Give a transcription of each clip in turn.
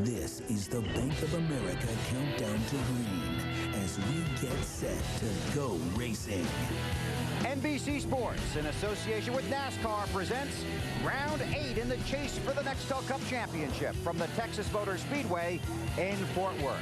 This is the Bank of America Countdown to Green as we get set to go racing. NBC Sports, in association with NASCAR, presents Round 8 in the chase for the Nextel Cup Championship from the Texas Motor Speedway in Fort Worth.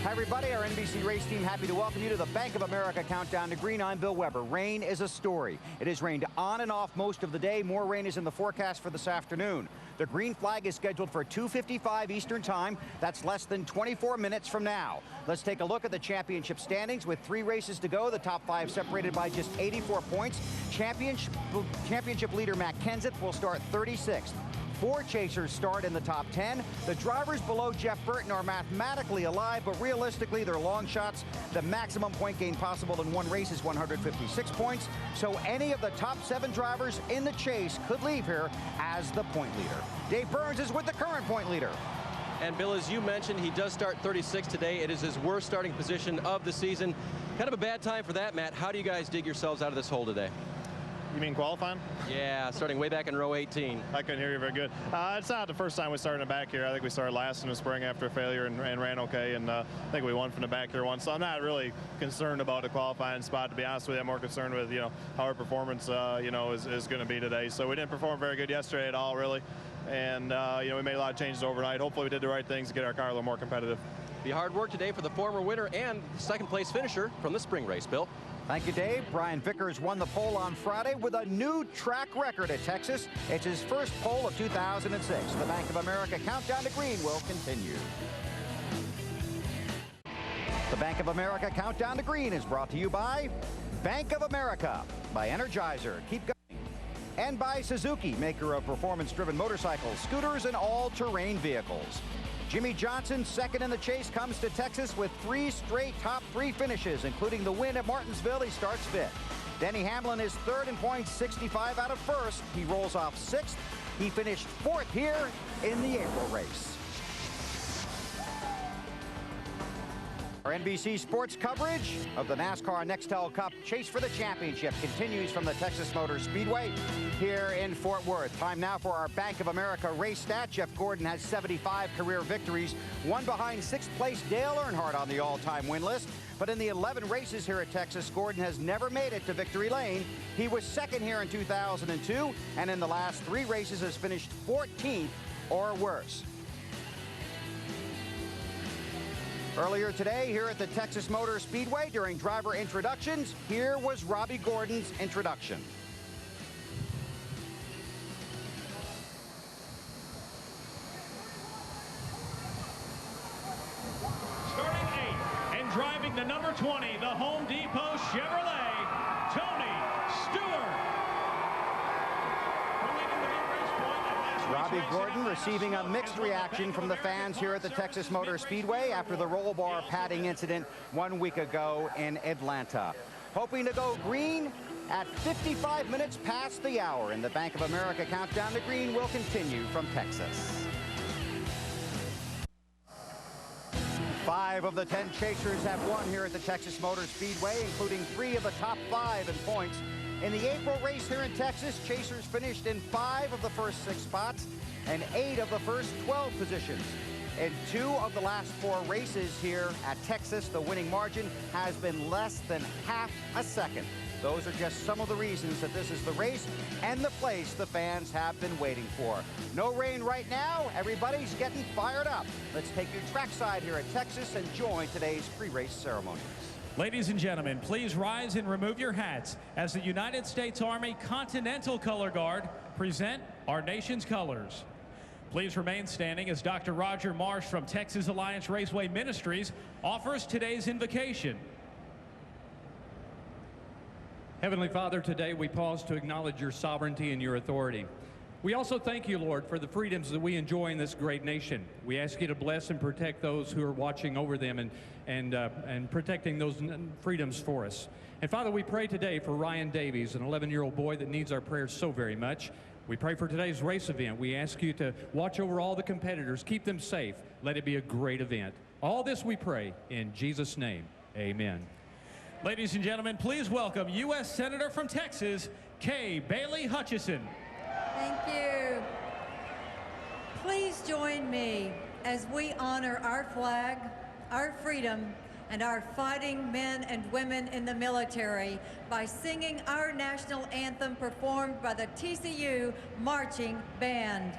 Hi, everybody. Our NBC race team happy to welcome you to the Bank of America Countdown to Green. I'm Bill Weber. Rain is a story. It has rained on and off most of the day. More rain is in the forecast for this afternoon. The green flag is scheduled for 2:55 Eastern Time. That's less than 24 minutes from now. Let's take a look at the championship standings with 3 races to go. The top 5 separated by just 84 points. Championship leader Matt Kenseth will start 36th. 4 chasers start in the top 10. The drivers below Jeff Burton are mathematically alive, but realistically, they're long shots. The maximum point gain possible in one race is 156 points. So any of the top 7 drivers in the chase could leave here as the point leader. Dave Burns is with the current point leader. And Bill, as you mentioned, he does start 36 today. It is his worst starting position of the season. Kind of a bad time for that, Matt. How do you guys dig yourselves out of this hole today? You mean qualifying? Yeah, starting way back in row 18. I couldn't hear you very good. It's not the first time we started in the back here. I think we started last in the spring after a failure and ran okay, and I think we won from the back here once. So I'm not really concerned about a qualifying spot, to be honest with you. I'm more concerned with, how our performance, is going to be today. So we didn't perform very good yesterday at all, really. And, we made a lot of changes overnight. Hopefully we did the right things to get our car a little more competitive. Be hard work today for the former winner and second place finisher from the spring race, Bill. Thank you, Dave. Brian Vickers won the pole on Friday with a new track record at Texas. It's his first pole of 2006. The Bank of America Countdown to Green will continue. The Bank of America Countdown to Green is brought to you by Bank of America, by Energizer, Keep Going, and by Suzuki, maker of performance-driven motorcycles, scooters, and all-terrain vehicles. Jimmy Johnson, second in the chase, comes to Texas with 3 straight top 3 finishes, including the win at Martinsville. He starts 5th. Denny Hamlin is 3rd in points, 65 out of 1st. He rolls off 6th. He finished 4th here in the April race. Our NBC Sports coverage of the NASCAR Nextel Cup Chase for the Championship continues from the Texas Motor Speedway here in Fort Worth. Time now for our Bank of America race stat. Jeff Gordon has 75 career victories, one behind 6th place Dale Earnhardt on the all-time win list. But in the 11 races here at Texas, Gordon has never made it to victory lane. He was 2nd here in 2002, and in the last 3 races has finished 14th or worse. Earlier today, here at the Texas Motor Speedway, during driver introductions, here was Robbie Gordon's introduction. Starting 8th and driving the number 20, the Home Depot Chevrolet, Tony Stewart. Robbie Gordon receiving a mixed reaction from the fans here at the Texas Motor Speedway after the roll bar padding incident 1 week ago in Atlanta. Hoping to go green at 55 minutes past the hour, and the Bank of America Countdown to Green will continue from Texas. 5 of the 10 chasers have won here at the Texas Motor Speedway, including 3 of the top 5 in points. In the April race here in Texas, chasers finished in 5 of the first 6 spots and 8 of the first 12 positions. In 2 of the last 4 races here at Texas, the winning margin has been less than half a second. Those are just some of the reasons that this is the race and the place the fans have been waiting for. No rain right now. Everybody's getting fired up. Let's take you trackside here at Texas and join today's pre-race ceremonies. Ladies and gentlemen, please rise and remove your hats as the United States Army Continental Color Guard present our nation's colors. Please remain standing as Dr. Roger Marsh from Texas Alliance Raceway Ministries offers today's invocation. Heavenly Father, today we pause to acknowledge your sovereignty and your authority. We also thank you, Lord, for the freedoms that we enjoy in this great nation. We ask you to bless and protect those who are watching over them and protecting those freedoms for us. And Father, we pray today for Ryan Davies, an 11-year-old boy that needs our prayers so very much. We pray for today's race event. We ask you to watch over all the competitors, keep them safe. Let it be a great event. All this we pray in Jesus' name. Amen. Ladies and gentlemen, please welcome U.S. Senator from Texas, Kay Bailey Hutchison. Thank you. Please join me as we honor our flag, our freedom, and our fighting men and women in the military by singing our national anthem performed by the TCU Marching Band.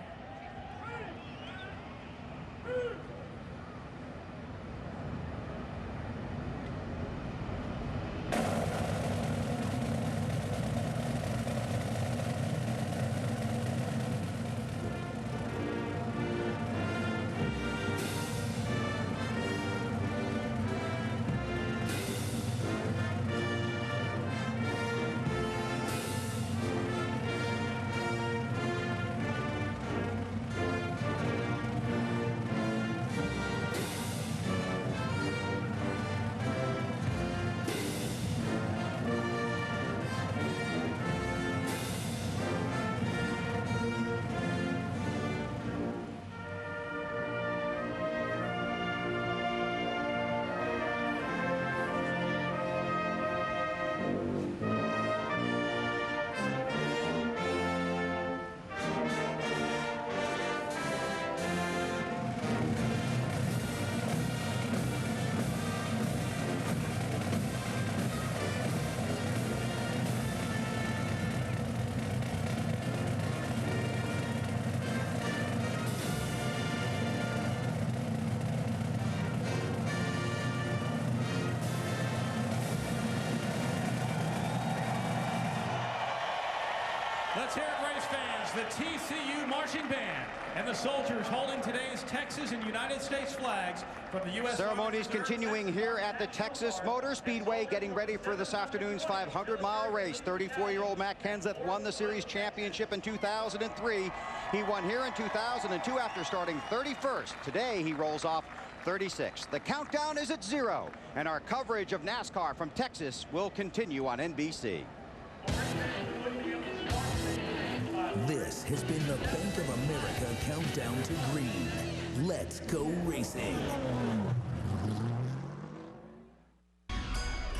Let's hear it, race fans. The TCU Marching Band and the soldiers holding today's Texas and United States flags from the U.S. Ceremonies continuing here at the Texas Motor Speedway, getting ready for this afternoon's 500-mile race. 34-year-old Matt Kenseth won the series championship in 2003. He won here in 2002 after starting 31st. Today, he rolls off 36th. The countdown is at 0, and our coverage of NASCAR from Texas will continue on NBC. This has been the Bank of America Countdown to Green. Let's go racing.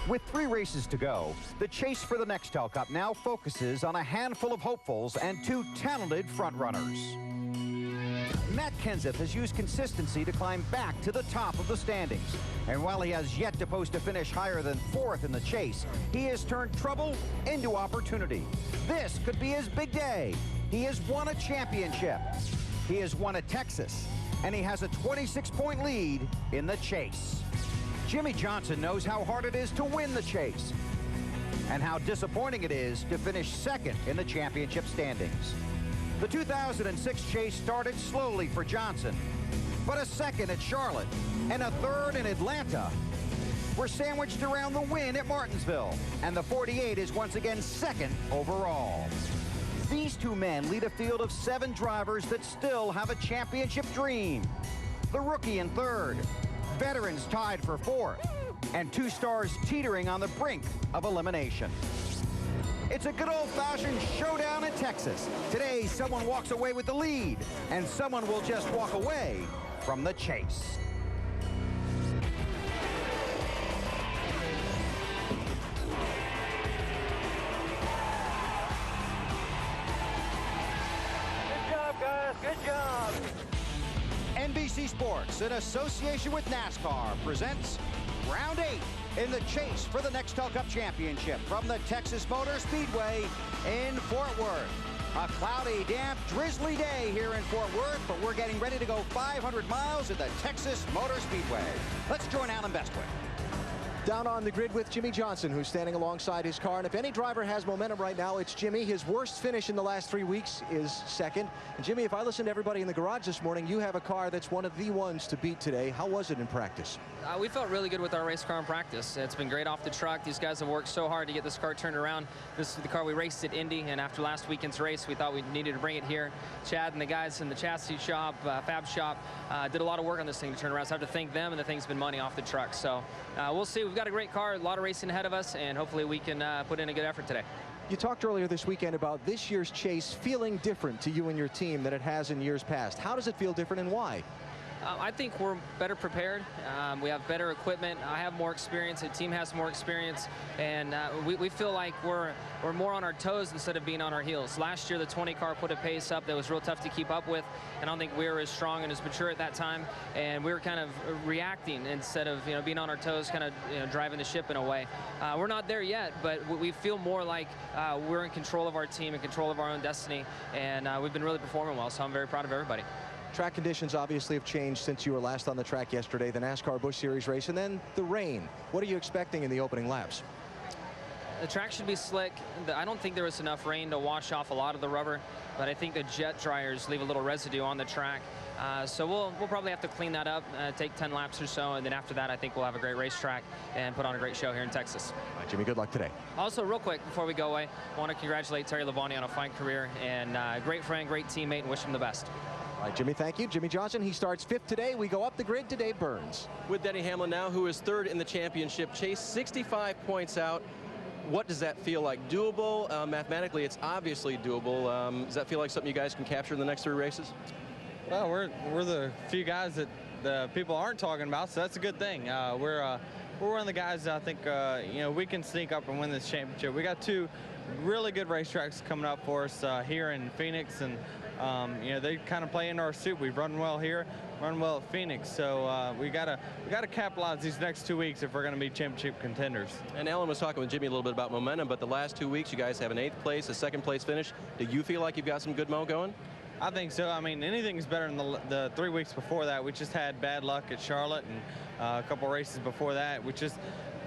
With 3 races to go, the chase for the Nextel Cup now focuses on a handful of hopefuls and 2 talented frontrunners. Matt Kenseth has used consistency to climb back to the top of the standings. And while he has yet to post a finish higher than 4th in the chase, he has turned trouble into opportunity. This could be his big day. He has won a championship. He has won at Texas, and he has a 26-point lead in the chase. Jimmy Johnson knows how hard it is to win the chase and how disappointing it is to finish 2nd in the championship standings. The 2006 chase started slowly for Johnson, but a 2nd at Charlotte and a 3rd in Atlanta were sandwiched around the win at Martinsville, and the 48 is once again 2nd overall. These 2 men lead a field of 7 drivers that still have a championship dream. The rookie in 3rd, veterans tied for 4th, and 2 stars teetering on the brink of elimination. It's a good old-fashioned showdown in Texas. Today, someone walks away with the lead, and someone will just walk away from the chase. Good job, guys. Good job. NBC Sports, in association with NASCAR, presents Round 8 in the chase for the Nextel Cup Championship from the Texas Motor Speedway in Fort Worth. A cloudy, damp, drizzly day here in Fort Worth, but we're getting ready to go 500 miles at the Texas Motor Speedway. Let's join Alan Bestwick. Down on the grid with Jimmy Johnson, who's standing alongside his car. And if any driver has momentum right now, it's Jimmy. His worst finish in the last 3 weeks is 2nd. And Jimmy, if I listen to everybody in the garage this morning, you have a car that's one of the ones to beat today. How was it in practice? We felt really good with our race car in practice. It's been great off the truck. These guys have worked so hard to get this car turned around. This is the car we raced at Indy, and after last weekend's race, we thought we needed to bring it here. Chad and the guys in the chassis shop, fab shop, did a lot of work on this thing to turn around. So I have to thank them, and the thing's been money off the truck. So we'll see. We've got a great car, a lot of racing ahead of us, and hopefully we can put in a good effort today. You talked earlier this weekend about this year's chase feeling different to you and your team than it has in years past. How does it feel different, and why? I think we're better prepared. We have better equipment. I have more experience. The team has more experience, and we feel like we're more on our toes instead of being on our heels. Last year, the 20 car put a pace up that was real tough to keep up with, and I don't think we were as strong and as mature at that time. And we were kind of reacting instead of being on our toes, kind of driving the ship in a way. We're not there yet, but we feel more like we're in control of our team, in control of our own destiny, and we've been really performing well. So I'm very proud of everybody. Track conditions obviously have changed since you were last on the track yesterday, the NASCAR Busch Series race, and then the rain. What are you expecting in the opening laps? The track should be slick. I don't think there was enough rain to wash off a lot of the rubber, but I think the jet dryers leave a little residue on the track. So we'll probably have to clean that up, take 10 laps or so, and then after that I think we'll have a great racetrack and put on a great show here in Texas. All right, Jimmy, good luck today. Also, real quick before we go away, I want to congratulate Terry Labonte on a fine career, and great friend, great teammate, and wish him the best. All right, Jimmy, thank you. Jimmy Johnson, he starts 5th today. We go up the grid to Dave Burns. With Denny Hamlin now, who is 3rd in the championship chase, 65 points out. What does that feel like? Doable? Mathematically, it's obviously doable. Does that feel like something you guys can capture in the next 3 races? Well, we're the few guys that the people aren't talking about, so that's a good thing. We're one of the guys that I think we can sneak up and win this championship. We got 2 really good racetracks coming up for us here in Phoenix, and they kind of play into our suit. We've run well here, run well at Phoenix, so we gotta capitalize these next 2 weeks if we're going to be championship contenders. And Alan was talking with Jimmy a little bit about momentum, but the last 2 weeks you guys have an 8th place, a 2nd place finish. Do you feel like you've got some good mo going? I think so. I mean, anything is better than the 3 weeks before that. We just had bad luck at Charlotte and a couple races before that. We just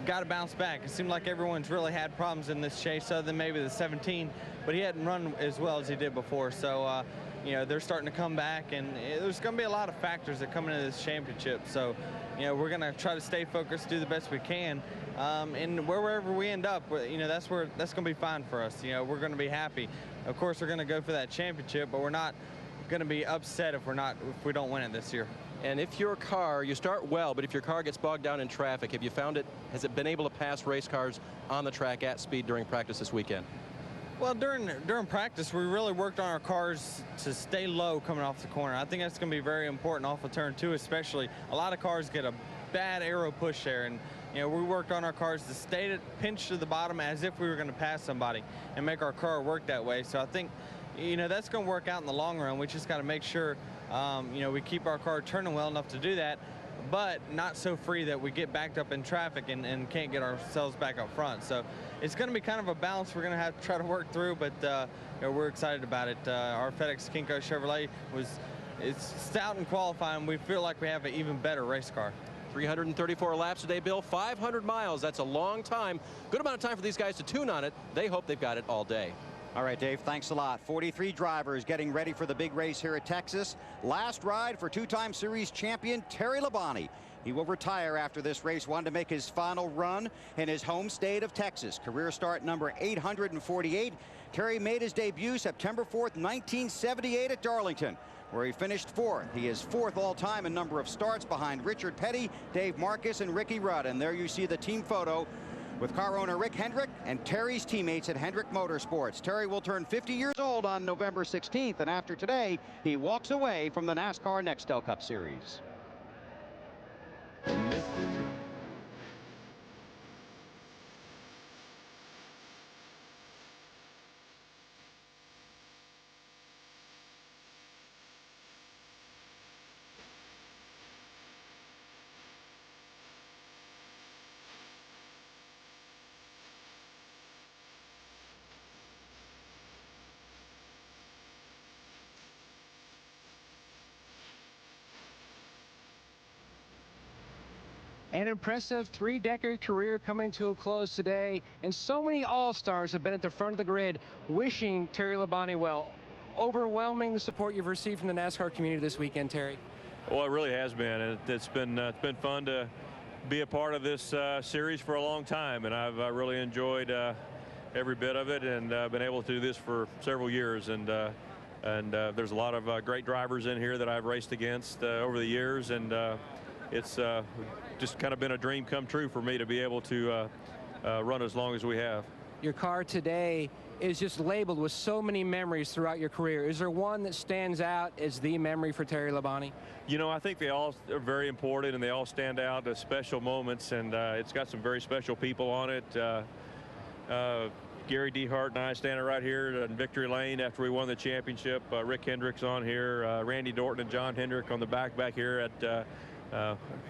got to bounce back. It seemed like everyone's really had problems in this chase, other than maybe the 17, but he hadn't run as well as he did before. So, they're starting to come back, and there's going to be a lot of factors that come into this championship. So, we're going to try to stay focused, do the best we can, and wherever we end up, that's going to be fine for us. We're going to be happy. Of course, we're going to go for that championship, but we're not going to be upset if we don't win it this year. And if your car, you start well, but if your car gets bogged down in traffic, have you found it? Has it been able to pass race cars on the track at speed during practice this weekend? Well, during practice, we really worked on our cars to stay low coming off the corner. I think that's going to be very important off of turn 2, especially. A lot of cars get a bad aero push there, and we worked on our cars to stay pinched to the bottom as if we were going to pass somebody and make our car work that way. So I think that's going to work out in the long run. We just got to make sure we keep our car turning well enough to do that, but not so free that we get backed up in traffic and can't get ourselves back up front. So it's going to be kind of a balance we're going to have to try to work through, but we're excited about it. Our FedEx Kinko Chevrolet it's stout in qualifying. We feel like we have an even better race car. 334 laps today, Bill. 500 miles. That's a long time. Good amount of time for these guys to tune on it. They hope they've got it all day. All right, Dave, thanks a lot. 43 drivers getting ready for the big race here at Texas. Last ride for 2-time series champion Terry Labonte. He will retire after this race, wanted to make his final run in his home state of Texas. Career start number 848. Terry made his debut September 4th, 1978 at Darlington, where he finished 4th. He is 4th all-time in number of starts behind Richard Petty, Dave Marcus, and Ricky Rudd. And there you see the team photo with car owner Rick Hendrick and Terry's teammates at Hendrick Motorsports. Terry will turn 50 years old on November 16th, and after today, he walks away from the NASCAR Nextel Cup Series. An impressive 3-decade career coming to a close today, and so many all-stars have been at the front of the grid wishing Terry Labonte well. Overwhelming the support you've received from the NASCAR community this weekend, Terry. Well, it really has been. It's been fun to be a part of this series for a long time, and I've really enjoyed every bit of it, and been able to do this for several years. And there's a lot of great drivers in here that I've raced against over the years, and it's just kind of been a dream come true for me to be able to run as long as we have. your car today is just labeled with so many memories throughout your career. Is there one that stands out as the memory for Terry Labonte? You know, I think they all are very important, and they all stand out as special moments, and it's got some very special people on it. Gary Dehart and I standing right here in Victory Lane after we won the championship. Rick Hendricks on here, Randy Dorton and John Hendrick on the back here at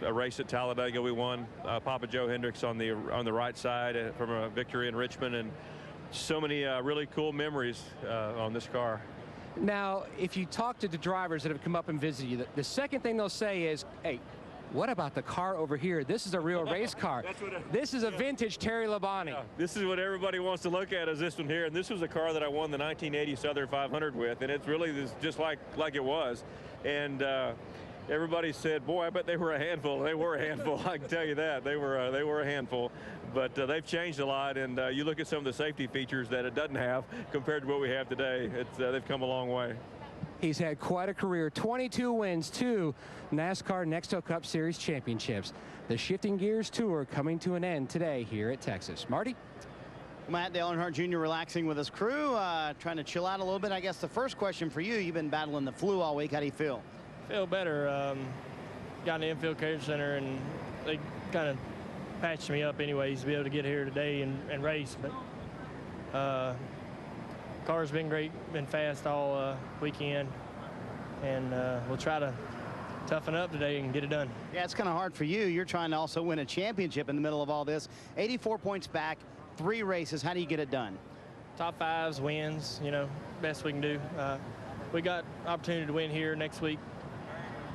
a race at Talladega. We won. Papa Joe Hendricks on the right side from a victory in Richmond, and so many really cool memories on this car. Now, if you talk to the drivers that have come up and visited you, the second thing they'll say is, hey, what about the car over here? This is a real race car. This is a vintage Terry Labonte. Yeah, this is what everybody wants to look at, is this one here. And this was a car that I won the 1980 Southern 500 with, and it's really just like it was. And everybody said, boy, I bet they were a handful. They were a handful. I can tell you that. They were a handful. But they've changed a lot, and you look at some of the safety features that it doesn't have compared to what we have today. They've come a long way. He's had quite a career, 22 wins, 2 NASCAR Nextel Cup Series championships. The Shifting Gears Tour coming to an end today here at Texas. Marty? Matt Dale Earnhardt Jr. relaxing with his crew, trying to chill out a little bit. I guess the first question for you, you've been battling the flu all week. How do you feel? Feel better. Got in the infield care center, and they kind of patched me up anyways to be able to get here today and race. But car's been great, been fast all weekend, and we'll try to toughen up today and get it done. Yeah, it's kind of hard for you. You're trying to also win a championship in the middle of all this. 84 points back, 3 races. How do you get it done? Top 5s, wins, you know, best we can do. We got opportunity to win here next week,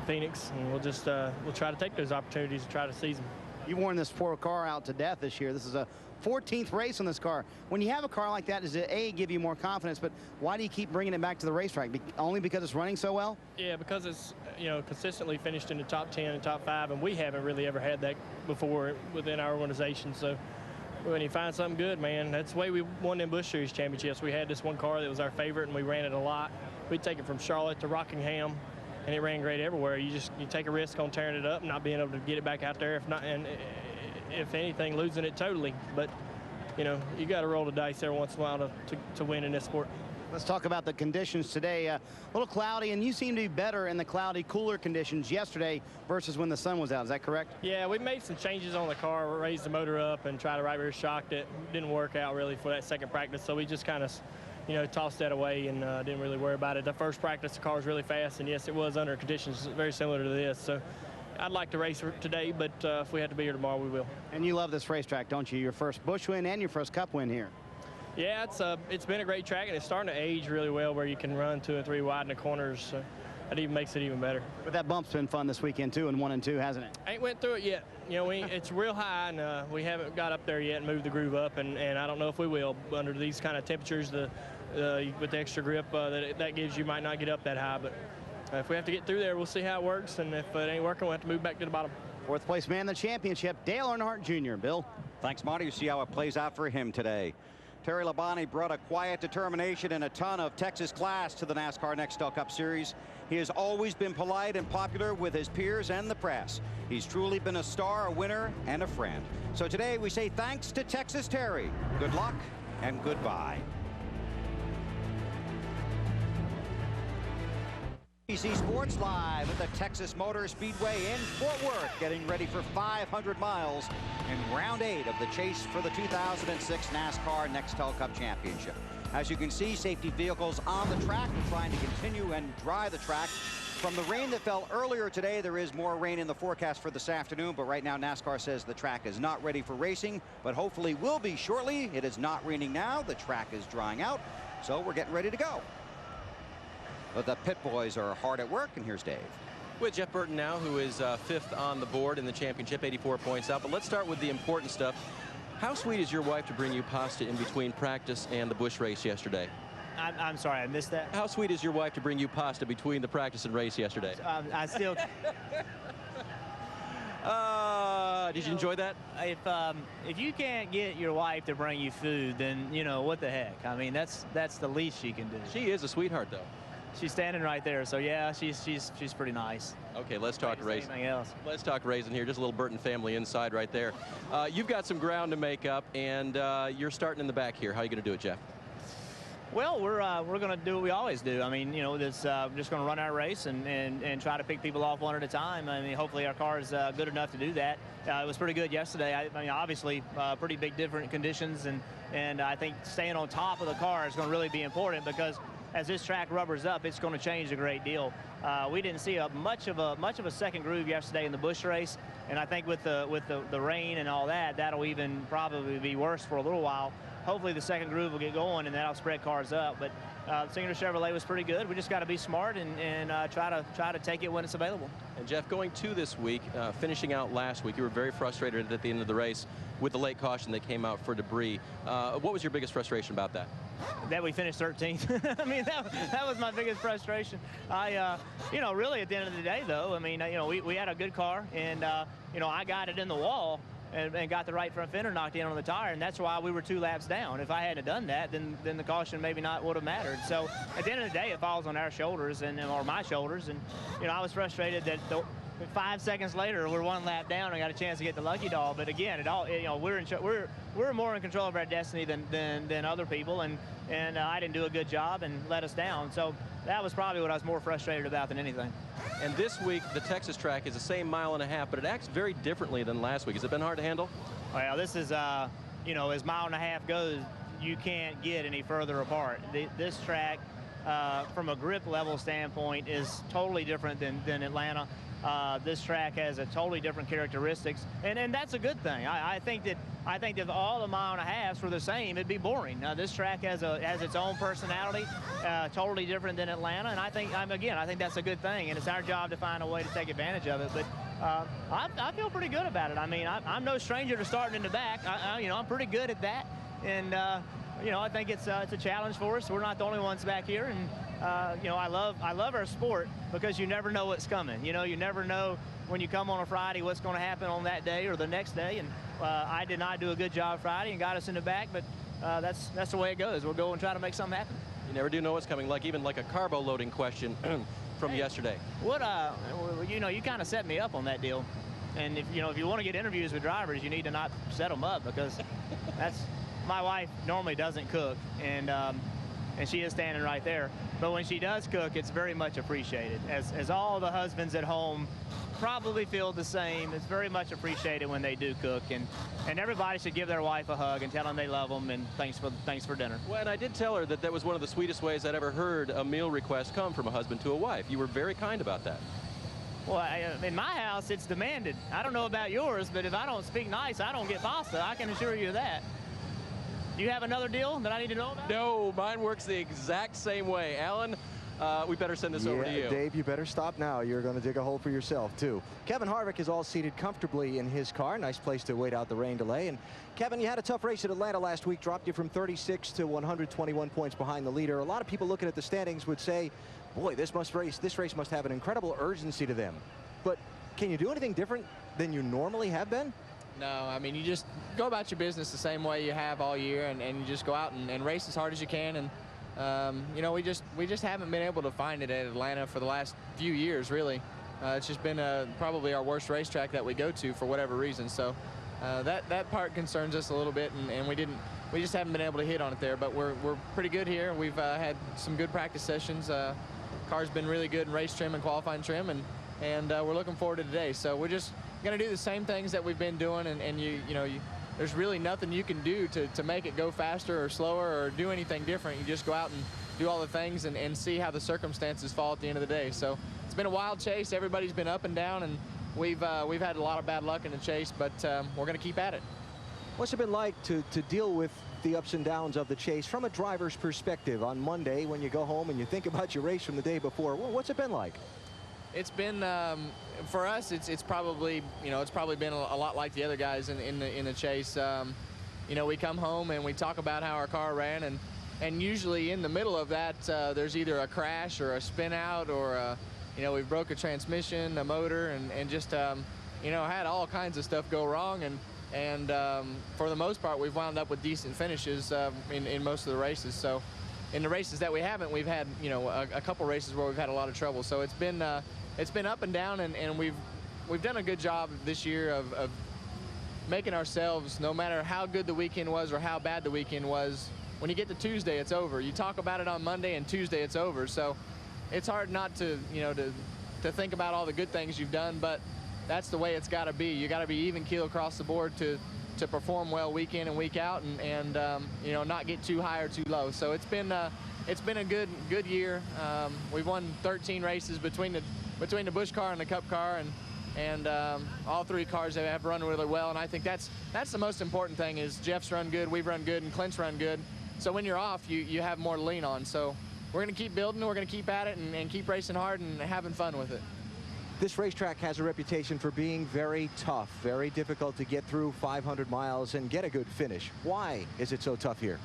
Phoenix, and we'll just we'll try to take those opportunities and try to seize them. You've worn this poor car out to death this year. This is a 14th race on this car. When you have a car like that, does it A, give you more confidence, but why do you keep bringing it back to the racetrack? Only because it's running so well? Yeah, because it's, you know, consistently finished in the top 10 and top 5, and we haven't really ever had that before within our organization. So when you find something good, man, that's the way we won them Busch Series championships. We had this one car that was our favorite, and we ran it a lot. We'd take it from Charlotte to Rockingham, and it ran great everywhere. You take a risk on tearing it up and not being able to get it back out there, if not, and if anything, losing it totally. But you know, you got to roll the dice every once in a while to win in this sport. Let's talk about the conditions today. A little cloudy, and you seem to be better in the cloudy, cooler conditions yesterday versus when the sun was out. Is that correct? Yeah, we made some changes on the car, raised the motor up, and tried to right rear shock that didn't work out really for that second practice. So we just kind of, you know, tossed that away and didn't really worry about it. The first practice, the car was really fast, and yes, it was under conditions very similar to this. So I'd like to race today, but if we have to be here tomorrow, we will. And you love this racetrack, don't you? Your first Busch win and your first Cup win here. Yeah, it's been a great track, and it's starting to age really well where you can run 2 and 3 wide in the corners. So that even makes it even better. But that bump's been fun this weekend, too, in 1 and 2, hasn't it? I ain't went through it yet. You know, it's real high, and we haven't got up there yet and moved the groove up, and I don't know if we will. Under these kind of temperatures, with the extra grip that gives you, might not get up that high. But if we have to get through there, we'll see how it works, and if it ain't working, we'll have to move back to the bottom. 4th place man in the championship, Dale Earnhardt Jr. Bill. Thanks, Marty. You see how it plays out for him today. Terry Labonte brought a quiet determination and a ton of Texas class to the NASCAR Nextel Cup Series. He has always been polite and popular with his peers and the press. He's truly been a star, a winner, and a friend. So today we say thanks to Texas Terry. Good luck and goodbye. NBC Sports live at the Texas Motor Speedway in Fort Worth, getting ready for 500 miles in round 8 of the chase for the 2006 NASCAR Nextel Cup Championship. As you can see, safety vehicles on the track are trying to continue and dry the track. From the rain that fell earlier today, there is more rain in the forecast for this afternoon, but right now NASCAR says the track is not ready for racing, but hopefully will be shortly. It is not raining now. The track is drying out, so we're getting ready to go. But the pit boys are hard at work, and here's Dave. With Jeff Burton now, who is 5th on the board in the championship, 84 points out. But let's start with the important stuff. How sweet is your wife to bring you pasta in between practice and the Busch race yesterday? I'm sorry, I missed that. How sweet is your wife to bring you pasta between the practice and race yesterday? I still... Did you enjoy that? If you can't get your wife to bring you food, then, you know, what the heck? I mean, that's the least she can do. She is a sweetheart, though. she's standing right there. So yeah, she's pretty nice. Okay, let's talk racing. Anything else? Let's talk racing here. Just a little Burton family inside right there. You've got some ground to make up, and you're starting in the back here. How are you going to do it, Jeff? Well, we're going to do what we always do. I mean, you know, this just going to run our race and try to pick people off one at a time. I mean, hopefully our car is good enough to do that. It was pretty good yesterday. I mean, obviously, pretty big different conditions, and I think staying on top of the car is going to really be important because as this track rubbers up, it's going to change a great deal. We didn't see much of a second groove yesterday in the Busch race, and I think with the rain and all that, that'll even probably be worse for a little while. Hopefully the second groove will get going and that'll spread cars up. But Singer Chevrolet was pretty good. We just got to be smart and try to take it when it's available. And Jeff, going to this week, finishing out last week, you were very frustrated at the end of the race with the late caution that came out for debris. What was your biggest frustration about that? That we finished 13th. I mean, that was my biggest frustration. You know, really at the end of the day, though, I mean, you know, we had a good car, and you know, I got it in the wall and got the right front fender knocked in on the tire, and that's why we were 2 laps down. If I hadn't done that, then the caution maybe not would have mattered. So at the end of the day, it falls on our shoulders or my shoulders, and you know, I was frustrated that 5 seconds later we're 1 lap down and got a chance to get the lucky dog. But again, you know, we're more in control of our destiny than other people, and I didn't do a good job and let us down. So that was probably what I was more frustrated about than anything. And this week, the Texas track is the same 1.5 miles, but it acts very differently than last week. Has it been hard to handle? Well, this is, you know, as 1.5 miles goes, you can't get any further apart. This track, from a grip level standpoint, is totally different than Atlanta. This track has a totally different characteristics, and that's a good thing. I think that if all the 1.5 miles were the same, it'd be boring. This track has its own personality, totally different than Atlanta, and I think that's a good thing, and it's our job to find a way to take advantage of it. But I feel pretty good about it. I mean, I'm no stranger to starting in the back. You know, I'm pretty good at that, and you know, I think it's a challenge for us. We're not the only ones back here, and you know, I love our sport because you never know what's coming. You know, you never know when you come on a Friday what's going to happen on that day or the next day. And I did not do a good job Friday and got us in the back, but that's the way it goes. We'll go and try to make something happen. You never do know what's coming. Like even like a carbo loading question from yesterday. What you know, you kind of set me up on that deal. And if you want to get interviews with drivers, you need to not set them up, because my wife normally doesn't cook, and she is standing right there. But when she does cook, it's very much appreciated. As all the husbands at home probably feel the same. It's very much appreciated when they do cook, and everybody should give their wife a hug and tell them they love them and thanks for dinner. Well, and I did tell her that was one of the sweetest ways I'd ever heard a meal request come from a husband to a wife. You were very kind about that. Well, in my house, it's demanded. I don't know about yours, but if I don't speak nice, I don't get pasta. I can assure you of that. Do you have another deal that I need to know about? No, mine works the exact same way. Alan, we better send this over to you. Dave, you better stop now. You're going to dig a hole for yourself, too. Kevin Harvick is all seated comfortably in his car. Nice place to wait out the rain delay. And Kevin, you had a tough race at Atlanta last week, dropped you from 36 to 121 points behind the leader. A lot of people looking at the standings would say, boy, this race must have an incredible urgency to them. But can you do anything different than you normally have been? No, I mean, you just go about your business the same way you have all year, and you just go out and race as hard as you can. And you know, we just haven't been able to find it at Atlanta for the last few years, really. It's just been probably our worst racetrack that we go to for whatever reason. So that part concerns us a little bit, and we just haven't been able to hit on it there. But we're pretty good here. We've had some good practice sessions. Car's been really good in race trim and qualifying trim, and we're looking forward to today. So we're just going to do the same things that we've been doing, and there's really nothing you can do to make it go faster or slower or do anything different. You just go out and do all the things and see how the circumstances fall at the end of the day. So it's been a wild chase. Everybody's been up and down, and we've had a lot of bad luck in the chase, but we're going to keep at it. What's it been like to deal with the ups and downs of the chase from a driver's perspective on Monday when you go home and you think about your race from the day before? Well, what's it been like? It's been for us. It's probably been a lot like the other guys in the chase. You know, we come home and we talk about how our car ran, and usually in the middle of that there's either a crash or a spin out, or you know, we broke a transmission, a motor, and just you know, had all kinds of stuff go wrong, and for the most part we've wound up with decent finishes in most of the races. So in the races that we haven't, we've had, you know, a couple races where we've had a lot of trouble. So it's been up and down, and we've done a good job this year of making ourselves, no matter how good the weekend was or how bad the weekend was, when you get to Tuesday, it's over. You talk about it on Monday, and Tuesday it's over. So it's hard not to, you know, to think about all the good things you've done, but that's the way it's got to be. You got to be even keel across the board to perform well week in and week out, and you know, not get too high or too low. So it's been a good year. We've won 13 races between the Busch car and the Cup car, and all three cars have run really well. And I think that's the most important thing, is Jeff's run good, we've run good, and Clint's run good. So when you're off, you have more to lean on. So we're going to keep building, we're going to keep at it, and keep racing hard and having fun with it. This racetrack has a reputation for being very tough, very difficult to get through 500 miles and get a good finish. Why is it so tough here?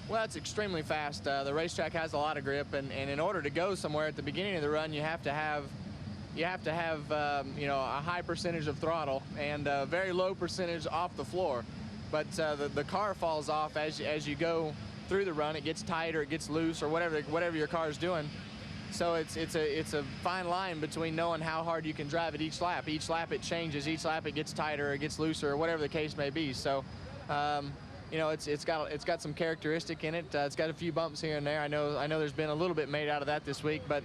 Well, it's extremely fast. The racetrack has a lot of grip, and in order to go somewhere at the beginning of the run, you have to have you know, a high percentage of throttle and a very low percentage off the floor. But the car falls off as you go through the run. It gets tight or it gets loose or whatever your car is doing. So it's a fine line between knowing how hard you can drive it each lap. Each lap it changes. Each lap it gets tighter or it gets looser or whatever the case may be. So you know, it's got some characteristic in it. It's got a few bumps here and there. I know there's been a little bit made out of that this week, but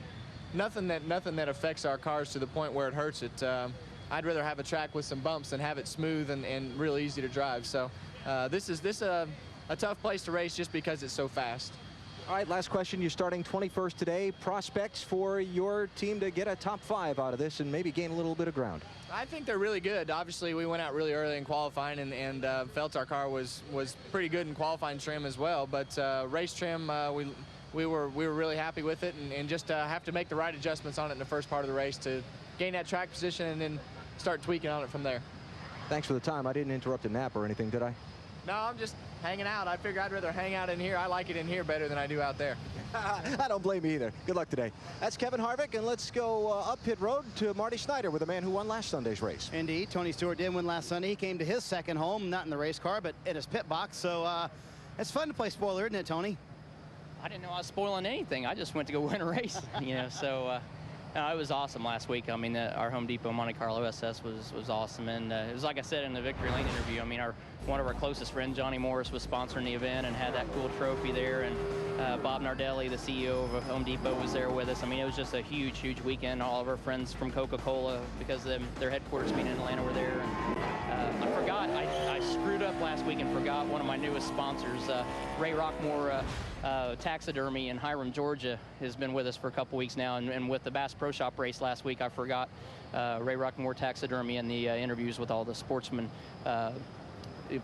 nothing that affects our cars to the point where it hurts it. I'd rather have a track with some bumps than have it smooth and real easy to drive. So this is a tough place to race just because it's so fast. All right, last question. You're starting 21st today. Prospects for your team to get a top 5 out of this and maybe gain a little bit of ground? I think they're really good. Obviously, we went out really early in qualifying, and felt our car was pretty good in qualifying trim as well. But race trim, we were really happy with it, and just have to make the right adjustments on it in the first part of the race to gain that track position and then start tweaking on it from there. Thanks for the time. I didn't interrupt a nap or anything, did I? No, I'm just hanging out. I figure I'd rather hang out in here. I like it in here better than I do out there. I don't blame you either. Good luck today. That's Kevin Harvick, and let's go up pit road to Marty Snyder with the man who won last Sunday's race. Indeed, Tony Stewart did win last Sunday. He came to his second home, not in the race car, but in his pit box. So it's fun to play spoiler, isn't it, Tony? I didn't know I was spoiling anything. I just went to go win a race, you know. So it was awesome last week. I mean, our Home Depot Monte Carlo SS was awesome, and it was like I said in the Victory Lane interview. I mean, one of our closest friends, Johnny Morris, was sponsoring the event and had that cool trophy there, and Bob Nardelli, the CEO of Home Depot, was there with us. I mean, it was just a huge, huge weekend. All of our friends from Coca-Cola, because their headquarters being in Atlanta, were there. And, I forgot, I screwed up last week and forgot one of my newest sponsors, Ray Rockmore Taxidermy in Hiram, Georgia, has been with us for a couple weeks now, and with the Bass Pro Shop race last week, I forgot Ray Rockmore Taxidermy and the interviews with all the sportsmen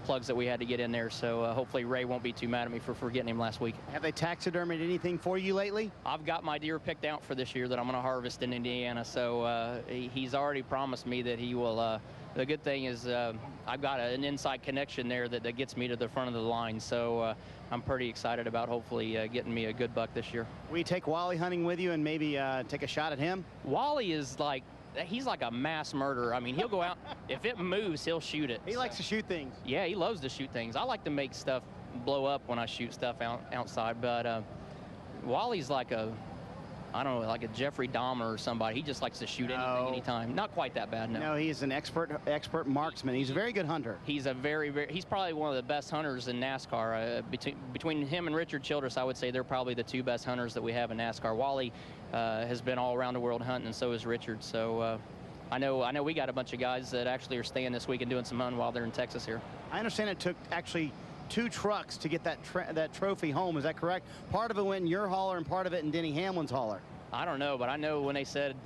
plugs that we had to get in there. So hopefully Ray won't be too mad at me for forgetting him last week. Have they taxidermied anything for you lately? I've got my deer picked out for this year that I'm going to harvest in Indiana. So he's already promised me that he will. The good thing is I've got an inside connection there that gets me to the front of the line. So I'm pretty excited about hopefully getting me a good buck this year. Will you take Wally hunting with you and maybe take a shot at him? Wally is like, he's like a mass murderer. I mean, he'll go out, if it moves, he'll shoot it. He likes to shoot things. Yeah, he loves to shoot things. I like to make stuff blow up when I shoot stuff outside, but Wally's like I don't know, like a Jeffrey Dahmer or somebody. He just likes to shoot anything, anytime. Not quite that bad, no. No, he's an expert marksman. He's a very good hunter. He's a he's probably one of the best hunters in NASCAR. Between him and Richard Childress, I would say they're probably the two best hunters that we have in NASCAR. Wally has been all around the world hunting, and so is Richard. So I know we got a bunch of guys that actually are staying this week and doing some hunting while they're in Texas here. I understand it took actually 2 trucks to get that trophy home. Is that correct? Part of it went in your hauler and part of it in Denny Hamlin's hauler. I don't know, but I know when they said,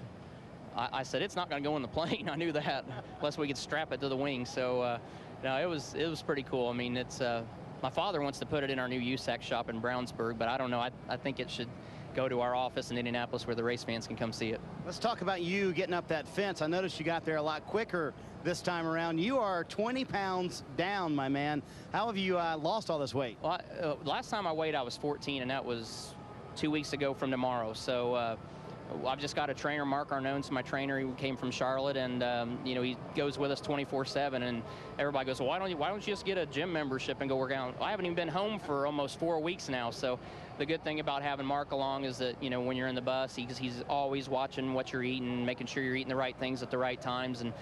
I said it's not going to go in the plane. I knew that unless we could strap it to the wing. So no, it was pretty cool. I mean, it's my father wants to put it in our new USAC shop in Brownsburg, but I don't know. I think it should go to our office in Indianapolis where the race fans can come see it. Let's talk about you getting up that fence. I noticed you got there a lot quicker this time around. You are 20 pounds down, my man. How have you lost all this weight? Well, last time I weighed, I was 14, and that was 2 weeks ago from tomorrow. So I've just got a trainer, Mark Arnone's my trainer. He came from Charlotte, and you know, he goes with us 24/7. And everybody goes, well, why don't you just get a gym membership and go work out? I haven't even been home for almost 4 weeks now. So the good thing about having Mark along is that, you know, when you're in the bus, he's always watching what you're eating, making sure you're eating the right things at the right times. And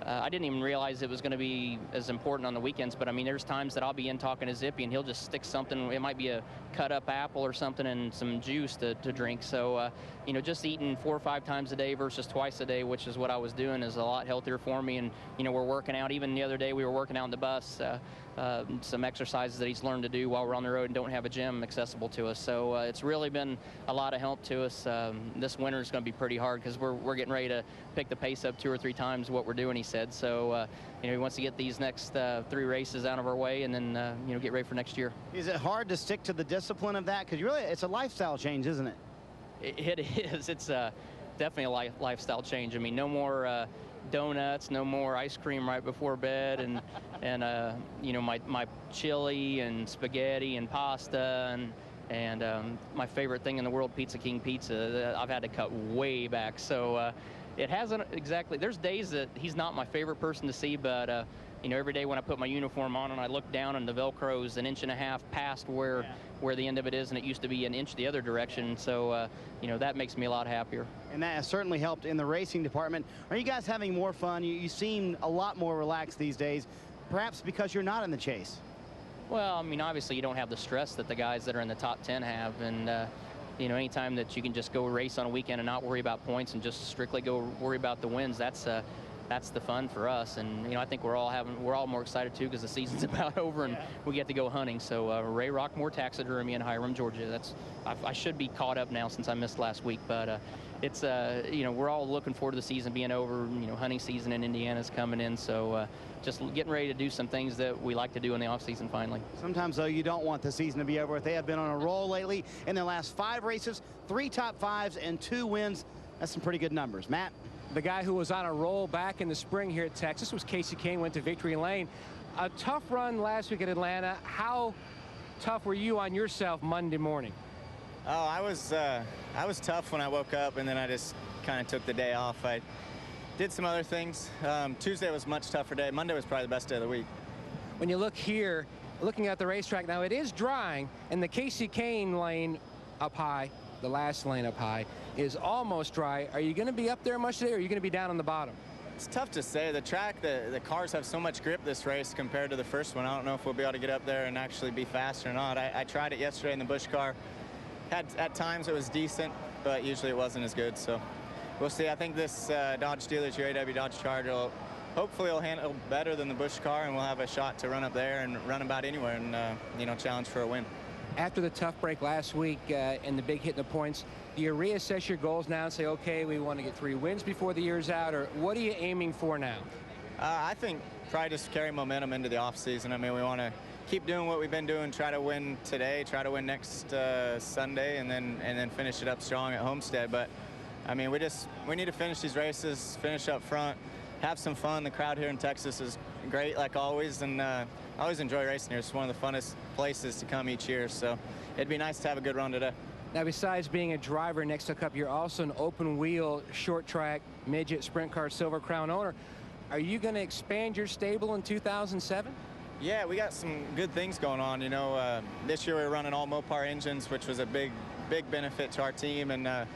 I didn't even realize it was going to be as important on the weekends, but I mean, there's times that I'll be in talking to Zippy and he'll just stick something, it might be a cut up apple or something, and some juice to drink. So, you know, just eating 4 or 5 times a day versus twice a day, which is what I was doing, is a lot healthier for me. And, you know, we're working out. Even the other day we were working out in the bus, some exercises that he's learned to do while we're on the road and don't have a gym accessible to us. So it's really been a lot of help to us. This winter is going to be pretty hard because we're getting ready to pick the pace up 2 or 3 times what we're doing, he said. So, you know, he wants to get these next 3 races out of our way and then, you know, get ready for next year. Is it hard to stick to the discipline of that? Because really, it's a lifestyle change, isn't it? It is. It's definitely a lifestyle change. I mean, no more donuts, no more ice cream right before bed, and you know, my chili and spaghetti and pasta and my favorite thing in the world, Pizza King pizza. I've had to cut way back. So it hasn't exactly. There's days that he's not my favorite person to see, but you know, every day when I put my uniform on and I look down and the Velcro's 1.5 inches past where the end of it is, and it used to be 1 inch the other direction. So, you know, that makes me a lot happier. And that has certainly helped in the racing department. Are you guys having more fun? You seem a lot more relaxed these days, perhaps because you're not in the chase. Well, I mean, obviously you don't have the stress that the guys that are in the top 10 have. And, you know, anytime that you can just go race on a weekend and not worry about points and just strictly go worry about the wins, that's the fun for us. And, you know, I think we're all more excited too, because the season's about over and we get to go hunting. So Ray Rockmore Taxidermy in Hiram, Georgia. I should be caught up now since I missed last week, but it's you know, we're all looking forward to the season being over. You know, hunting season in Indiana's coming in, so just getting ready to do some things that we like to do in the off season finally. Sometimes though, you don't want the season to be over. They have been on a roll lately. In their last 5 races, 3 top 5s and 2 wins. That's some pretty good numbers. Matt? The guy who was on a roll back in the spring here at Texas was Casey Kane, went to victory lane. A tough run last week at Atlanta. How tough were you on yourself Monday morning? Oh, I was tough when I woke up, and then I just kind of took the day off. I did some other things. Tuesday was a much tougher day. Monday was probably the best day of the week. When you look here, looking at the racetrack now, it is drying, and the Casey Kane lane up high, the last lane up high, is almost dry. Are you going to be up there much today, or are you going to be down on the bottom? It's tough to say. The track, the cars have so much grip this race compared to the first one. I don't know if we'll be able to get up there and actually be fast or not. I tried it yesterday in the Busch car. At times it was decent, but usually it wasn't as good. So we'll see. I think this Dodge Steelers, your AW Dodge Charger, hopefully will handle better than the Busch car, and we'll have a shot to run up there and run about anywhere and you know, challenge for a win. After the tough break last week and the big hit in the points, do you reassess your goals now and say, okay, we want to get 3 wins before the year's out, or what are you aiming for now? I think probably just carry momentum into the offseason. I mean, we want to keep doing what we've been doing, try to win today, try to win next Sunday, and then finish it up strong at Homestead. But I mean, we need to finish these races, finish up front, have some fun. The crowd here in Texas is great, like always, and I always enjoy racing here. It's one of the funnest places to come each year, so it'd be nice to have a good run today. Now, besides being a driver in Nextel Cup, you're also an open wheel, short track, midget, sprint car, Silver Crown owner. Are you going to expand your stable in 2007? Yeah, we got some good things going on. You know, this year we were running all Mopar engines, which was a big benefit to our team, and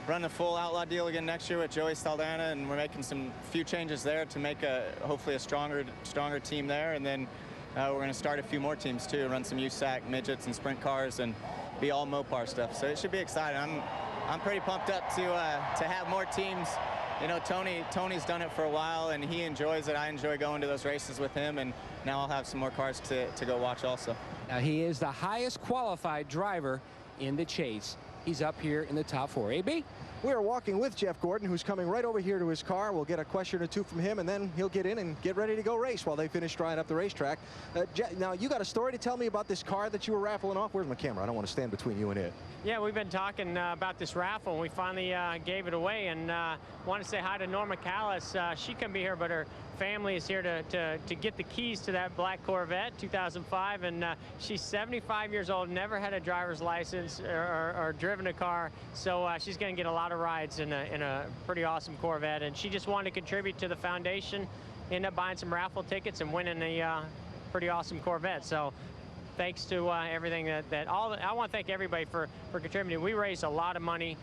running a full outlaw deal again next year with Joey Saldana, and we're making some few changes there to make hopefully a stronger team there. And then we're going to start a few more teams too, run some USAC midgets and sprint cars, and be all Mopar stuff. So it should be exciting. I'm pretty pumped up to have more teams. You know, Tony's done it for a while, and he enjoys it. I enjoy going to those races with him, and now I'll have some more cars to go watch also. Now, he is the highest qualified driver in the chase. He's up here in the top 4. AB? We are walking with Jeff Gordon, who's coming right over here to his car. We'll get a question or 2 from him, and then he'll get in and get ready to go race while they finish drying up the racetrack. Now, you got a story to tell me about this car that you were raffling off? Where's my camera? I don't want to stand between you and it. Yeah, we've been talking about this raffle, and we finally gave it away. And want to say hi to Norma Callis. She couldn't be here, but her family is here to get the keys to that black Corvette 2005, and she's 75 years old, never had a driver's license or driven a car, so she's going to get a lot of rides in a pretty awesome Corvette, and she just wanted to contribute to the foundation, end up buying some raffle tickets and winning a pretty awesome Corvette. So thanks to everything I want to thank everybody for contributing. We raised a lot of money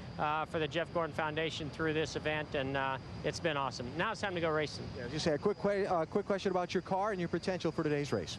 for the Jeff Gordon Foundation through this event, and it's been awesome. Now it's time to go racing. Yeah, just say a quick question about your car and your potential for today's race.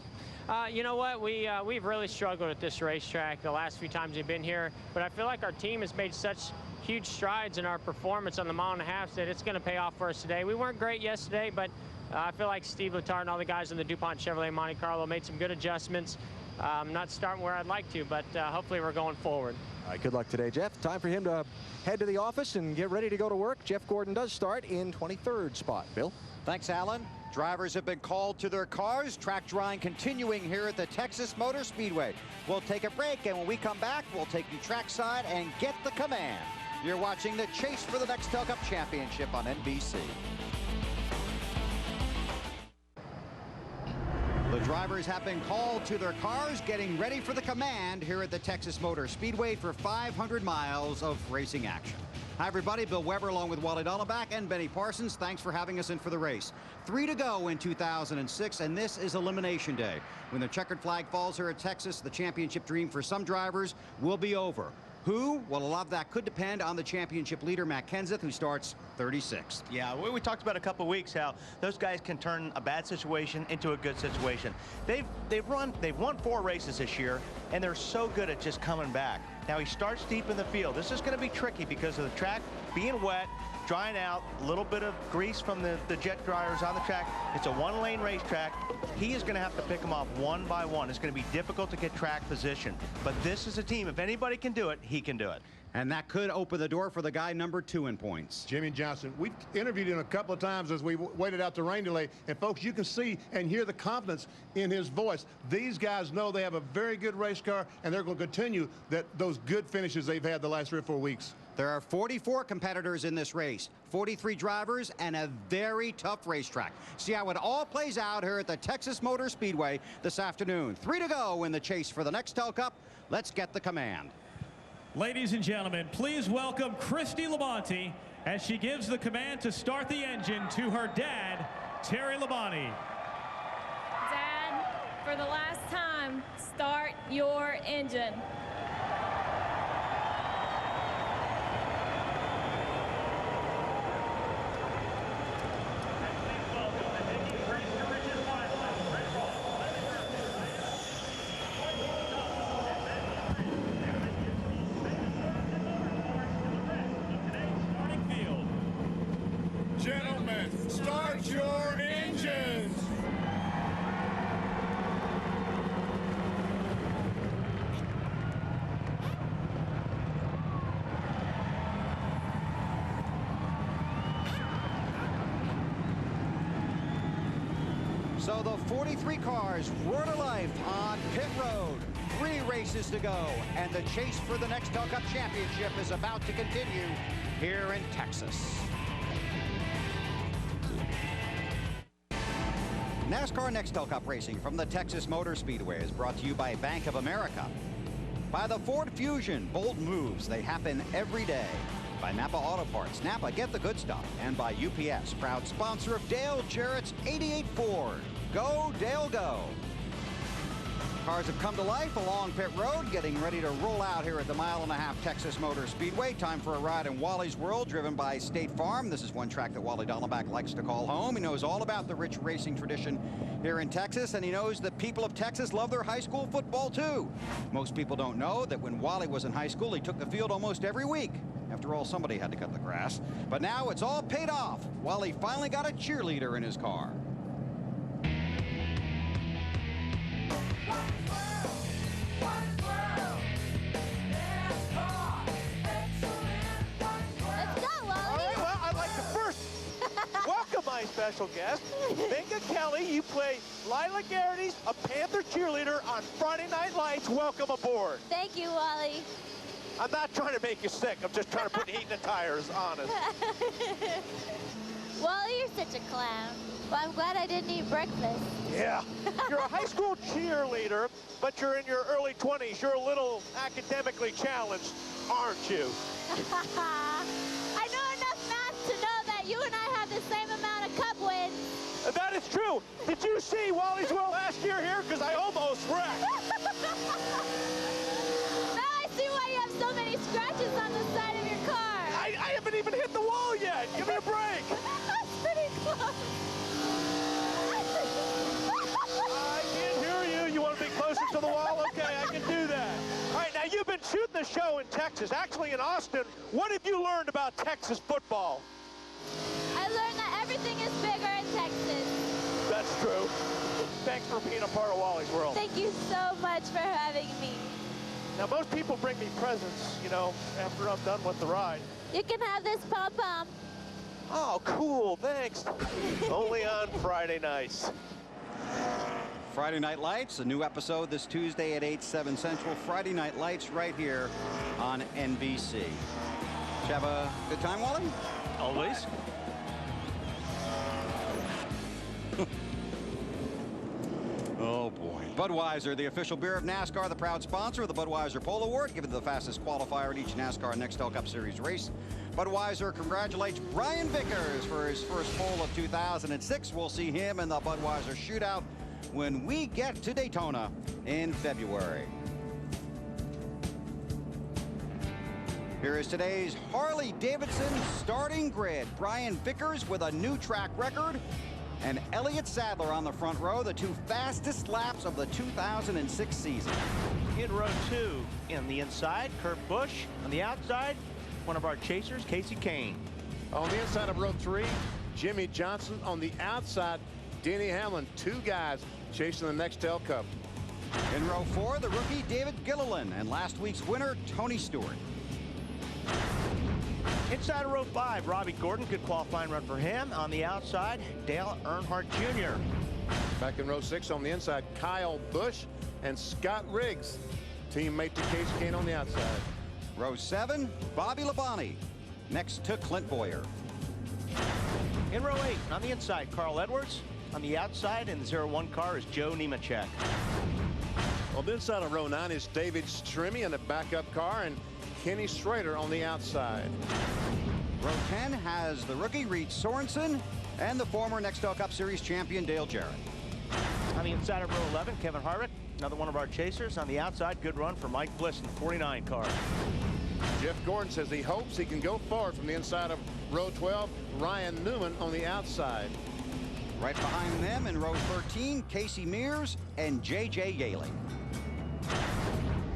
You know what? We've really struggled at this racetrack the last few times we've been here, but I feel like our team has made such huge strides in our performance on the mile and a half that it's going to pay off for us today. We weren't great yesterday, but I feel like Steve Letarte and all the guys in the DuPont Chevrolet Monte Carlo made some good adjustments. Not starting where I'd like to, but hopefully we're going forward. All right, good luck today, Jeff. Time for him to head to the office and get ready to go to work. Jeff Gordon does start in 23rd spot. Bill? Thanks, Alan. Drivers have been called to their cars. Track drawing continuing here at the Texas Motor Speedway. We'll take a break, and when we come back, we'll take you trackside and get the command. You're watching the chase for the Nextel Cup Championship on NBC. The drivers have been called to their cars, getting ready for the command here at the Texas Motor Speedway for 500 miles of racing action. Hi, everybody. Bill Weber along with Wally Dollabach and Benny Parsons. Thanks for having us in for the race. 3 to go in 2006, and this is Elimination Day. When the checkered flag falls here at Texas, the championship dream for some drivers will be over. Who? Well, a lot of that could depend on the championship leader, Matt Kenseth, who starts 36th. Yeah, we talked about a couple of weeks how those guys can turn a bad situation into a good situation. They've won 4 races this year, and they're so good at just coming back. Now he starts deep in the field. This is going to be tricky because of the track being wet, drying out, a little bit of grease from the jet dryers on the track. It's a 1-lane racetrack. He is going to have to pick them off one by one. It's going to be difficult to get track position. But this is a team. If anybody can do it, he can do it. And that could open the door for the guy number 2 in points. Jimmy Johnson. We've interviewed him a couple of times as we waited out the rain delay. And, folks, you can see and hear the confidence in his voice. These guys know they have a very good race car, and they're going to continue those good finishes they've had the last 3 or 4 weeks. There are 44 competitors in this race, 43 drivers, and a very tough racetrack. See how it all plays out here at the Texas Motor Speedway this afternoon. 3 to go in the chase for the Nextel Cup. Let's get the command. Ladies and gentlemen, please welcome Christy Labonte as she gives the command to start the engine to her dad, Terry Labonte. Dad, for the last time, start your engine. Gentlemen, start your engines! So the 43 cars roar to life on pit road. 3 races to go, and the chase for the Nextel Cup Championship is about to continue here in Texas. NASCAR Nextel Cup racing from the Texas Motor Speedway is brought to you by Bank of America. By the Ford Fusion, bold moves, they happen every day. By Napa Auto Parts, Napa, get the good stuff. And by UPS, proud sponsor of Dale Jarrett's 88 Ford. Go, Dale, go. Cars have come to life along pit road, getting ready to roll out here at the mile-and-a-half Texas Motor Speedway. Time for a ride in Wally's World, driven by State Farm. This is one track that Wally Dollabach likes to call home. He knows all about the rich racing tradition here in Texas, and he knows that people of Texas love their high school football, too. Most people don't know that when Wally was in high school, he took the field almost every week. After all, somebody had to cut the grass. But now it's all paid off. Wally finally got a cheerleader in his car. My special guest, Minka Kelly. You play Lila Garrity's A Panther Cheerleader on Friday Night Lights. Welcome aboard. Thank you, Wally. I'm not trying to make you sick. I'm just trying to put heat in the tires, honest. Wally, you're such a clown. Well, I'm glad I didn't eat breakfast. Yeah. You're a high school cheerleader, but you're in your early 20s. You're a little academically challenged, aren't you? I know enough math to know that you and I have the same amount of cup wins. That is true. Did you see Wally's World last year here? Because I almost wrecked. Now I see why you have so many scratches on the side of your car. I haven't even hit the wall yet. Give me a break. That's pretty close. I can't hear you. You want to be closer to the wall? Okay, I can do that. All right, now you've been shooting the show in Texas, actually in Austin. What have you learned about Texas football? I learned that everything is bigger in Texas. That's true. Thanks for being a part of Wally's World. Thank you so much for having me. Now, most people bring me presents, you know, after I'm done with the ride. You can have this pom-pom. Oh, cool, thanks. Only on Friday nights. Friday Night Lights, a new episode this Tuesday at 8/7 Central. Friday Night Lights right here on NBC. Did you have a good time, Wally? Always. Oh, boy. Budweiser, the official beer of NASCAR, the proud sponsor of the Budweiser Pole Award, given to the fastest qualifier at each NASCAR Nextel Cup Series race. Budweiser congratulates Brian Vickers for his first pole of 2006. We'll see him in the Budweiser shootout when we get to Daytona in February. Here is today's Harley-Davidson starting grid. Brian Vickers with a new track record, and Elliott Sadler on the front row, the two fastest laps of the 2006 season. In row 2, in the inside, Kurt Busch. On the outside, one of our chasers, Casey Kane. On the inside of row 3, Jimmy Johnson. On the outside, Denny Hamlin. Two guys chasing the Nextel Cup. In row 4, the rookie David Gilliland, and last week's winner, Tony Stewart. Inside of row 5, Robbie Gordon, good qualifying run for him. On the outside, Dale Earnhardt Jr. Back in row 6 on the inside, Kyle Busch and Scott Riggs, teammate to Casey Kane on the outside. Row 7, Bobby Labonte, next to Clint Boyer. In row 8, on the inside, Carl Edwards. On the outside, in the 01 car, is Joe Nemechek. On the inside of row 9 is David Stremme in the backup car, and Kenny Schrader on the outside. Row 10 has the rookie Reed Sorensen and the former Nextel Cup Series champion Dale Jarrett. On the inside of row 11, Kevin Harvick, another one of our chasers. On the outside, good run for Mike Bliss in the 49 car. Jeff Gordon says he hopes he can go forward from the inside of row 12. Ryan Newman on the outside. Right behind them in row 13, Casey Mears and J.J. Yaley.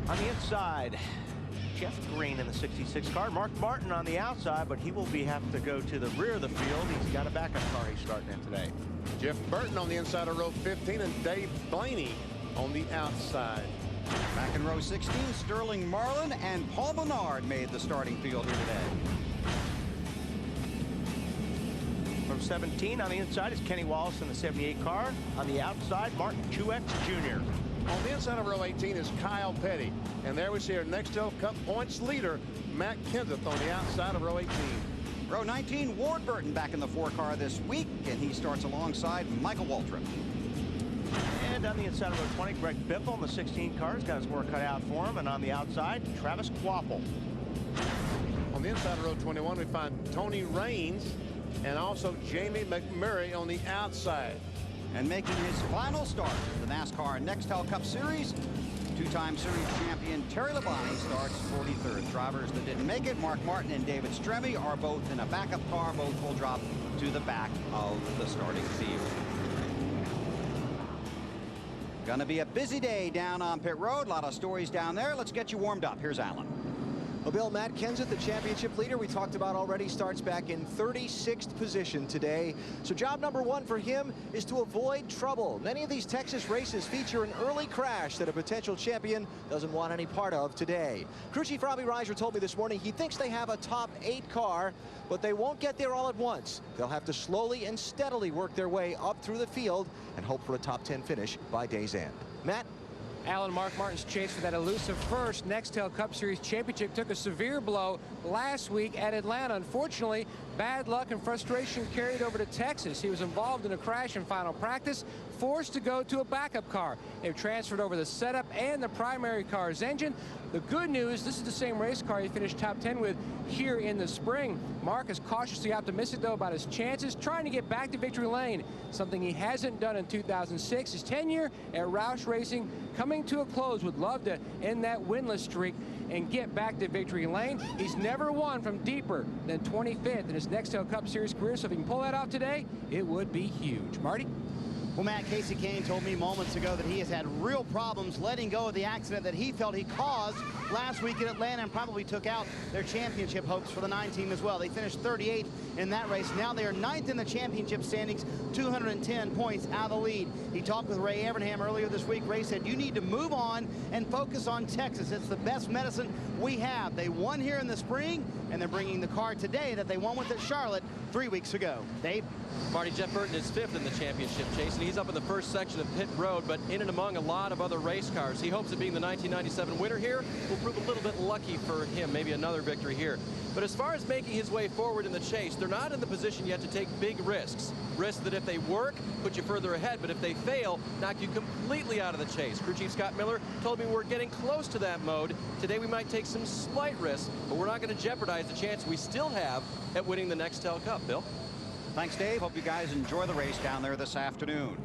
On the inside, Jeff Green in the 66 car. Mark Martin on the outside, but he will have to go to the rear of the field. He's got a backup car he's starting in today. Jeff Burton on the inside of row 15 and Dave Blaney on the outside. Back in row 16, Sterling Marlin and Paul Menard made the starting field here today. From 17 on the inside is Kenny Wallace in the 78 car. On the outside, Martin Truex Jr. On the inside of row 18 is Kyle Petty. And there we see our Nextel Cup points leader, Matt Kenseth, on the outside of row 18. Row 19, Ward Burton back in the 4 car this week, and he starts alongside Michael Waltrip. And on the inside of row 20, Greg Biffle in the 16 car has got his work cut out for him. And on the outside, Travis Kvapil. On the inside of row 21, we find Tony Raines and also Jamie McMurray on the outside. And making his final start in the NASCAR Nextel Cup Series, two-time series champion Terry Labonte starts 43rd. Drivers that didn't make it, Mark Martin and David Stremme, are both in a backup car. Both will drop to the back of the starting field. Gonna be a busy day down on pit road. A lot of stories down there. Let's get you warmed up. Here's Alan. Well, Bill, Matt Kenseth, the championship leader we talked about already, starts back in 36th position today. So job number 1 for him is to avoid trouble. Many of these Texas races feature an early crash that a potential champion doesn't want any part of today. Crew Chief Robbie Reiser told me this morning he thinks they have a top 8 car, but they won't get there all at once. They'll have to slowly and steadily work their way up through the field and hope for a top 10 finish by day's end. Matt? Alan, Mark Martin's chase for that elusive first Nextel Cup Series championship took a severe blow last week at Atlanta. Unfortunately, bad luck and frustration carried over to Texas. He was involved in a crash in final practice, forced to go to a backup car. They've transferred over the setup and the primary car's engine. The good news, this is the same race car he finished top 10 with here in the spring. Mark is cautiously optimistic, though, about his chances, trying to get back to victory lane, something he hasn't done in 2006. His tenure at Roush Racing coming to a close. Would love to end that winless streak and get back to victory lane. He's never won from deeper than 25th in his Nextel Cup Series career, so if he can pull that off today, it would be huge. Marty? Well, Matt, Casey Kane told me moments ago that he has had real problems letting go of the accident that he felt he caused last week in Atlanta and probably took out their championship hopes for the 9 team as well. They finished 38th in that race. Now they are 9th in the championship standings, 210 points out of the lead. He talked with Ray Evernham earlier this week. Ray said, you need to move on and focus on Texas. It's the best medicine we have. They won here in the spring, and they're bringing the car today that they won with at Charlotte 3 weeks ago. Dave? Marty, Jeff Burton is 5th in the championship chase, and he's up in the first section of pit road, but in and among a lot of other race cars. He hopes that being the 1997 winner here will prove a little bit lucky for him, maybe another victory here. But as far as making his way forward in the chase, they're not in the position yet to take big risks. Risks that if they work, put you further ahead, but if they fail, knock you completely out of the chase. Crew Chief Scott Miller told me we're getting close to that mode. Today we might take some slight risks, but we're not going to jeopardize the chance we still have at winning the Nextel Cup. Bill? Thanks, Dave. Hope you guys enjoy the race down there this afternoon.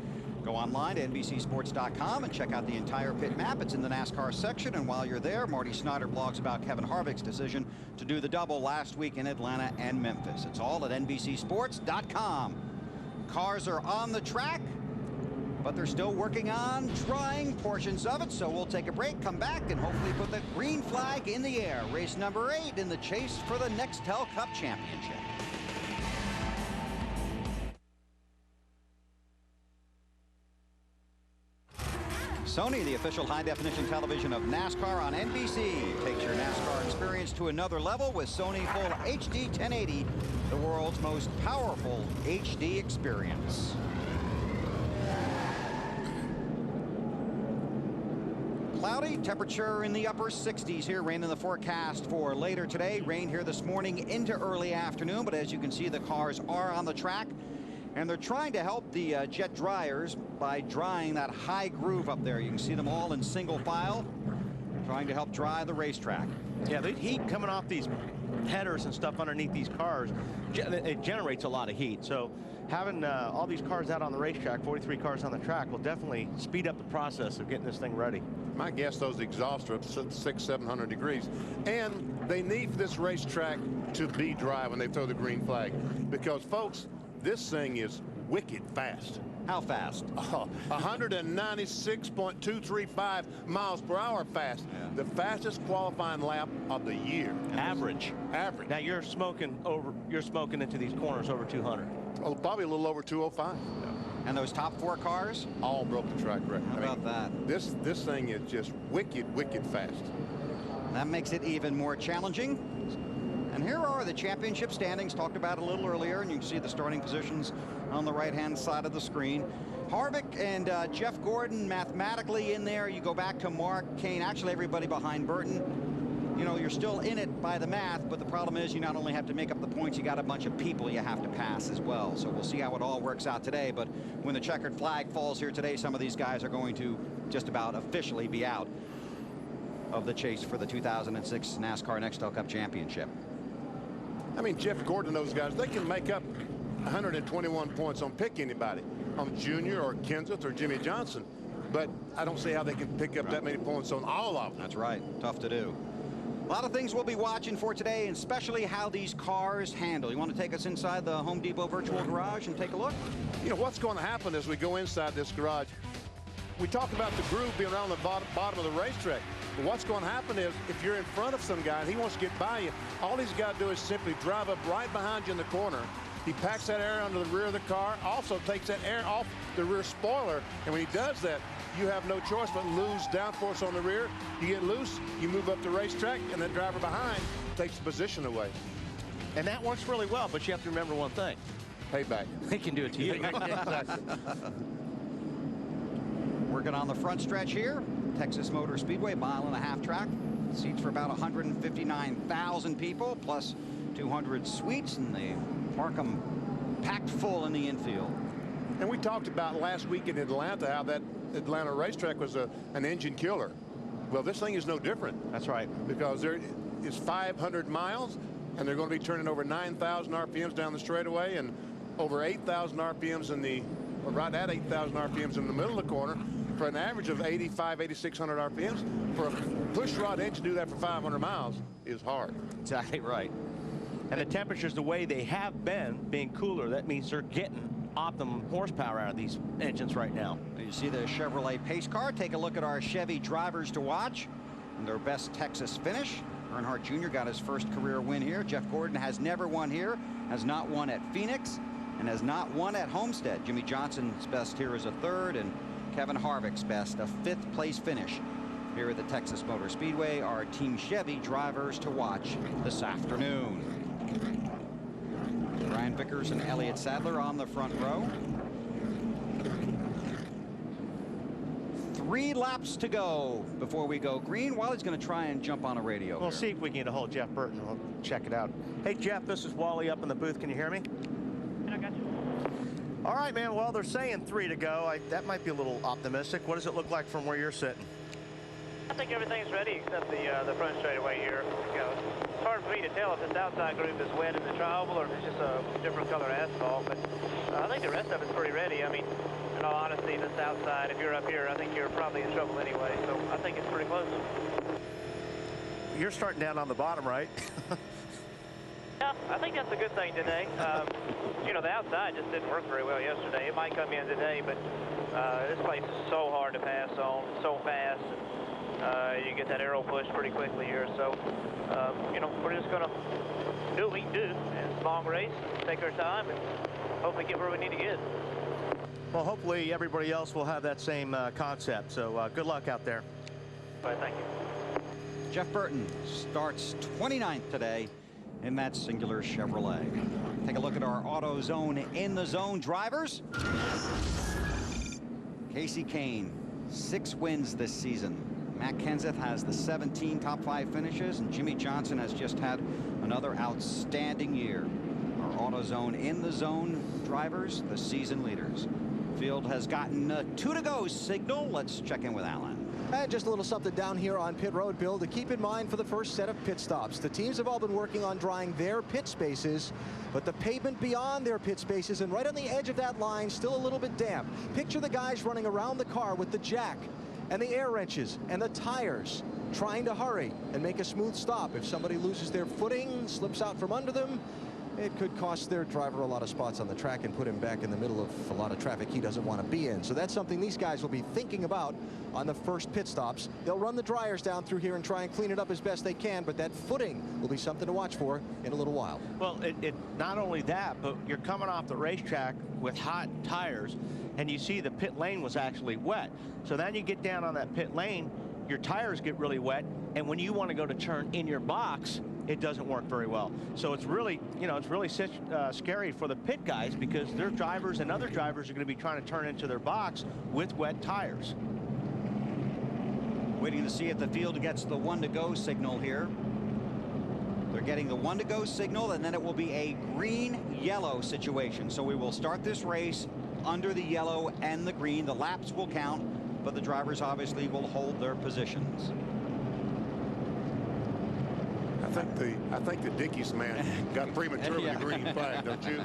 Go online to NBCSports.com and check out the entire pit map. It's in the NASCAR section, and while you're there, Marty Snyder blogs about Kevin Harvick's decision to do the double last week in Atlanta and Memphis. It's all at NBCSports.com. Cars are on the track, but they're still working on drying portions of it, so we'll take a break, come back, and hopefully put the green flag in the air. Race number 8 in the chase for the Nextel Cup Championship. Sony, the official high-definition television of NASCAR on NBC, takes your NASCAR experience to another level with Sony Full HD 1080, the world's most powerful HD experience. Cloudy, temperature in the upper 60s here. Rain in the forecast for later today. Rain here this morning into early afternoon, but as you can see, the cars are on the track. And they're trying to help the jet dryers by drying that high groove up there. You can see them all in single file, trying to help dry the racetrack. Yeah, the heat coming off these headers and stuff underneath these cars, it generates a lot of heat. So having all these cars out on the racetrack, 43 cars on the track, will definitely speed up the process of getting this thing ready. My guess, those exhausts are up to 600-700 degrees. And they need this racetrack to be dry when they throw the green flag. Because, folks, this thing is wicked fast. How fast? 196.235 miles per hour fast. Yeah. The fastest qualifying lap of the year. Average. Average. Now you're smoking into these corners over 200. Oh, probably a little over 205. Yeah. And those top 4 cars? All broke the track record. How about that? This thing is just wicked fast. That makes it even more challenging. And here are the championship standings, talked about a little earlier, and you can see the starting positions on the right-hand side of the screen. Harvick and Jeff Gordon mathematically in there. You go back to Mark, Kane, actually everybody behind Burton. You know, you're still in it by the math, but the problem is you not only have to make up the points, you got a bunch of people you have to pass as well. So we'll see how it all works out today. But when the checkered flag falls here today, some of these guys are going to just about officially be out of the chase for the 2006 NASCAR Nextel Cup Championship. I mean, Jeff Gordon, those guys, they can make up 121 points on pick anybody, on Junior or Kenseth or Jimmy Johnson. But I don't see how they can pick up that many points on all of them. That's right. Tough to do. A lot of things we'll be watching for today, and especially how these cars handle. You want to take us inside the Home Depot virtual garage and take a look? You know, what's going to happen as we go inside this garage, we talk about the groove being around the bottom of the racetrack. But what's going to happen is if you're in front of some guy and he wants to get by you, all he's got to do is simply drive up right behind you in the corner. He packs that air under the rear of the car, also takes that air off the rear spoiler, and when he does that, you have no choice but lose downforce on the rear. You get loose, you move up the racetrack, and that driver behind takes the position away. And that works really well, but you have to remember one thing. Payback. He can do it to you. Working on the front stretch here. Texas Motor Speedway, 1.5 mile track. Seats for about 159,000 people, plus 200 suites, and the park them packed full in the infield. And we talked about last week in Atlanta how that Atlanta racetrack was an engine killer. Well, this thing is no different. That's right. Because there is 500 miles, and they're going to be turning over 9,000 RPMs down the straightaway and over 8,000 RPMs in the, or right at 8,000 RPMs in the middle of the corner, for an average of 8,600 RPMs. For a push rod engine to do that for 500 miles is hard. Exactly right. And the temperatures, the way they have been, being cooler, that means they're getting optimum horsepower out of these engines right now. You see the Chevrolet pace car. Take a look at our Chevy drivers to watch and their best Texas finish. Earnhardt Jr. got his first career win here. Jeff Gordon has never won here, has not won at Phoenix, and has not won at Homestead. Jimmy Johnson's best here is a third, and Kevin Harvick's best, a fifth place finish here at the Texas Motor Speedway. Our Team Chevy drivers to watch this afternoon. Brian Vickers and Elliott Sadler on the front row. 3 laps to go before we go green. Wally's going to try and jump on a radio. We'll see if we can get a hold of Jeff Burton. We'll check it out. Hey, Jeff, this is Wally up in the booth. Can you hear me? I got you. All right, man. Well, they're saying 3 to go. That might be a little optimistic. What does it look like from where you're sitting? I think everything's ready except the front straightaway here. You know, it's hard for me to tell if this outside group is wet in the tri-oval or if it's just a different color asphalt, but I think the rest of it's pretty ready. I mean, in all honesty, this outside, if you're up here, I think you're probably in trouble anyway, so I think it's pretty close. You're starting down on the bottom, right? Yeah, I think that's a good thing today. You know, the outside just didn't work very well yesterday. It might come in today, but this place is so hard to pass on, so fast. You get that arrow push pretty quickly here, so you know, we're just gonna do what we can do. And it's a long race, take our time, and hopefully get where we need to get. Well, hopefully everybody else will have that same concept. So good luck out there. All right, thank you. Jeff Burton starts 29th today in that singular Chevrolet. Take a look at our AutoZone in the zone drivers. Casey Kane, 6 wins this season. Matt Kenseth has the 17 top 5 finishes, and Jimmy Johnson has just had another outstanding year. Our AutoZone in the zone drivers, the season leaders. Field has gotten a 2 to go signal. Let's check in with Alan. And just a little something down here on pit road, Bill, to keep in mind for the first set of pit stops. The teams have all been working on drying their pit spaces, but the pavement beyond their pit spaces and right on the edge of that line still a little bit damp. Picture the guys running around the car with the jack and the air wrenches and the tires, trying to hurry and make a smooth stop. If somebody loses their footing, slips out from under them, it could cost their driver a lot of spots on the track and put him back in the middle of a lot of traffic he doesn't want to be in. So that's something these guys will be thinking about on the first pit stops. They'll run the dryers down through here and try and clean it up as best they can, but that footing will be something to watch for in a little while. Well, it not only that, but you're coming off the racetrack with hot tires, and you see the pit lane was actually wet. So then you get down on that pit lane, your tires get really wet, and when you want to go to turn in your box, it doesn't work very well. So it's really, you know, it's really scary for the pit guys because their drivers and other drivers are going to be trying to turn into their box with wet tires. Waiting to see if the field gets the 1 to go signal here. They're getting the 1 to go signal, and then it will be a green-yellow situation. So we will start this race under the yellow and the green. The laps will count, but the drivers obviously will hold their positions. I think the Dickies man got prematurely Yeah. the green flag, don't you?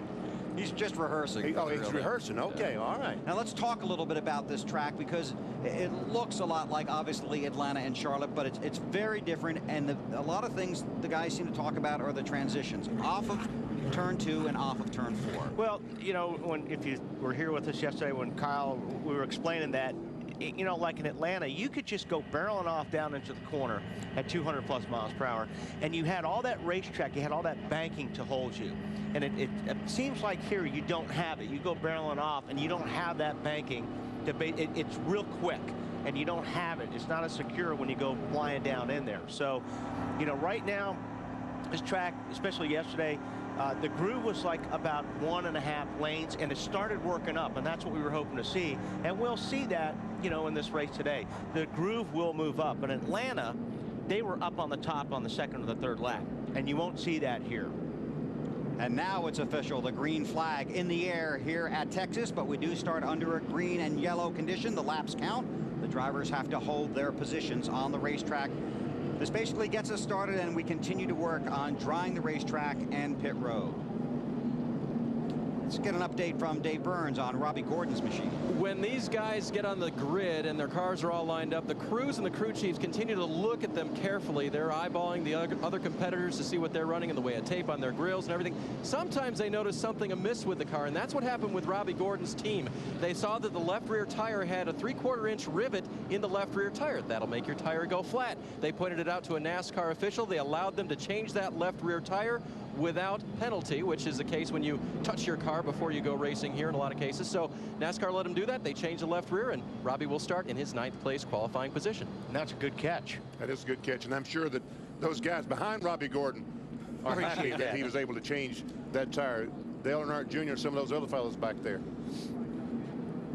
He's just rehearsing. Oh, he's rehearsing. Okay, all right. Now let's talk a little bit about this track because it looks a lot like obviously Atlanta and Charlotte, but it's very different, and a lot of things the guys seem to talk about are the transitions off of turn 2 and off of turn 4. Well, you know, if you were here with us yesterday when Kyle, we were explaining that, you know, like in Atlanta, you could just go barreling off down into the corner at 200 plus miles per hour, and you had all that racetrack, you had all that banking to hold you. And it seems like here you don't have it. You go barreling off and you don't have that banking. It's real quick and you don't have it. It's not as secure when you go flying down in there. So, you know, right now, this track, especially yesterday, the groove was like about 1.5 lanes, and it started working up, and that's what we were hoping to see. And we'll see that, you know, in this race today. The groove will move up. But in Atlanta, they were up on the top on the 2nd or the 3rd lap, and you won't see that here. And now it's official, the green flag in the air here at Texas, but we do start under a green and yellow condition. The laps count. The drivers have to hold their positions on the racetrack. This basically gets us started, and we continue to work on drying the racetrack and pit road. Let's get an update from Dave Burns on Robbie Gordon's machine. When these guys get on the grid and their cars are all lined up, the crews and the crew chiefs continue to look at them carefully. They're eyeballing the other competitors to see what they're running in the way of tape on their grills and everything. Sometimes they notice something amiss with the car, and that's what happened with Robbie Gordon's team. They saw that the left rear tire had a 3/4 inch rivet in the left rear tire. That'll make your tire go flat. They pointed it out to a NASCAR official. They allowed them to change that left rear tire without penalty, which is the case when you touch your car before you go racing here in a lot of cases. So NASCAR let him do that. They changed the left rear, and Robbie will start in his 9th place qualifying position. And that's a good catch. That is a good catch, and I'm sure that those guys behind Robbie Gordon are happy that he was able to change that tire. Dale Earnhardt Jr. and some of those other fellows back there.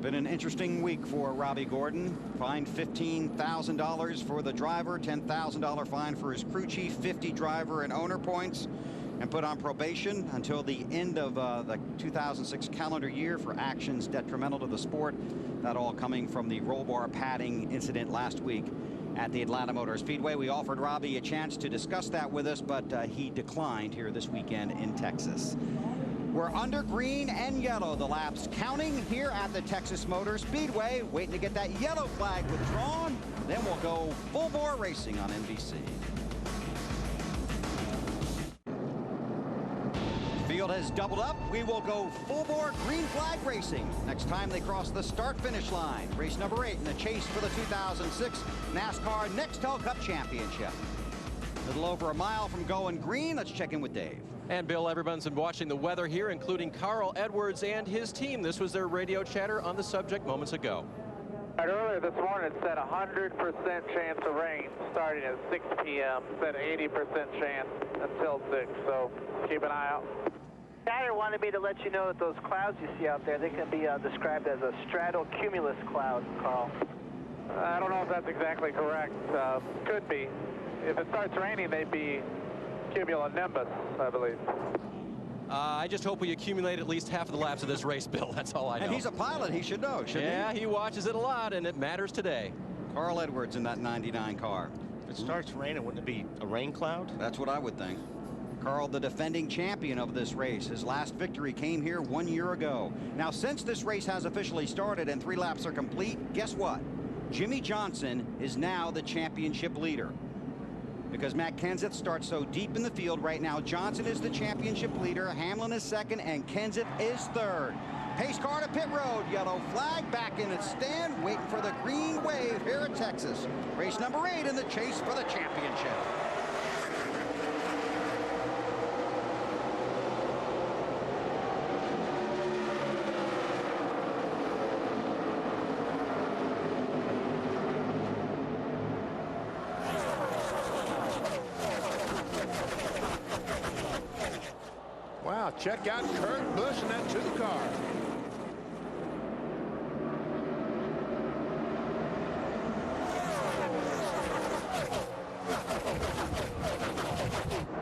Been an interesting week for Robbie Gordon. Fined $15,000 for the driver, $10,000 fine for his crew chief, 50 driver and owner points, and put on probation until the end of the 2006 calendar year for actions detrimental to the sport. That all coming from the roll bar padding incident last week at the Atlanta Motor Speedway. We offered Robbie a chance to discuss that with us, but he declined here this weekend in Texas. We're under green and yellow. The laps counting here at the Texas Motor Speedway, waiting to get that yellow flag withdrawn. Then we'll go full bore racing on NBC. Field has doubled up. We will go full bore green flag racing next time they cross the start finish line. Race number 8 in the chase for the 2006 NASCAR Nextel Cup Championship. A little over a mile from going green. Let's check in with Dave. And Bill, everyone's been watching the weather here, including Carl Edwards and his team. This was their radio chatter on the subject moments ago. Earlier this morning it said 100% chance of rain starting at 6 p.m. Said 80% chance until 6, so keep an eye out. Tyler wanted me to let you know that those clouds you see out there, they can be described as a stratocumulus cloud, Carl. I don't know if that's exactly correct. Could be. If it starts raining, they'd be cumulonimbus, I believe. I just hope we accumulate at least half of the laps of this race, Bill. That's all I know. And he's a pilot. He should know, shouldn't he? Yeah, he watches it a lot, and it matters today. Carl Edwards in that 99 car. If it starts raining, wouldn't it be a rain cloud? That's what I would think. Carl, the defending champion of this race. His last victory came here 1 year ago. Now, since this race has officially started and 3 laps are complete, guess what? Jimmy Johnson is now the championship leader. Because Matt Kenseth starts so deep in the field right now. Johnson is the championship leader. Hamlin is second, and Kenseth is third. Pace car to pit road. Yellow flag back in its stand, waiting for the green wave here at Texas. Race number 8 in the chase for the championship. Wow, check out Kurt Busch in that 2 car.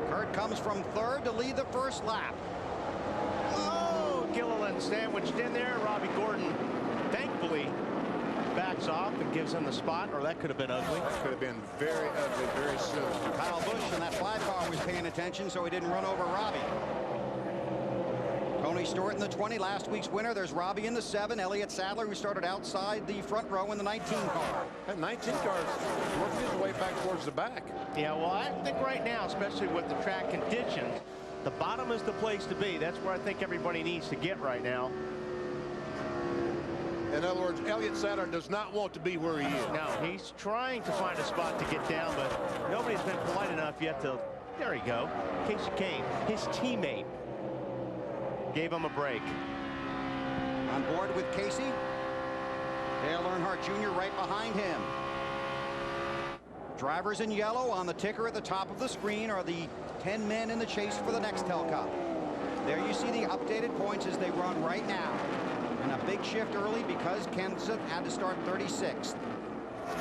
Kurt comes from 3rd to lead the first lap. Oh, Gilliland sandwiched in there. Robbie Gordon, thankfully, backs off and gives him the spot, or that could have been ugly. That could have been very ugly very soon. Kyle Busch in that 5 car was paying attention, so he didn't run over Robbie. Tony Stewart in the 20, last week's winner. There's Robbie in the 7. Elliott Sadler, who started outside the front row in the 19 car. That 19 car is working his way back towards the back. Yeah, well, I think right now, especially with the track conditions, the bottom is the place to be. That's where I think everybody needs to get right now. In other words, Elliott Sadler does not want to be where he is. No, he's trying to find a spot to get down, but nobody's been polite enough yet to... There you go. Casey Kane, his teammate, gave him a break. On board with Casey. Dale Earnhardt Jr. right behind him. Drivers in yellow on the ticker at the top of the screen are the 10 men in the chase for the Nextel Cup. There you see the updated points as they run right now. And a big shift early because Kenseth had to start 36th. And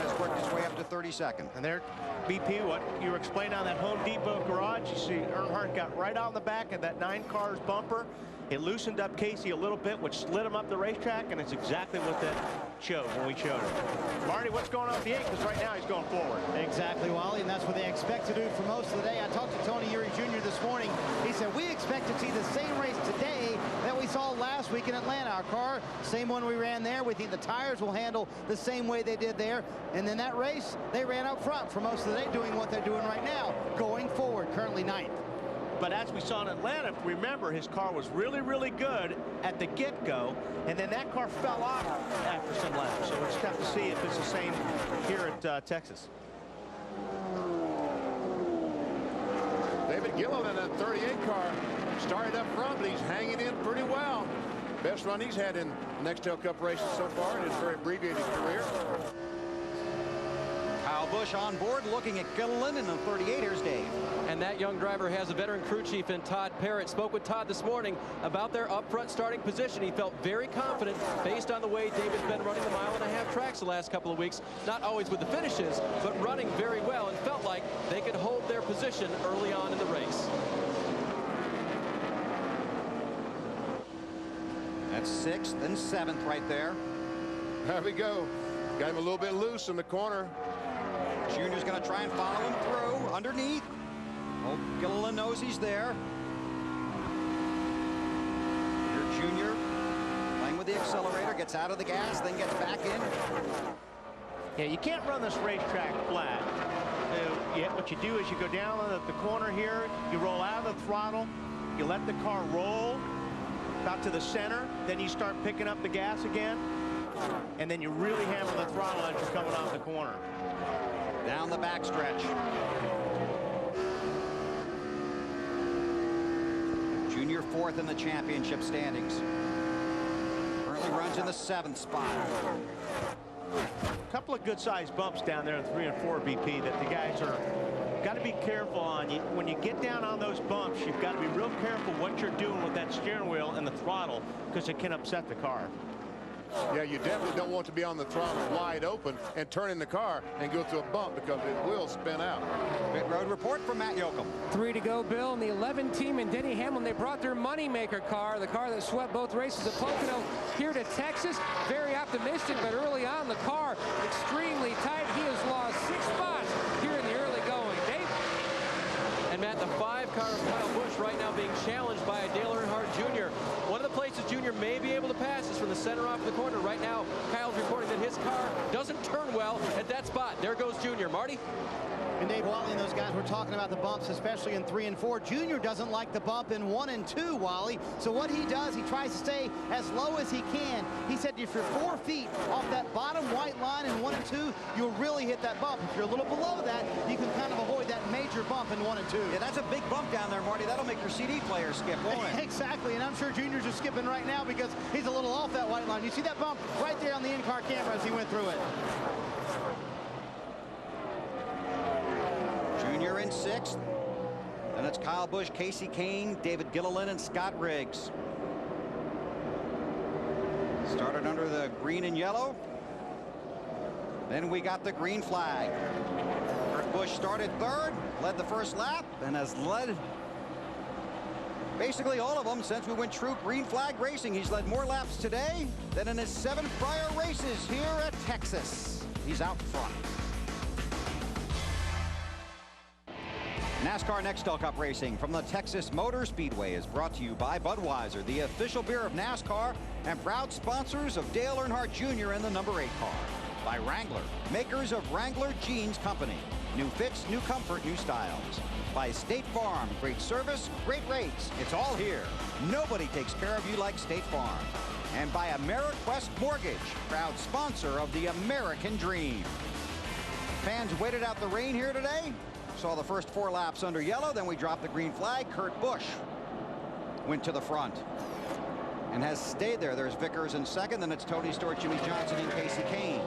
has worked his way up to 32nd. And there, BP, what you were explaining on that Home Depot garage, you see Earnhardt got right on the back of that 9 cars bumper. It loosened up Casey a little bit, which slid him up the racetrack, and it's exactly what that showed when we showed it. Marty, what's going on with the 8? Because right now he's going forward. Exactly, Wally, and that's what they expect to do for most of the day. I talked to Tony Eury Jr. this morning. He said, we expect to see the same race today that we saw last week in Atlanta. Our car, same one we ran there. We think the tires will handle the same way they did there. And then that race, they ran up front for most of the day, doing what they're doing right now, going forward, currently 9th. But as we saw in Atlanta, remember, his car was really, really good at the get-go, and then that car fell off after some laps. So we'll just have to see if it's the same here at Texas. David Gilliland in that 38 car started up front, but he's hanging in pretty well. Best run he's had in Nextel Cup races so far in his very abbreviated career. Kyle Busch on board looking at Gilliland in the 38. Here's Dave. And that young driver has a veteran crew chief in Todd Parrott. Spoke with Todd this morning about their up front starting position. He felt very confident based on the way David's been running the mile-and-a-half tracks the last couple of weeks. Not always with the finishes, but running very well, and felt like they could hold their position early on in the race. That's 6th and 7th right there. There we go. Got him a little bit loose in the corner. Junior's going to try and follow him through underneath. Oh, Gilliland knows he's there. Here, Junior playing with the accelerator, gets out of the gas, then gets back in. Yeah, you can't run this racetrack flat. What you do is you go down the corner here, you roll out of the throttle, you let the car roll about to the center, then you start picking up the gas again, and then you really hammer the throttle as you're coming off the corner. Down the backstretch. Junior 4th in the championship standings. Currently runs in the 7th spot. A couple of good-sized bumps down there in 3 and 4 BP that the guys are got to be careful on. When you get down on those bumps, you've got to be real careful what you're doing with that steering wheel and the throttle, because it can upset the car. Yeah, you definitely don't want to be on the throttle wide open and turn in the car and go through a bump, because it will spin out. Pit road report from Matt Yoakum. 3 to go, Bill, and the 11 team and Denny Hamlin, they brought their moneymaker car, the car that swept both races at Pocono, here to Texas. Very optimistic, but early on the car extremely tight. He has lost 6 spots here in the early going. Dave? And Matt, the 5 car of Kyle Busch right now being challenged by Dale Earnhardt Jr. One of the places Junior may be able to pass is from the center off the corner. Right now, Kyle's reporting that his car doesn't turn well at that spot. There goes Junior. Marty? And Dave Wally and those guys were talking about the bumps, especially in 3 and 4. Junior doesn't like the bump in 1 and 2, Wally. So what he does, he tries to stay as low as he can. He said if you're 4 feet off that bottom white line in 1 and 2, you'll really hit that bump. If you're a little below that, you can kind of avoid that major bump in 1 and 2. Yeah, that's a big bump down there, Marty. That'll make your CD player skip, won't it? Exactly, and I'm sure Junior's just skipping right now because he's a little off that white line. You see that bump right there on the in-car camera as he went through it. Junior in 6th. Then it's Kyle Busch, Casey Kane, David Gilliland, and Scott Riggs. Started under the green and yellow. Then we got the green flag. Kurt Busch started 3rd, led the first lap, and has led basically all of them since we went true green flag racing. He's led more laps today than in his 7 prior races here at Texas. He's out front. NASCAR Nextel Cup Racing from the Texas Motor Speedway is brought to you by Budweiser, the official beer of NASCAR, and proud sponsors of Dale Earnhardt Jr. and the number 8 car. By Wrangler, makers of Wrangler Jeans Company. New fits, new comfort, new styles. By State Farm, great service, great rates. It's all here. Nobody takes care of you like State Farm. And by AmeriQuest Mortgage, proud sponsor of the American Dream. Fans waited out the rain here today. Saw the first 4 laps under yellow, then we dropped the green flag. Kurt Busch went to the front and has stayed there. There's Vickers in 2nd, then it's Tony Stewart, Jimmy Johnson, and Casey Kane.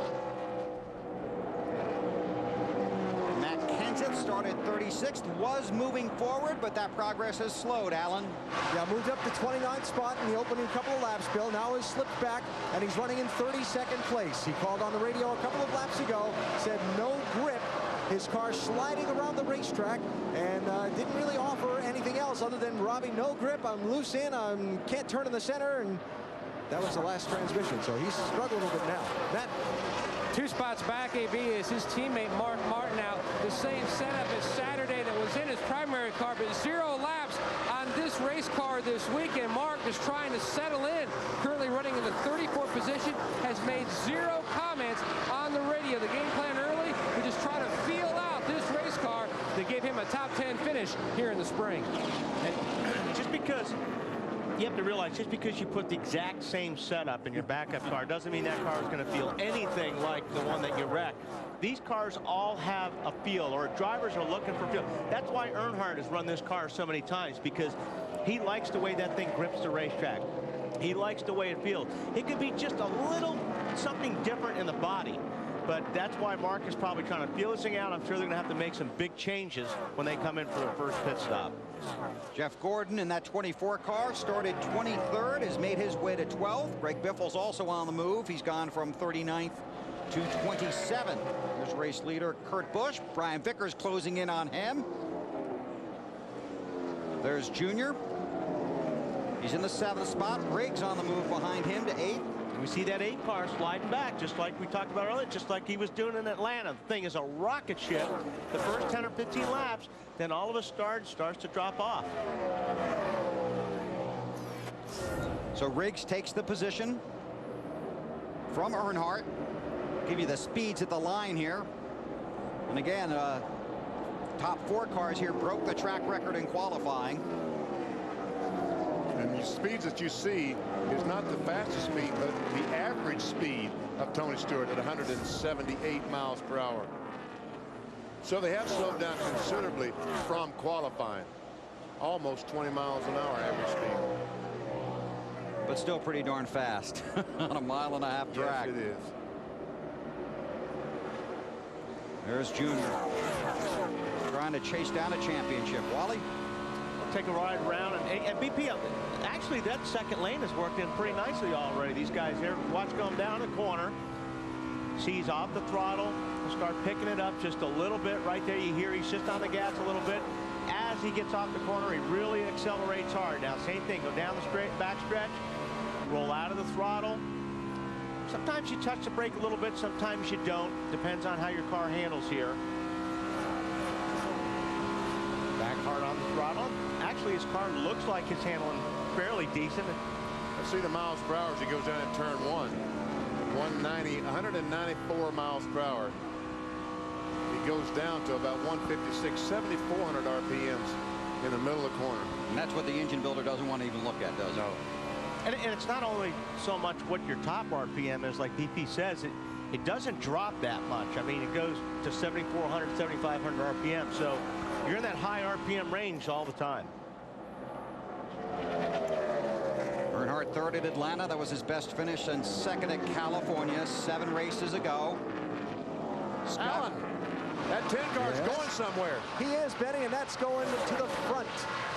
Matt Kenseth started 36th, was moving forward, but that progress has slowed, Alan. Yeah, moved up to 29th spot in the opening couple of laps, Bill. Now has slipped back, and he's running in 32nd place. He called on the radio a couple of laps ago, said no grip. His car sliding around the racetrack, and didn't really offer anything else other than, Robbie, no grip, I'm loose in, I can't turn in the center, and that was the last transmission, so he's struggling a little bit now. Matt? 2 spots back, AB, is his teammate Mark Martin out. The same setup as Saturday that was in his primary car, but 0 laps on this race car this weekend. Mark is trying to settle in. Currently running in the 34th position, has made 0 comments on the radio. The game plan early, we just try to feel out this race car that gave him a top 10 finish here in the spring. And just because you have to realize, just because you put the exact same setup in your backup car doesn't mean that car is going to feel anything like the one that you wrecked. These cars all have a feel, or drivers are looking for feel. That's why Earnhardt has run this car so many times, because he likes the way that thing grips the racetrack. He likes the way it feels. It could be just a little something different in the body. But that's why Mark is probably trying to feel this thing out. I'm sure they're going to have to make some big changes when they come in for the first pit stop. Jeff Gordon in that 24 car started 23rd, has made his way to 12th. Greg Biffle's also on the move. He's gone from 39th to 27th. Here's race leader Kurt Busch. Brian Vickers closing in on him. There's Junior. He's in the 7th spot. Riggs on the move behind him to 8th. We see that 8 car sliding back, just like we talked about earlier, just like he was doing in Atlanta. The thing is a rocket ship the first 10 or 15 laps, then all of a sudden starts to drop off. So Riggs takes the position from Earnhardt. Give you the speeds at the line here. And again, top 4 cars here broke the track record in qualifying. And the speeds that you see is not the fastest speed, but the average speed of Tony Stewart at 178 miles per hour. So they have slowed down considerably from qualifying. Almost 20 miles an hour average speed. But still pretty darn fast on a 1.5 mile track. Yes, it is. There's Junior trying to chase down a championship. Wally? Take a ride around, and BP, actually that second lane has worked in pretty nicely already. These guys here, watch going down the corner. Sees off the throttle, will start picking it up just a little bit. Right there you hear he's just on the gas a little bit. As he gets off the corner, he really accelerates hard. Now same thing, go down the straight back stretch, roll out of the throttle. Sometimes you touch the brake a little bit, sometimes you don't. Depends on how your car handles here. Back hard on the throttle. Actually, his car looks like it's handling fairly decent. I see the miles per hour as he goes down in turn 1. 194 miles per hour. He goes down to about 156, 7,400 RPMs in the middle of the corner. And that's what the engine builder doesn't want to even look at, does it? No. And it's not only so much what your top RPM is, like BP says, it doesn't drop that much. I mean, it goes to 7,400, 7,500 RPM. So you're in that high RPM range all the time. Earnhardt third at Atlanta. That was his best finish, and second at California 7 races ago. Alan, that 10 car is going somewhere. He is, Benny, and that's going to the front.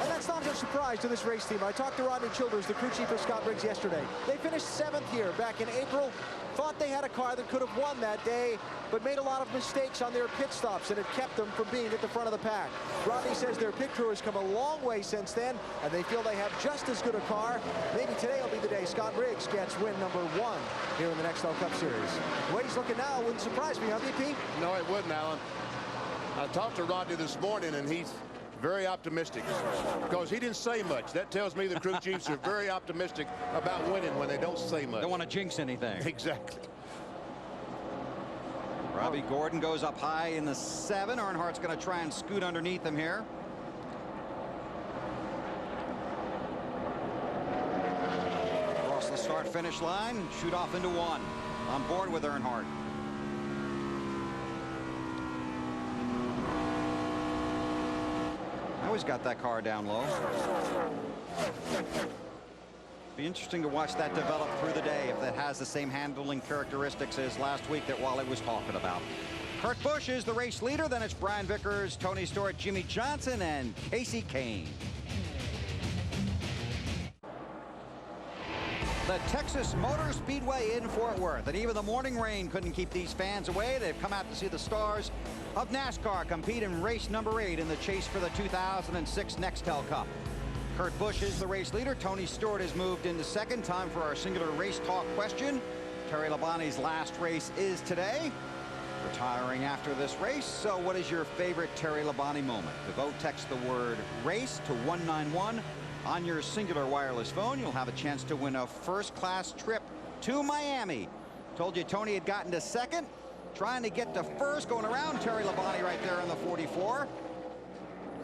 And that's not a surprise to this race team. I talked to Rodney Childers, the crew chief of Scott Briggs, yesterday. They finished 7th here back in April. Thought they had a car that could have won that day, but made a lot of mistakes on their pit stops, and it kept them from being at the front of the pack. Rodney says their pit crew has come a long way since then, and they feel they have just as good a car. Maybe today will be the day Scott Briggs gets win number 1 here in the Nextel Cup Series. The way he's looking now wouldn't surprise me, huh, BP? No, it wouldn't, Alan. I talked to Rodney this morning, and he's very optimistic because he didn't say much. That tells me the crew chiefs are very optimistic about winning when they don't say much. Don't want to jinx anything. Exactly. Robbie Gordon goes up high in the 7. Earnhardt's going to try and scoot underneath him here. Across the start-finish line, shoot off into 1. On board with Earnhardt. Always got that car down low. Be interesting to watch that develop through the day, if that has the same handling characteristics as last week that Wally was talking about. Kurt Busch is the race leader. Then it's Brian Vickers, Tony Stewart, Jimmy Johnson, and Kasey Kahne. The Texas Motor Speedway in Fort Worth. And even the morning rain couldn't keep these fans away. They've come out to see the stars of NASCAR compete in race number 8 in the chase for the 2006 Nextel Cup. Kurt Busch is the race leader. Tony Stewart has moved into second. Time for our singular race talk question. Terry Labonte's last race is today. Retiring after this race. So what is your favorite Terry Labonte moment? To vote, text the word race to 191 on your singular wireless phone. You'll have a chance to win a first-class trip to Miami. Told you Tony had gotten to second, trying to get to first, going around Terry Labonte right there in the 44.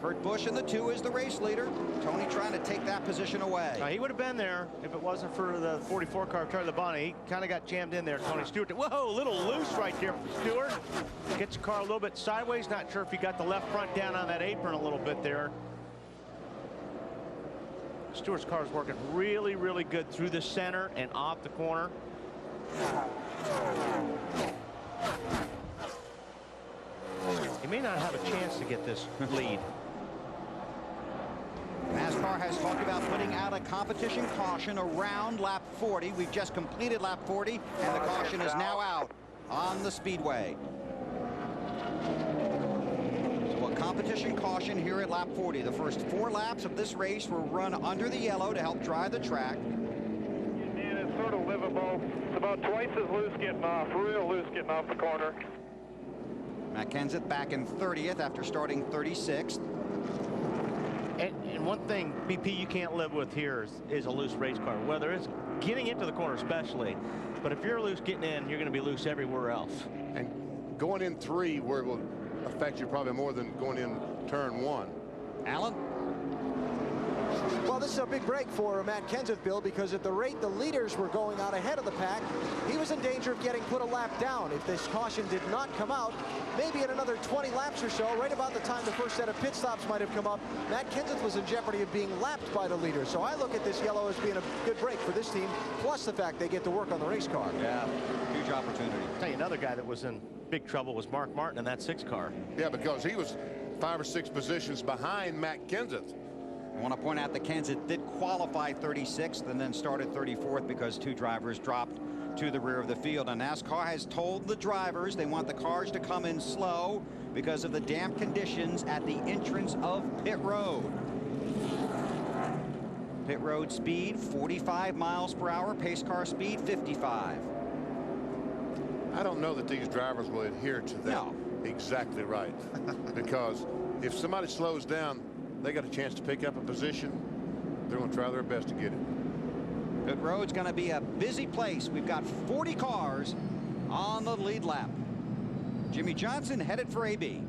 Kurt Busch in the 2 is the race leader. Tony trying to take that position away. Now, he would have been there if it wasn't for the 44 car of Terry Labonte. He kind of got jammed in there. Tony Stewart. Whoa, a little loose right there for Stewart. Gets the car a little bit sideways. Not sure if he got the left front down on that apron a little bit there. Stewart's car is working really, really good through the center and off the corner. He may not have a chance to get this lead. NASCAR has talked about putting out a competition caution around lap 40. We've just completed lap 40, and the caution is now out on the speedway. So a competition caution here at lap 40. The first 4 laps of this race were run under the yellow to help dry the track. And it's sort of livable. It's about twice as loose getting off, real loose getting off the corner. Matt Kenseth back in 30th after starting 36th. And one thing, BP, you can't live with here is a loose race car, whether it's getting into the corner especially. But if you're loose getting in, you're going to be loose everywhere else. And going in 3 where it will affect you probably more than going in turn 1. Alan? Well, this is a big break for Matt Kenseth, Bill, because at the rate the leaders were going out ahead of the pack, he was in danger of getting put a lap down. If this caution did not come out, maybe in another 20 laps or so, right about the time the first set of pit stops might have come up, Matt Kenseth was in jeopardy of being lapped by the leaders. So I look at this yellow as being a good break for this team, plus the fact they get to work on the race car. Yeah, huge opportunity. I'll tell you, another guy that was in big trouble was Mark Martin in that 6 car. Yeah, because he was 5 or 6 positions behind Matt Kenseth. I want to point out that Kenseth did qualify 36th and then started 34th because 2 drivers dropped to the rear of the field. And NASCAR has told the drivers they want the cars to come in slow because of the damp conditions at the entrance of pit road. Pit road speed 45 miles per hour, pace car speed 55. I don't know that these drivers will adhere to that. No. Exactly right. Because if somebody slows down, they got a chance to pick up a position. They're going to try their best to get it. Pit road's going to be a busy place. We've got 40 cars on the lead lap. Jimmy Johnson headed for AB.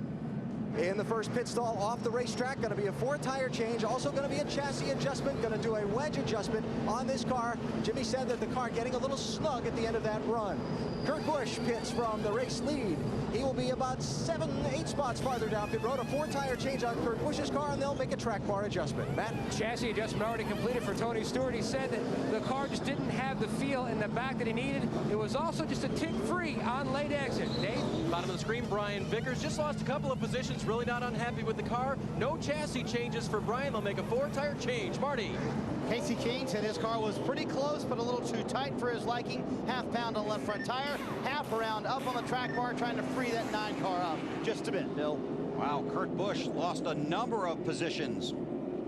In the first pit stall off the racetrack, going to be a 4-tire change, also going to be a chassis adjustment, going to do a wedge adjustment on this car. Jimmy said that the car getting a little snug at the end of that run. Kurt Busch pits from the race lead. He will be about 7-8 spots farther down pit road. A 4-tire change on Kurt Busch's car, and they'll make a track bar adjustment. Matt? Chassis adjustment already completed for Tony Stewart. He said that the car just didn't have the feel in the back that he needed. It was also just a tick free on late exit. Dave? Bottom of the screen, Brian Vickers just lost a couple of positions, really not unhappy with the car. No chassis changes for Brian. They'll make a 4-tire change. Marty? Kasey Kahne said his car was pretty close, but a little too tight for his liking. Half pound on the left front tire, half around up on the track bar, trying to free that 9 car up just a bit, Bill. Wow, Kurt Busch lost a number of positions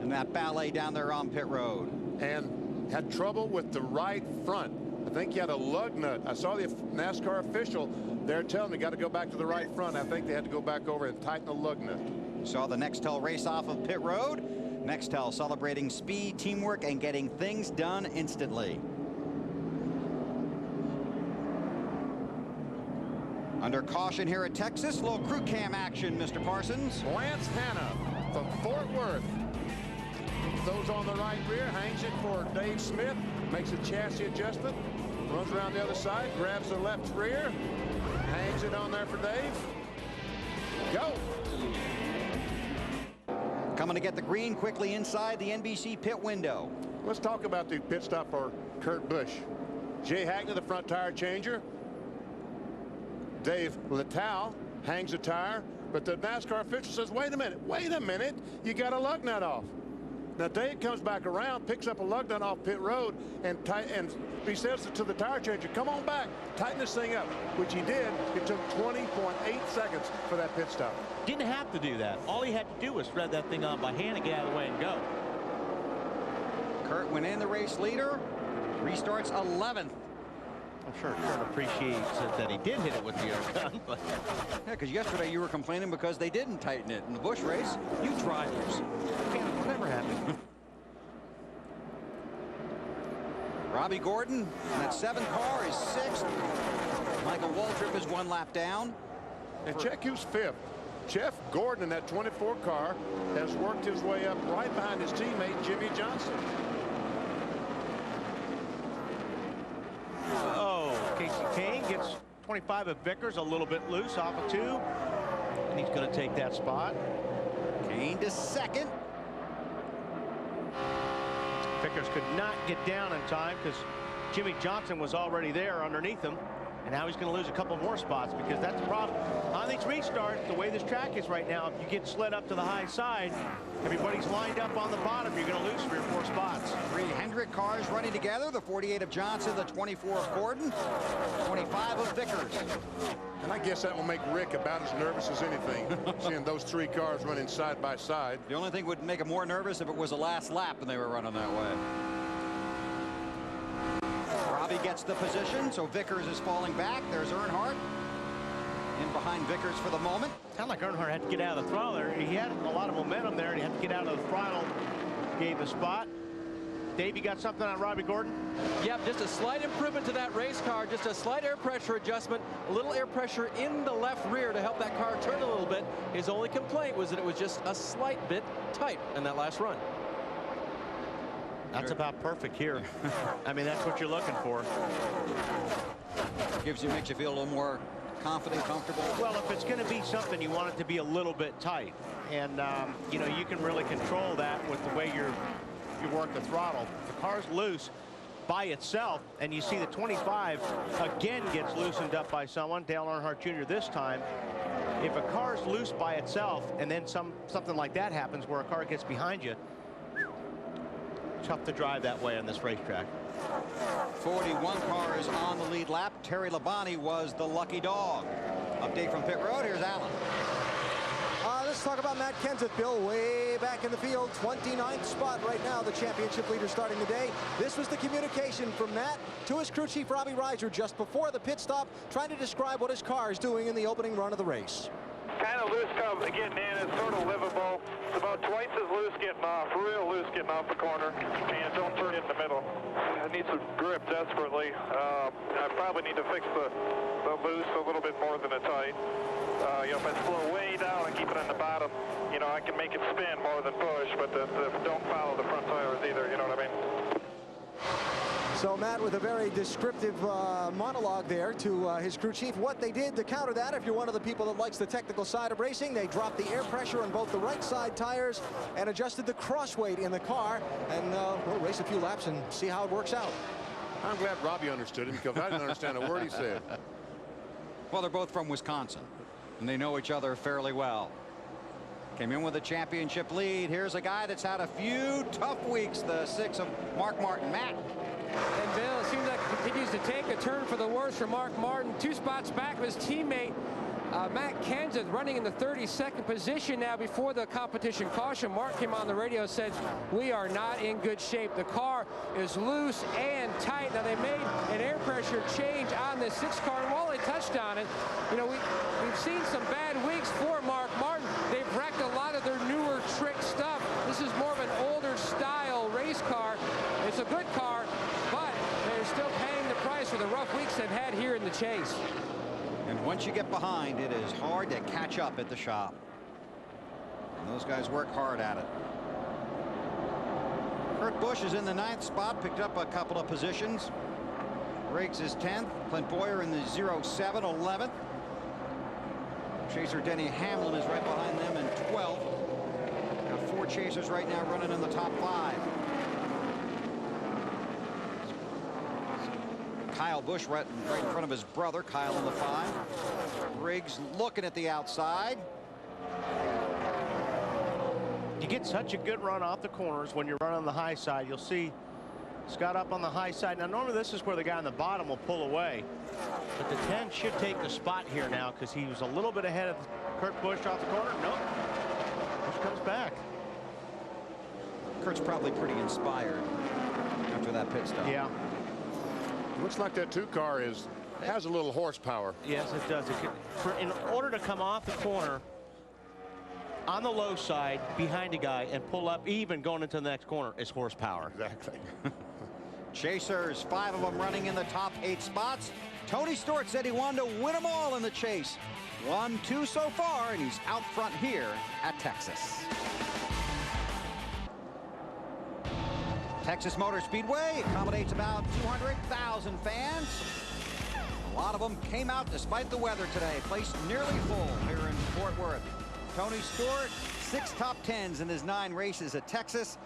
in that ballet down there on pit road. And had trouble with the right front. I think he had a lug nut. I saw the NASCAR official there telling him got to go back to the right front. I think they had to go back over and tighten the lug nut. Saw the Nextel race off of pit road. Nextel celebrating speed, teamwork, and getting things done instantly. Under caution here at Texas, little crew cam action, Mr. Parsons. Lance Hanna from Fort Worth. Those on the right rear, hangs it for Dave Smith, makes a chassis adjustment, runs around the other side, grabs the left rear, hangs it on there for Dave. Go! Coming to get the green quickly inside the NBC pit window. Let's talk about the pit stop for Kurt Busch. Jay Hackney, the front tire changer. Dave Littau hangs a tire, but the NASCAR official says, wait a minute, you got a lug nut off. Now Dave comes back around, picks up a lug nut off pit road, and he says to the tire changer, come on back, tighten this thing up, which he did. It took 20.8 seconds for that pit stop. Didn't have to do that. All he had to do was thread that thing on by hand and get out of the way and go. Kurt went in the race leader, restarts 11th. I'm sure Kurt appreciates it that he did hit it with the air gun. But yeah, because yesterday you were complaining because they didn't tighten it in the Busch race. You drivers. Whatever happened. Robbie Gordon in that 7 car is 6th. Michael Waltrip is 1 lap down. And check who's 5th. Jeff Gordon in that 24 car has worked his way up right behind his teammate Jimmy Johnson. Oh, Casey Kane gets 25 of Vickers, a little bit loose off of 2. And he's going to take that spot. Kane to 2nd. Vickers could not get down in time because Jimmy Johnson was already there underneath him. And now he's going to lose a couple more spots because that's the problem. On these restarts, the way this track is right now, if you get slid up to the high side, everybody's lined up on the bottom, you're going to lose 3 or 4 spots. 3 Hendrick cars running together, the 48 of Johnson, the 24 of Gordon, 25 of Vickers. And I guess that will make Rick about as nervous as anything, seeing those 3 cars running side by side. The only thing would make him more nervous if it was the last lap and they were running that way. Robbie gets the position, so Vickers is falling back. There's Earnhardt in behind Vickers for the moment. Sound like Earnhardt had to get out of the throttle there. He had a lot of momentum there, and he had to get out of the throttle. Gave a spot. Dave, you got something on Robbie Gordon? Yep, just a slight improvement to that race car, just a slight air pressure adjustment, a little air pressure in the left rear to help that car turn a little bit. His only complaint was that it was just a slight bit tight in that last run. That's about perfect here. I mean, that's what you're looking for. Makes you feel a little more confident, comfortable. Well, if it's going to be something, you want it to be a little bit tight. And, you know, you can really control that with the way you work the throttle. The car's loose by itself, and you see the 25 again gets loosened up by someone, Dale Earnhardt Jr. this time. If a car's loose by itself and then something like that happens where a car gets behind you, tough to drive that way on this racetrack. 41 cars on the lead lap. Terry Labonte was the lucky dog. Update from pit road. Here's Alan. Let's talk about Matt Kenseth, Bill, way back in the field, 29th spot right now, the championship leader starting the day. This was the communication from Matt to his crew chief, Robbie Reiser, just before the pit stop, trying to describe what his car is doing in the opening run of the race. Kind of loose getting in. It's sort of livable. It's about twice as loose getting off, real loose getting off the corner, and don't turn it in the middle. I need some grip desperately. I probably need to fix the loose a little bit more than the tight. You know, if I slow way down and keep it on the bottom, you know, I can make it spin more than push, but don't follow the front tires either, you know what I mean? So Matt with a very descriptive monologue there to his crew chief. What they did to counter that, if you're one of the people that likes the technical side of racing, they dropped the air pressure on both the right side tires and adjusted the cross weight in the car. And we'll race a few laps and see how it works out. I'm glad Robbie understood him because I didn't understand a word he said. Well, they're both from Wisconsin, and they know each other fairly well. Came in with a championship lead. Here's a guy that's had a few tough weeks, the 6 of Mark Martin. Matt. And Bill, it seems like it continues to take a turn for the worse for Mark Martin. 2 spots back of his teammate, Matt Kenseth, running in the 32nd position now before the competition caution. Mark came on the radio and said, we are not in good shape. The car is loose and tight. Now, they made an air pressure change on this 6 car, and while they touched on it, you know, we've seen some bad weeks for Mark Martin. They've wrecked a lot of their newer trick stuff. This is more of an older style race car. It's a good car, but they're still paying the price for the rough weeks they've had here in the chase. And once you get behind, it is hard to catch up at the shop. And those guys work hard at it. Kurt Busch is in the 9th spot, picked up a couple of positions. Briggs is 10th. Clint Boyer in the 07, 11th. Chaser Denny Hamlin is right behind them in 12th. Got 4 chasers right now running in the top 5. Kyle Busch right in front of his brother, Kyle in the 5. Briggs looking at the outside. You get such a good run off the corners when you're running on the high side. You'll see Scott up on the high side. Now, normally this is where the guy on the bottom will pull away. But the 10 should take the spot here now because he was a little bit ahead of Kurt Busch off the corner. Nope. Busch comes back. Kurt's probably pretty inspired after that pit stop. Yeah. Looks like that 2 car has a little horsepower. Yes, it does. In order to come off the corner on the low side behind a guy and pull up even going into the next corner is horsepower. Exactly. Chasers, 5 of them running in the top 8 spots. Tony Stewart said he wanted to win them all in the chase. 1-2 so far, and he's out front here at Texas. Texas Motor Speedway accommodates about 200,000 fans. A lot of them came out despite the weather today. Place nearly full here in Fort Worth. Tony Stewart, 6 top 10s in his 9 races at Texas.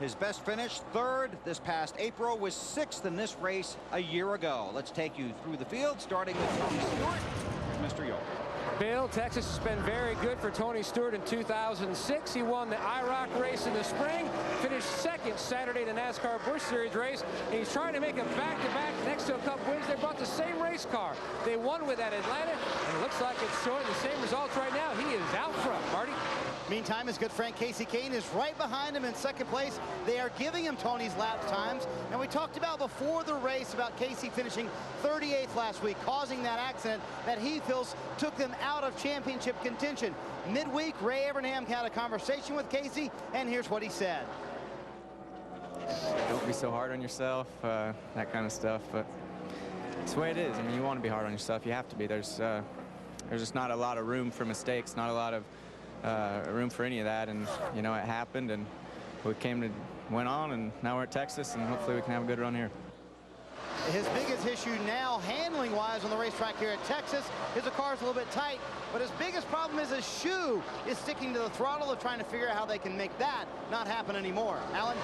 His best finish, 3rd this past April, was 6th in this race a year ago. Let's take you through the field, starting with Tony Stewart. Here's Mr. York. Bill, Texas has been very good for Tony Stewart in 2006. He won the IROC race in the spring, finished 2nd Saturday in the NASCAR Busch Series race, and he's trying to make a back-to-back Nextel Cup wins. They brought the same race car. They won with that Atlanta, and it looks like it's showing the same results right now. He is out front, Marty. Meantime, his good friend Casey Kane is right behind him in 2nd place. They are giving him Tony's lap times. And we talked about before the race about Casey finishing 38th last week, causing that accident that he feels took them out of championship contention. Midweek, Ray Evernham had a conversation with Casey, and here's what he said. Don't be so hard on yourself, that kind of stuff. But it's the way it is. I mean, you want to be hard on yourself. You have to be. There's just not a lot of room for mistakes, not a lot of room for any of that, and you know it happened, and we went on, and now we're at Texas, and hopefully we can have a good run here. His biggest issue now, handling-wise on the racetrack here at Texas, is the car's a little bit tight, but his biggest problem is his shoe is sticking to the throttle. They're trying to figure out how they can make that not happen anymore. Alan?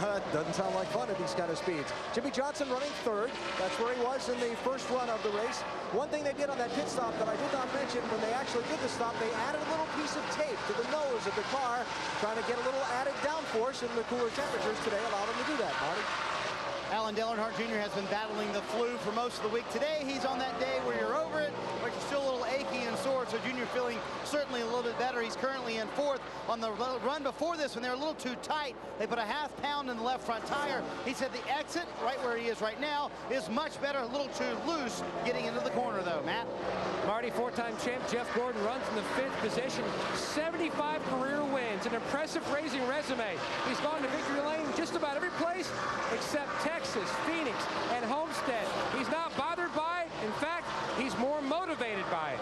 That doesn't sound like fun at these kind of speeds. Jimmy Johnson running 3rd. That's where he was in the first run of the race. One thing they did on that pit stop that I did not mention, when they actually did the stop, they added a little piece of tape to the nose of the car, trying to get a little added downforce, and the cooler temperatures today allowed them to do that, Marty. Alan Dale Earnhardt Jr. has been battling the flu for most of the week. Today, he's on that day where you're over it, but you're still a little achy and sore, so Jr. feeling certainly a little bit better. He's currently in 4th. On the run before this, when they were a little too tight, they put a ½ pound in the left front tire. He said the exit, right where he is right now, is much better, a little too loose getting into the corner, though. Matt? Marty, 4-time champ Jeff Gordon runs in the 5th position. 75 career wins, an impressive racing resume. He's gone to victory lane just about every place except Texas, Phoenix, and Homestead. He's not bothered by it. In fact, he's more motivated by it.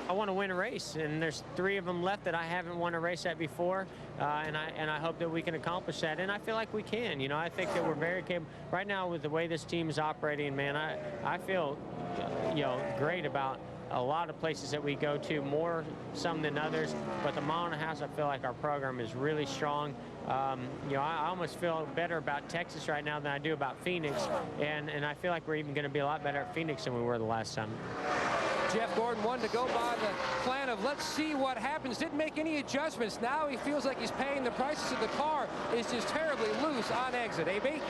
I want to win a race, and there's 3 of them left that I haven't won a race at before, and I hope that we can accomplish that, and I feel like we can. You know, I think that we're very capable. Right now, with the way this team is operating, man, I feel, you know, great about a lot of places that we go to, more some than others, but the mile and a half, I feel like our program is really strong. You know, I almost feel better about Texas right now than I do about Phoenix, and I feel like we're even going to be a lot better at Phoenix than we were the last time. Jeff Gordon wanted to go by the plan of let's see what happens. Didn't make any adjustments. Now he feels like he's paying the prices of the car is just terribly loose on exit. AB?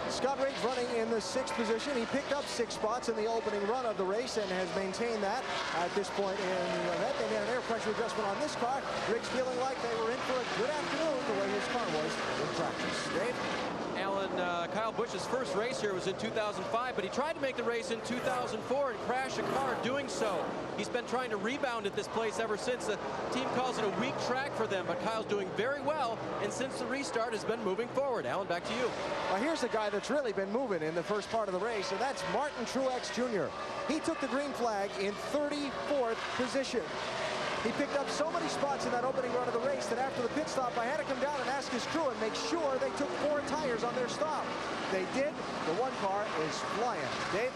Scott Riggs running in the 6th position. He picked up 6 spots in the opening run of the race and has maintained that at this point in the event. They made an air pressure adjustment on this car. Riggs feeling like they were in for a good afternoon the way his car was in practice. Dave? Alan, Kyle Busch's first race here was in 2005, but he tried to make the race in 2004 and crash a car doing so. He's been trying to rebound at this place ever since. The team calls it a weak track for them, but Kyle's doing very well, and since the restart has been moving forward. Alan, back to you. Well, here's the guy that's really been moving in the first part of the race, and that's Martin Truex Jr. He took the green flag in 34th position. He picked up so many spots in that opening run of the race that after the pit stop, I had to come down and ask his crew and make sure they took 4 tires on their stop. they did. The one car is flying. Dave?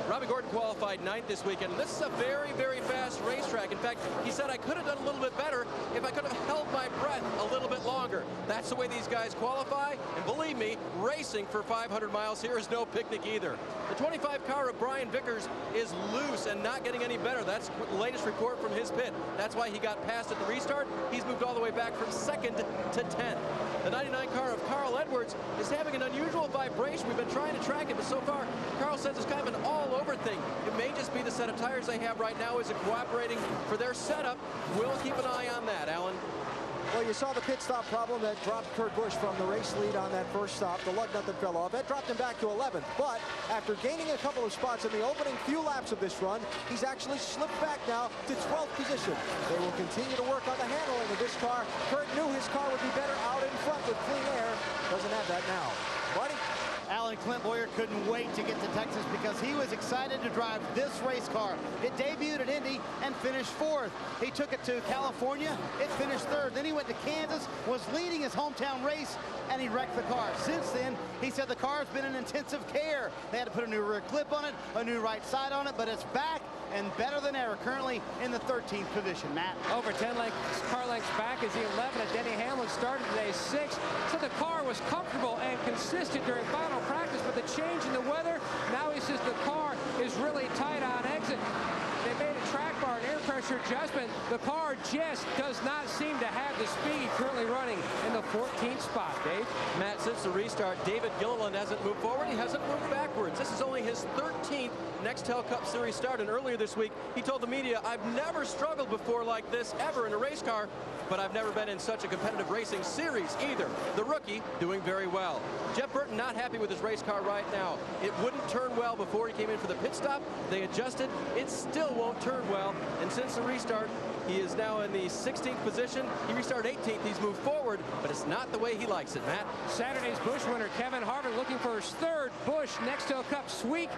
Robbie Gordon qualified 9th this weekend. This is a very, very fast racetrack. In fact, he said, I could have done a little bit better if I could have held my breath a little bit longer. That's the way these guys qualify. And believe me, racing for 500 miles here is no picnic either. The 25 car of Brian Vickers is loose and not getting any better. That's the latest report from his pit. That's why he got passed at the restart. He's moved all the way back from 2nd to 10th. The 99 car of Carl Edwards is having an unusual vibration. We've been trying to track it, but so far, Carl says it's kind of an all-over thing. It may just be the set of tires they have right now isn't cooperating for their setup. We'll keep an eye on that, Alan. Well, you saw the pit stop problem that dropped Kurt Busch from the race lead on that first stop. The lug nut that fell off. That dropped him back to 11th. But after gaining a couple of spots in the opening few laps of this run, he's actually slipped back now to 12th position. They will continue to work on the handling of this car. Kurt knew his car would be better out in front with clean air. Doesn't have that now. Buddy? Alan Clint Boyer couldn't wait to get to Texas because he was excited to drive this race car. It debuted at Indy and finished 4th. He took it to California. It finished 3rd. Then he went to Kansas, was leading his hometown race, and he wrecked the car. Since then, he said the car's been in intensive care. They had to put a new rear clip on it, a new right side on it, but it's back and better than ever. Currently in the 13th position. Matt? Over 10 car lengths back is the 11 at Denny Hamlin, started today 6th. So the car was comfortable and consistent during final practice, but the change in the weather, now he says the car is really tight on exit. They made a track bar and air pressure adjustment. The car just does not seem to have the speed currently running in the 14th spot, Dave. Matt, since the restart, David Gilliland hasn't moved forward. He hasn't moved backwards. This is only his 13th Nextel Cup Series start, and earlier this week, he told the media, I've never struggled before like this ever in a race car, but I've never been in such a competitive racing series either. The rookie doing very well. Jeff Burton not happy with his race car right now. It wouldn't turn well before he came in for the pit stop. They adjusted. It still won't turn well, and since the restart, he is now in the 16th position. He restarted 18th. He's moved forward, but it's not the way he likes it, Matt. Saturday's Busch winner, Kevin Harvick, looking for his 3rd Busch Nextel Cup sweep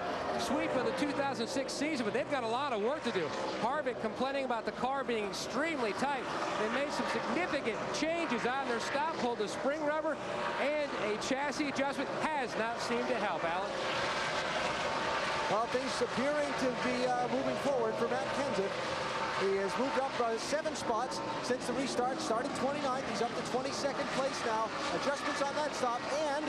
of the 2006 season, but they've got a lot of work to do. Harvick complaining about the car being extremely tight. They made some significant changes on their stop pull. The spring rubber and a chassis adjustment has not seemed to help, Alan. Well, things appearing to be moving forward for Matt Kenseth. He has moved up 7 spots since the restart, starting 29th. He's up to 22nd place now. Adjustments on that stop and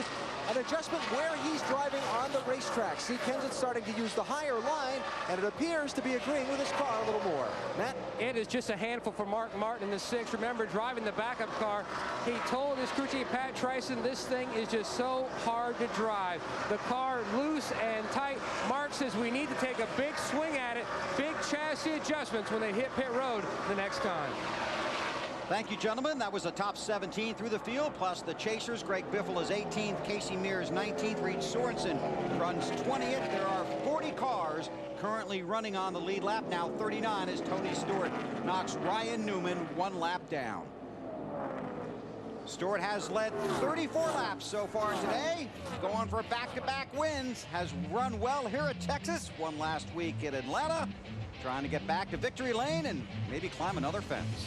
an adjustment where he's driving on the racetrack. See, Kenseth starting to use the higher line, and it appears to be agreeing with his car a little more. Matt? It is just a handful for Mark Martin in the 6th. Remember, driving the backup car, he told his crew chief, Pat Tryson, this thing is just so hard to drive. The car loose and tight. Mark says we need to take a big swing at it, big chassis adjustments when they hit pit road the next time. Thank you, gentlemen. That was the top 17 through the field, plus the chasers. Greg Biffle is 18th, Casey Mears 19th, Reed Sorensen runs 20th. There are 40 cars currently running on the lead lap. Now 39 as Tony Stewart knocks Ryan Newman 1 lap down. Stewart has led 34 laps so far today, going for back-to-back wins. Has run well here at Texas, won last week at Atlanta, trying to get back to victory lane and maybe climb another fence.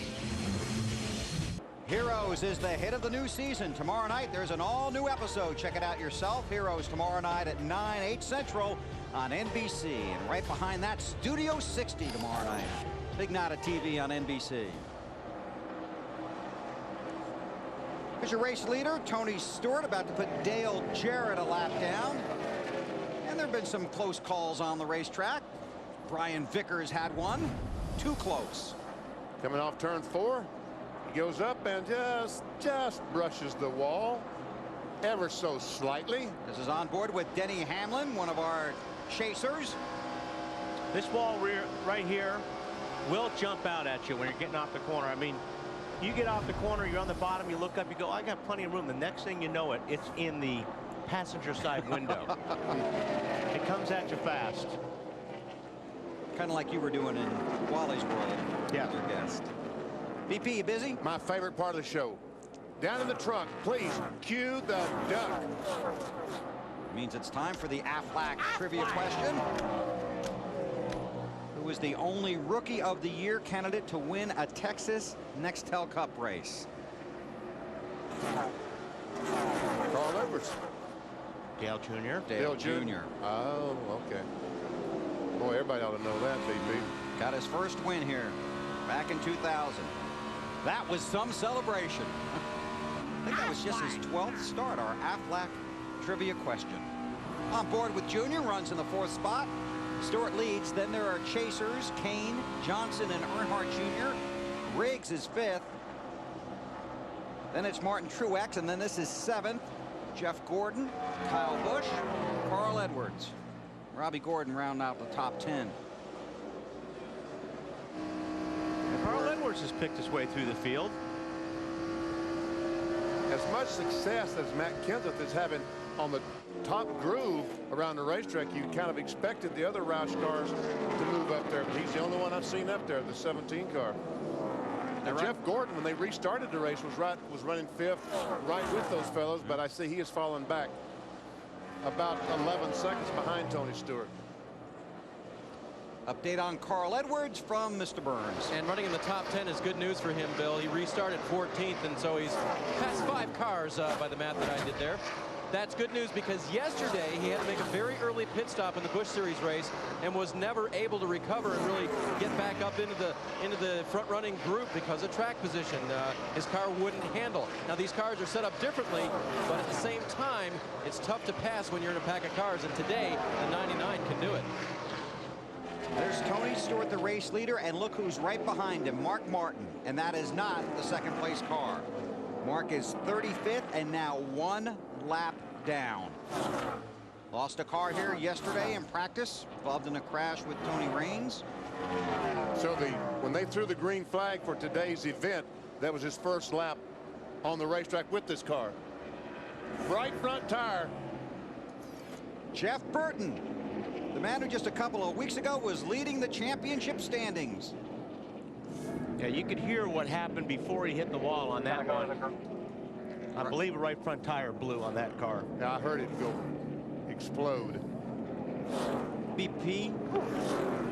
Heroes is the hit of the new season. Tomorrow night, there's an all-new episode. Check it out yourself. Heroes tomorrow night at 9, 8 Central on NBC. And right behind that, Studio 60 tomorrow night. Big night of TV on NBC. Here's your race leader, Tony Stewart, about to put Dale Jarrett a lap down. And there have been some close calls on the racetrack. Brian Vickers had one. Too close. Coming off turn 4. He goes up and just brushes the wall ever so slightly. This is on board with Denny Hamlin, one of our chasers. This wall right here will jump out at you when you're getting off the corner. I mean, you get off the corner, you're on the bottom, you look up, you go, I got plenty of room. The next thing you know it's in the passenger side window. It comes at you fast. Kind of like you were doing in Wally's World. Yeah. Your guest. BP, you busy? My favorite part of the show. Down in the trunk, please cue the duck. Means it's time for the Aflac trivia question. Who is the only Rookie of the Year candidate to win a Texas Nextel Cup race? Carl Edwards. Dale Jr. Dale Jr. Oh, okay. Boy, everybody ought to know that, BP. Got his first win here back in 2000. That was some celebration. I think that was just his 12th start, our Aflac trivia question. On board with Junior, runs in the 4th spot. Stewart leads. Then there are chasers, Kane, Johnson, and Earnhardt Jr. Riggs is 5th. Then it's Martin Truex, and then this is 7th. Jeff Gordon, Kyle Busch, Carl Edwards. Robbie Gordon rounding out the top 10. And Carl Edwards has picked his way through the field. As much success as Matt Kenseth is having on the top groove around the racetrack, you kind of expected the other Roush cars to move up there, but he's the only one I've seen up there, the 17 car. And Jeff Gordon, when they restarted the race, was running 5th, right with those fellows, but I see he has fallen back about 11 seconds behind Tony Stewart. Update on Carl Edwards from Mr. Burns. And running in the top 10 is good news for him, Bill. He restarted 14th, and so he's passed 5 cars by the math that I did there. That's good news because yesterday he had to make a very early pit stop in the Busch Series race and was never able to recover and really get back up into the front-running group because of track position. His car wouldn't handle. Now these cars are set up differently, but at the same time, it's tough to pass when you're in a pack of cars, and today the 99 can do it. There's Tony Stewart, the race leader, and look who's right behind him, Mark Martin, and that is not the 2nd place car. Mark is 35th and now 1 lap down. Lost a car here yesterday in practice, involved in a crash with Tony Raines. So when they threw the green flag for today's event, that was his first lap on the racetrack with this car. Right front tire. Jeff Burton, the man who just a couple of weeks ago was leading the championship standings. Yeah, you could hear what happened before he hit the wall on that one. I believe a right front tire blew on that car. Yeah, I heard it go explode. BP,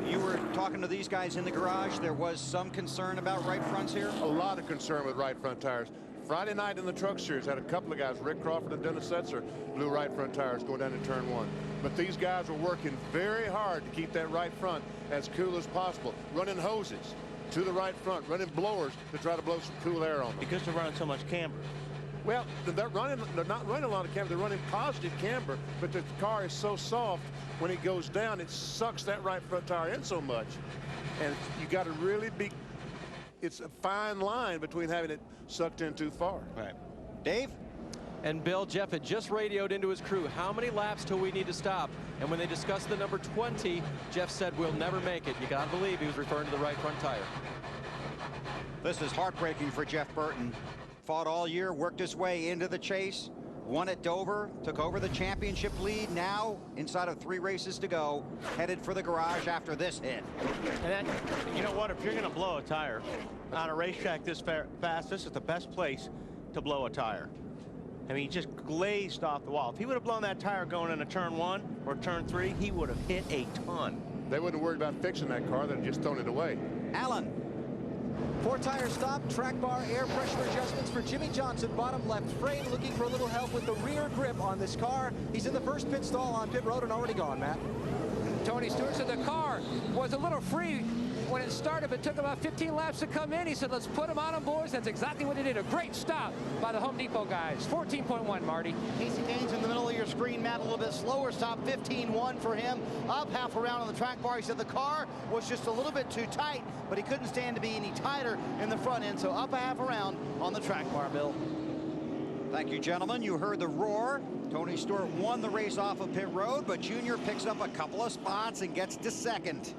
you were talking to these guys in the garage. There was some concern about right fronts here? A lot of concern with right front tires. Friday night in the Truck Series, had a couple of guys, Rick Crawford and Dennis Setzer, blew right front tires going down to turn 1. But these guys were working very hard to keep that right front as cool as possible, running hoses to the right front, running blowers to try to blow some cool air on them. Because they're running so much camber. Well, they're not running a lot of camber. They're running positive camber, but the car is so soft when it goes down, it sucks that right front tire in so much. And you got to really be, it's a fine line between having it sucked in too far. Right. Dave? And Bill, Jeff had just radioed into his crew, how many laps till we need to stop? And when they discussed the number 20, Jeff said, we'll never make it. You got to believe he was referring to the right front tire. This is heartbreaking for Jeff Burton. Fought all year, worked his way into the chase, won at Dover, took over the championship lead. Now, inside of 3 races to go, headed for the garage after this hit. And then, you know what? If you're going to blow a tire on a racetrack this fast, this is the best place to blow a tire. I mean, he just glazed off the wall. If he would have blown that tire going into turn 1 or turn 3, he would have hit a ton. They wouldn't have worried about fixing that car. They'd have just thrown it away. Allen. 4 tire stop, track bar air pressure adjustments for Jimmy Johnson, bottom left frame, looking for a little help with the rear grip on this car. He's in the first pit stall on pit road and already gone, Matt. Tony Stewart said the car was a little free when it started, but took about 15 laps to come in. He said, let's put him on board. That's exactly what he did. A great stop by the Home Depot guys. 14.1, Marty. Casey Kane's in the middle of your screen, Matt. A little bit slower stop, 15.1 for him. Up half around on the track bar. He said the car was just a little bit too tight, but he couldn't stand to be any tighter in the front end. So up a half around on the track bar, Bill. Thank you, gentlemen. You heard the roar. Tony Stewart won the race off of pit road, but Junior picks up a couple of spots and gets to 2nd.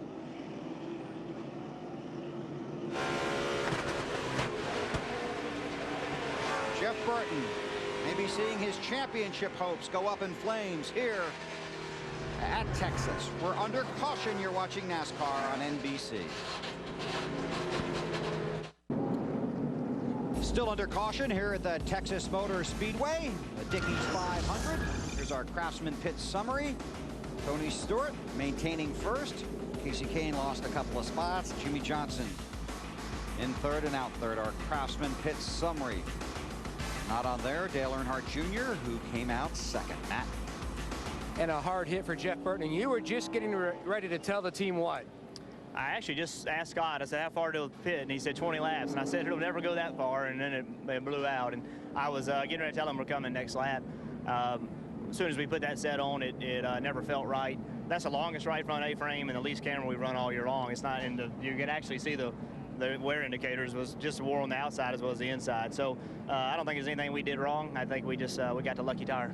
Jeff Burton may be seeing his championship hopes go up in flames here at Texas. We're under caution. You're watching NASCAR on NBC. Still under caution here at the Texas Motor Speedway, the Dickies 500. Here's our Craftsman pit summary. Tony Stewart maintaining first. Casey Kane lost a couple of spots. Jimmy Johnson in 3rd and out 3rd. Our Craftsman pit summary. Not on there, Dale Earnhardt Jr., who came out 2nd. Matt? and a hard hit for Jeff Burton. And you were just getting ready to tell the team what? I actually just asked Scott, I said, how far to the pit? And he said 20 laps. And I said, it'll never go that far. And then it blew out. And I was getting ready to tell him we're coming next lap. As soon as we put that set on, it never felt right. That's the longest right front A-frame and the least camera we run all year long. It's not in the, you can actually see the wear indicators was just wore on the outside as well as the inside. So I don't think there's anything we did wrong. I think we just, we got the lucky tire.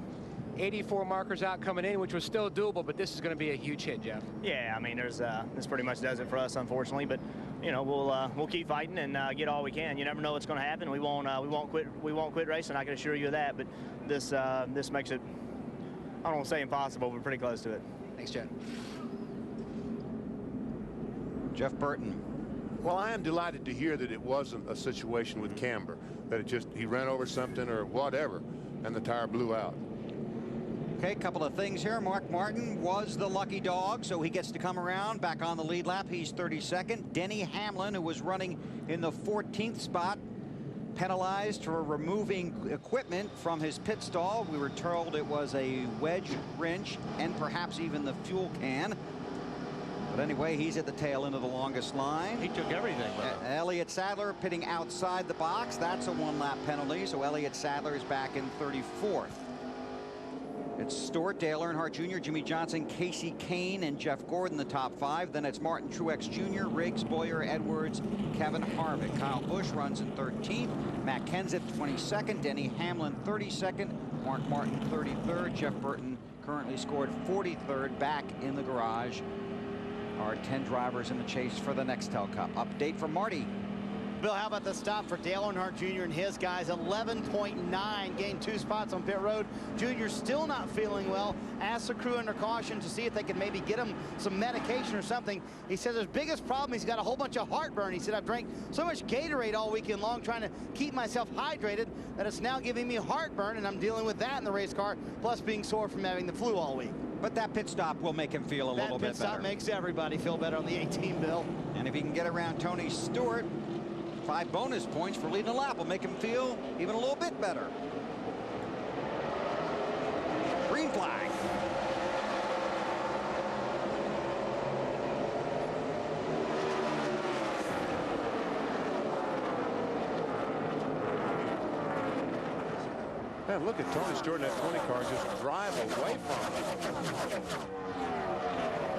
84 markers out coming in, which was still doable, but this is going to be a huge hit, Jeff. Yeah, I mean, there's this pretty much does it for us, unfortunately. But you know, we'll keep fighting and get all we can. You never know what's going to happen. We won't quit racing. I can assure you of that. But this makes it, I don't want to say impossible, but pretty close to it. Thanks, Jeff. Jeff Burton. Well, I am delighted to hear that it wasn't a situation with camber, that it just he ran over something or whatever, and the tire blew out. Okay, a couple of things here. Mark Martin was the lucky dog, so he gets to come around back on the lead lap. He's 32nd. Denny Hamlin, who was running in the 14th spot, penalized for removing equipment from his pit stall. We were told it was a wedge wrench and perhaps even the fuel can. But anyway, he's at the tail end of the longest line. He took everything. Elliott Sadler pitting outside the box. That's a one-lap penalty, so Elliott Sadler is back in 34th. It's Stewart, Dale Earnhardt Jr., Jimmy Johnson, Casey Kane, and Jeff Gordon, the top 5. Then it's Martin Truex Jr., Riggs, Boyer, Edwards, Kevin Harvick. Kyle Busch runs in 13th. Matt Kenseth, 22nd. Denny Hamlin, 32nd. Mark Martin, 33rd. Jeff Burton currently scored 43rd, back in the garage. Our 10 drivers in the chase for the Nextel Cup. Update from Marty. Bill, how about the stop for Dale Earnhardt Jr. and his guys? 11.9, gained 2 spots on pit road. Jr. still not feeling well. Asked the crew under caution to see if they could maybe get him some medication or something. He says his biggest problem, he's got a whole bunch of heartburn. He said, I've drank so much Gatorade all weekend long trying to keep myself hydrated that it's now giving me heartburn, and I'm dealing with that in the race car, plus being sore from having the flu all week. But that pit stop will make him feel a little bit better. That pit stop makes everybody feel better on the 18, Bill. And if he can get around Tony Stewart, 5 bonus points for leading a lap will make him feel even a little bit better. Green flag. Man, look at Tony Stewart in that 20 car just drive away from him.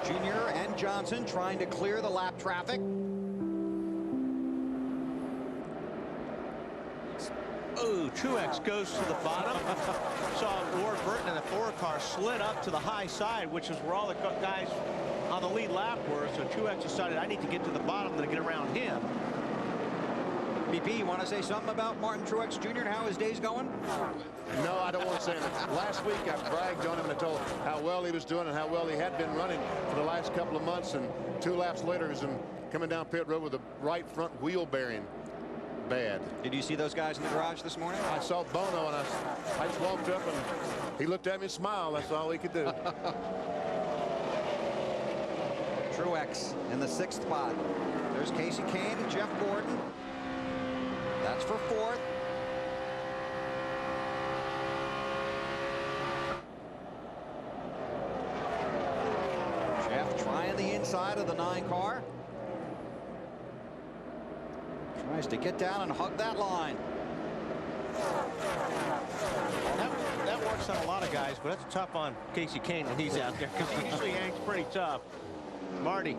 Junior and Johnson trying to clear the lap traffic. Oh, Truex goes to the bottom. Saw Ward Burton in the 4 car slid up to the high side, which is where all the guys on the lead lap were. So Truex decided, I need to get to the bottom to get around him. BP, you want to say something about Martin Truex Jr. and how his day's going? No, I don't want to say anything. Last week I bragged on him and told how well he was doing and how well he had been running for the last couple of months. And 2 laps later, he's coming down pit road with a right front wheel bearing bad. Did you see those guys in the garage this morning? I saw Bono, and I just walked up and he looked at me and smiled. That's all he could do. Truex in the 6th spot. There's Casey Kane and Jeff Gordon. That's for 4th. Jeff trying the inside of the 9 car. Tries to get down and hug that line. That works on a lot of guys, but that's tough on Casey Kane when he's out there, because he usually hangs pretty tough. Marty.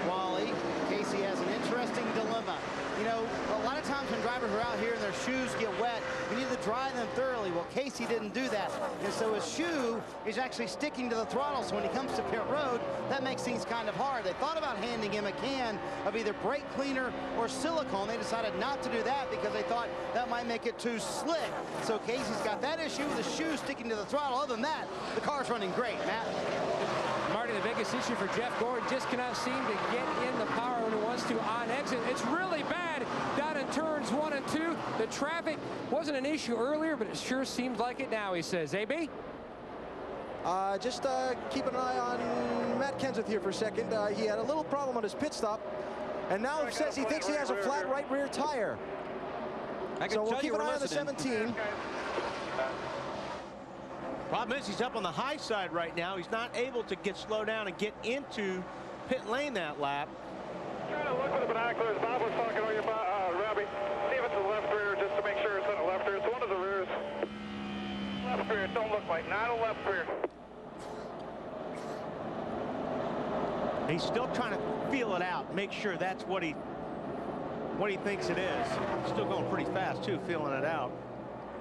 Wally, Casey has an interesting dilemma. You know, a lot of times when drivers are out here and their shoes get wet, you need to dry them thoroughly. Well, Casey didn't do that. And so his shoe is actually sticking to the throttle. So when he comes to pit road, that makes things kind of hard. They thought about handing him a can of either brake cleaner or silicone. They decided not to do that because they thought that might make it too slick. So Casey's got that issue with his shoe sticking to the throttle. Other than that, the car's running great, Matt. Marty, the biggest issue for Jeff Gordon, just cannot seem to get in the power when he wants to on exit. It's really bad down in turns 1 and 2. The traffic wasn't an issue earlier, but it sure seems like it now, he says. AB? Just keep an eye on Matt Kenseth here for a second. He had a little problem on his pit stop, and now he says he thinks he has a flat right rear tire. So we'll keep an eye on the 17. Problem is, he's up on the high side right now. He's not able to slow down and get into pit lane that lap. Trying to look with the binoculars. Bob was talking to you about Robbie. See if it's the left rear, just to make sure it's in the left rear. It's one of the rears. Left rear. Don't look like, not a left rear. He's still trying to feel it out, make sure that's what he thinks it is. Still going pretty fast too, feeling it out.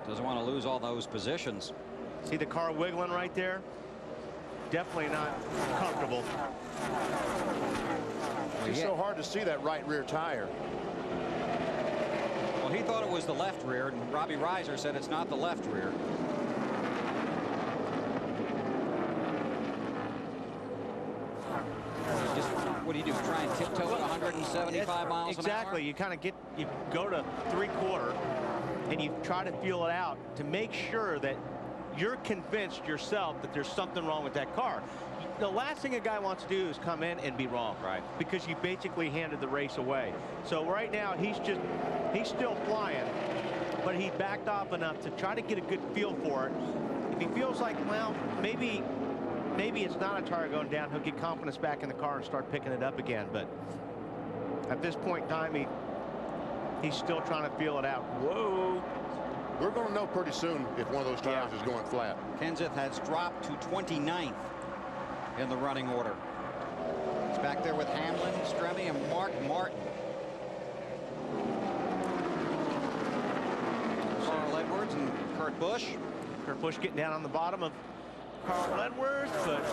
Doesn't want to lose all those positions. See the car wiggling right there? Definitely not comfortable. It's so hard to see that right rear tire. Well, he thought it was the left rear, and Robbie Reiser said it's not the left rear. Just, what do you do? Try and tiptoe at 175 miles an hour? Exactly. You kind of you go to 3/4 and you try to feel it out to make sure that you're convinced yourself that there's something wrong with that car. The last thing a guy wants to do is come in and be wrong. Right. Because you basically handed the race away. So right now he's still flying, but he backed off enough to try to get a good feel for it. If he feels like, well, maybe it's not a tire going down, he'll get confidence back in the car and start picking it up again. But at this point in time, he's still trying to feel it out. Whoa. We're going to know pretty soon if one of those tires is going flat. Kenseth has dropped to 29th in the running order. It's back there with Hamlin, Stremme, and Mark Martin. Carl Edwards and Kurt Busch. Kurt Busch getting down on the bottom of Carl Edwards, but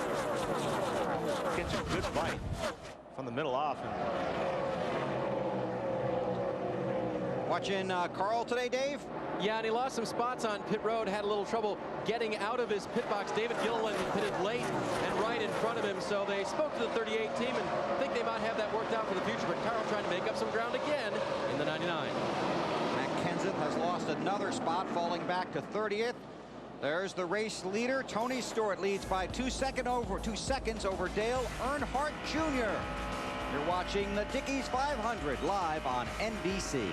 gets a good bite from the middle off. Watching Carl today, Dave? Yeah, and he lost some spots on pit road, had a little trouble getting out of his pit box. David Gilliland pitted late and right in front of him, so they spoke to the 38 team and think they might have that worked out for the future, but Carl trying to make up some ground again in the 99. Matt Kenseth has lost another spot, falling back to 30th. There's the race leader. Tony Stewart leads by 2 seconds over Dale Earnhardt Jr. You're watching the Dickies 500 live on NBC.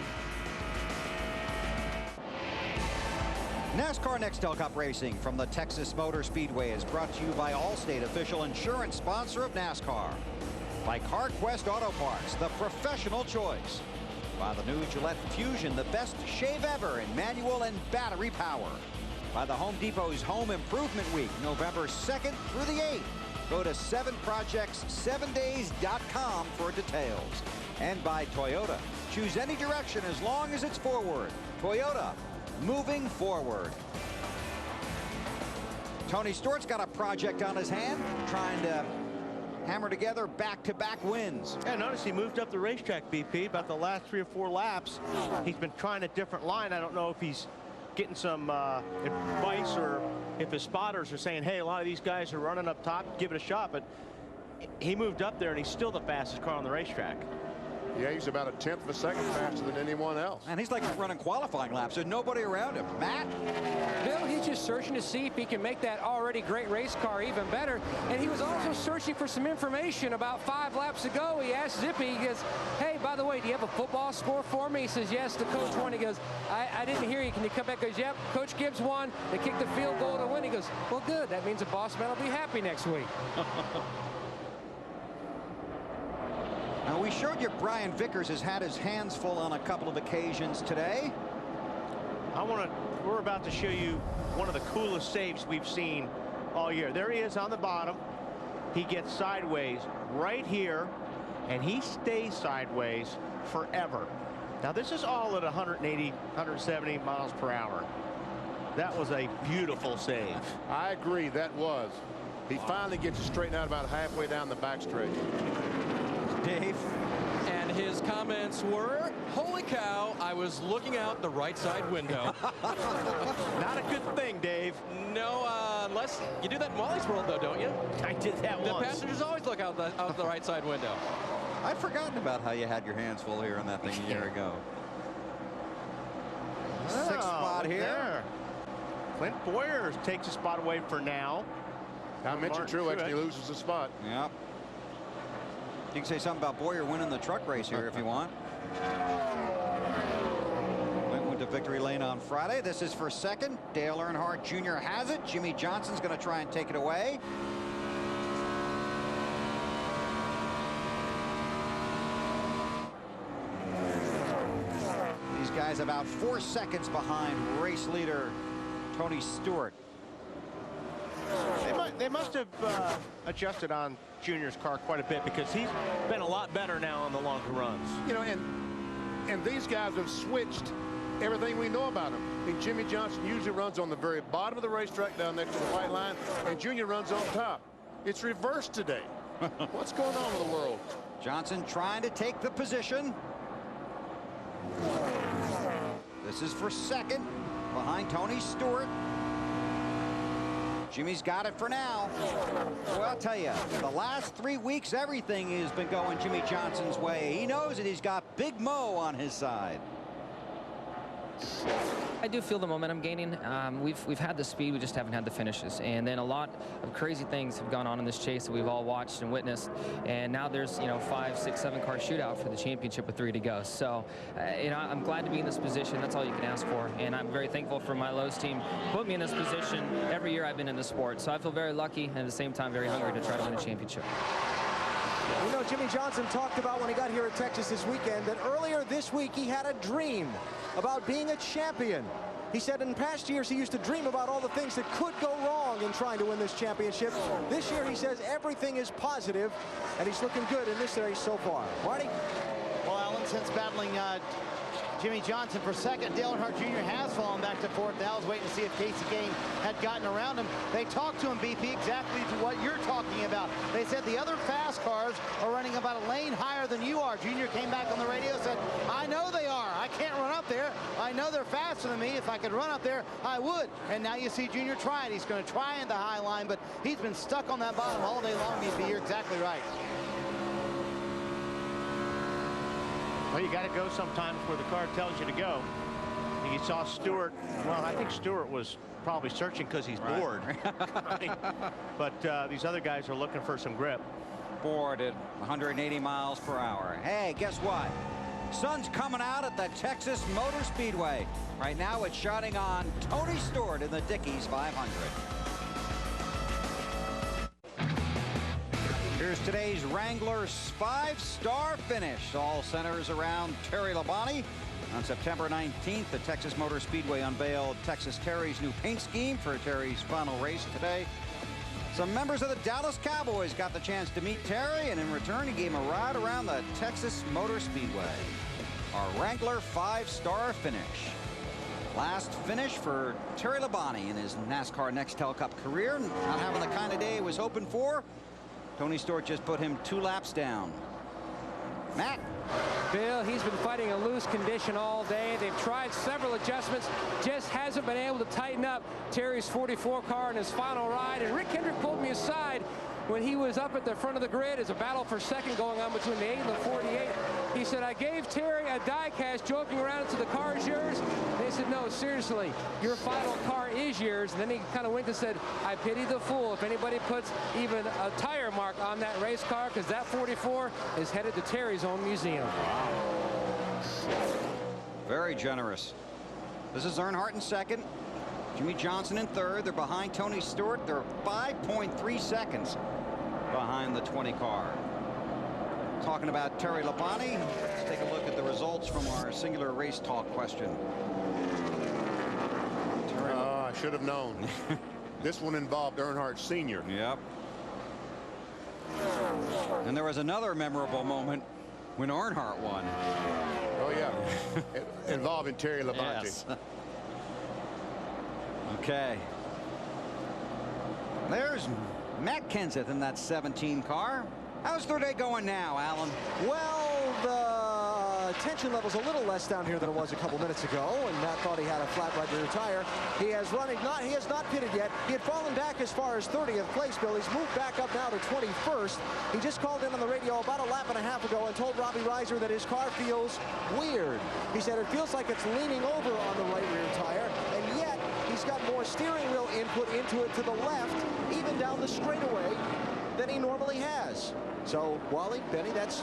NASCAR Nextel Cup Racing from the Texas Motor Speedway is brought to you by Allstate, official insurance sponsor of NASCAR. By CarQuest Auto Parts, the professional choice. By the new Gillette Fusion, the best shave ever in manual and battery power. By the Home Depot's Home Improvement Week, November 2nd through the 8th. Go to 7projects7days.com for details. And by Toyota. Choose any direction as long as it's forward. Toyota. Moving forward. Tony Stewart's got a project on his hand, trying to hammer together back-to-back wins. Yeah, notice he moved up the racetrack, BP, about the last 3 or 4 laps. He's been trying a different line. I don't know if he's getting some advice or if his spotters are saying, hey, a lot of these guys are running up top, give it a shot. But he moved up there, and he's still the fastest car on the racetrack. Yeah, he's about 1/10 of a second faster than anyone else. And he's like running qualifying laps. There's nobody around him. Matt? Bill, he's just searching to see if he can make that already great race car even better. And he was also searching for some information about 5 laps ago. He asked Zippy, he goes, hey, by the way, do you have a football score for me? He says, yes, the coach won. He goes, I didn't hear you. Can you come back? He goes, yep, Coach Gibbs won. They kicked the field goal to win. He goes, well, good. That means the boss man will be happy next week. Now, we showed you Brian Vickers has had his hands full on a couple of occasions today. We're about to show you one of the coolest saves we've seen all year. There he is on the bottom. He gets sideways right here, and he stays sideways forever. Now, this is all at 180, 170 miles per hour. That was a beautiful save. I agree, that was. He finally gets it straightened out about halfway down the backstretch. Dave. And his comments were, holy cow, I was looking out the right side window. Not a good thing, Dave. No, unless you do that in Wally's World, though, don't you? I did that once. The passengers always look out the right side window. I'd forgotten about how you had your hands full here on that thing a year ago. 6th spot here. There. Clint Boyer takes a spot away for now. I mentioned Truex, and he loses a spot. Yep. You can say something about Boyer winning the truck race here if you want. Went to victory lane on Friday. This is for second. Dale Earnhardt Jr. has it. Jimmy Johnson's going to try and take it away. These guys about 4 seconds behind race leader Tony Stewart. They must have adjusted on Junior's car quite a bit, because he's been a lot better now on the longer runs. You know, and these guys have switched everything we know about him. I mean, Jimmy Johnson usually runs on the very bottom of the racetrack down next to the white line, and Junior runs on top. It's reversed today. What's going on with the world? Johnson trying to take the position. This is for second behind Tony Stewart. Jimmy's got it for now. Well, I'll tell you, the last 3 weeks, everything has been going Jimmy Johnson's way. He knows that he's got Big Mo on his side. I do feel the momentum gaining. We've had the speed, we just haven't had the finishes. And then a lot of crazy things have gone on in this chase that we've all watched and witnessed. And now there's, 5, 6, 7 car shootout for the championship with 3 to go. So, I'm glad to be in this position. That's all you can ask for. And I'm very thankful for my Lowe's team put me in this position every year I've been in the sport. So I feel very lucky and at the same time very hungry to try to win a championship. You know, Jimmy Johnson talked about when he got here at Texas this weekend that earlier this week he had a dream about being a champion. He said in past years he used to dream about all the things that could go wrong in trying to win this championship. This year he says everything is positive, and he's looking good in this race so far. Marty? Well, Alan, since battling Jimmy Johnson for second, Dale Earnhardt Jr. has fallen back to fourth. I was waiting to see if Casey Kane had gotten around him. They talked to him, BP, exactly to what you're talking about. They said the other fast cars are running about a lane higher than you are. Junior came back on the radio and said, I know they are. I can't run up there. I know they're faster than me. If I could run up there, I would. And now you see Junior try it. He's going to try in the high line, but he's been stuck on that bottom all day long, BP. You're exactly right. Well, you got to go sometimes where the car tells you to go. You saw Stewart. Well, I think Stewart was probably searching because he's bored. Right. But these other guys are looking for some grip. Bored at 180 miles per hour. Hey, guess what? Sun's coming out at the Texas Motor Speedway. Right now it's shining on Tony Stewart in the Dickies 500. Here's today's Wrangler's 5-star finish. All centers around Terry Labonte. On September 19th, the Texas Motor Speedway unveiled Texas Terry's new paint scheme for Terry's final race today. Some members of the Dallas Cowboys got the chance to meet Terry, and in return, he gave him a ride around the Texas Motor Speedway. Our Wrangler 5-star finish. Last finish for Terry Labonte in his NASCAR Nextel Cup career. Not having the kind of day he was hoping for. Tony Stewart just put him 2 laps down. Matt? Bill, he's been fighting a loose condition all day. They've tried several adjustments, just hasn't been able to tighten up Terry's 44 car in his final ride. And Rick Hendrick pulled me aside when he was up at the front of the grid as a battle for second going on between the 8 and the 48. He said, I gave Terry a die cast joking around to the car is yours. They said, no, seriously, your final car is yours. And then he kind of winked and said, I pity the fool if anybody puts even a tire mark on that race car, because that 44 is headed to Terry's own museum. Very generous. This is Earnhardt in second. Jimmy Johnson in third. They're behind Tony Stewart. They're 5.3 seconds behind the 20 car. Talking about Terry Labonte, let's take a look at the results from our singular race talk question. I should have known. This one involved Earnhardt Sr. Yep. And there was another memorable moment when Earnhardt won. Oh, yeah. Involving Terry Labonte. Yes. Okay. There's Matt Kenseth in that 17 car. How's their day going now, Alan? Well, the tension level's a little less down here than it was a couple minutes ago, and Matt thought he had a flat right rear tire. He has not pitted yet. He had fallen back as far as 30th place, Bill. He's moved back up now to 21st. He just called in on the radio about a lap and a half ago and told Robbie Reiser that his car feels weird. He said it feels like it's leaning over on the right rear tire, and yet he's got more steering wheel input into it to the left, even down the straightaway, than he normally has. So, Wally, Benny, that's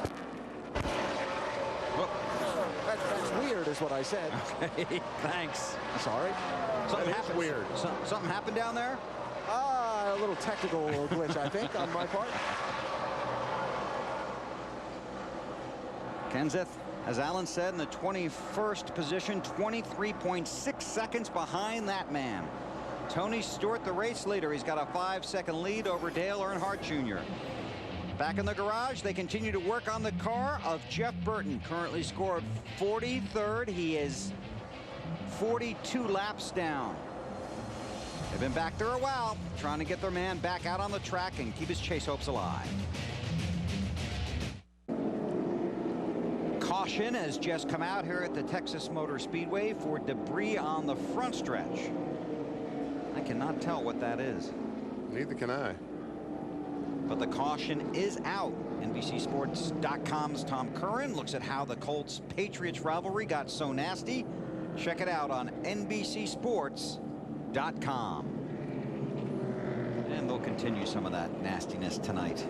That's weird, is what I said. Okay, thanks. Sorry. Something happened. Weird. Something happened down there? A little technical glitch, I think, on my part. Kenseth, as Alan said, in the 21st position, 23.6 seconds behind that man. Tony Stewart, the race leader. He's got a 5-second lead over Dale Earnhardt Jr. Back in the garage, they continue to work on the car of Jeff Burton, currently scored 43rd. He is 42 laps down. They've been back there a while, trying to get their man back out on the track and keep his chase hopes alive. Caution has just come out here at the Texas Motor Speedway for debris on the front stretch. I cannot tell what that is. Neither can I. But the caution is out. NBCSports.com's Tom Curran looks at how the Colts-Patriots rivalry got so nasty. Check it out on NBCSports.com. And they'll continue some of that nastiness tonight.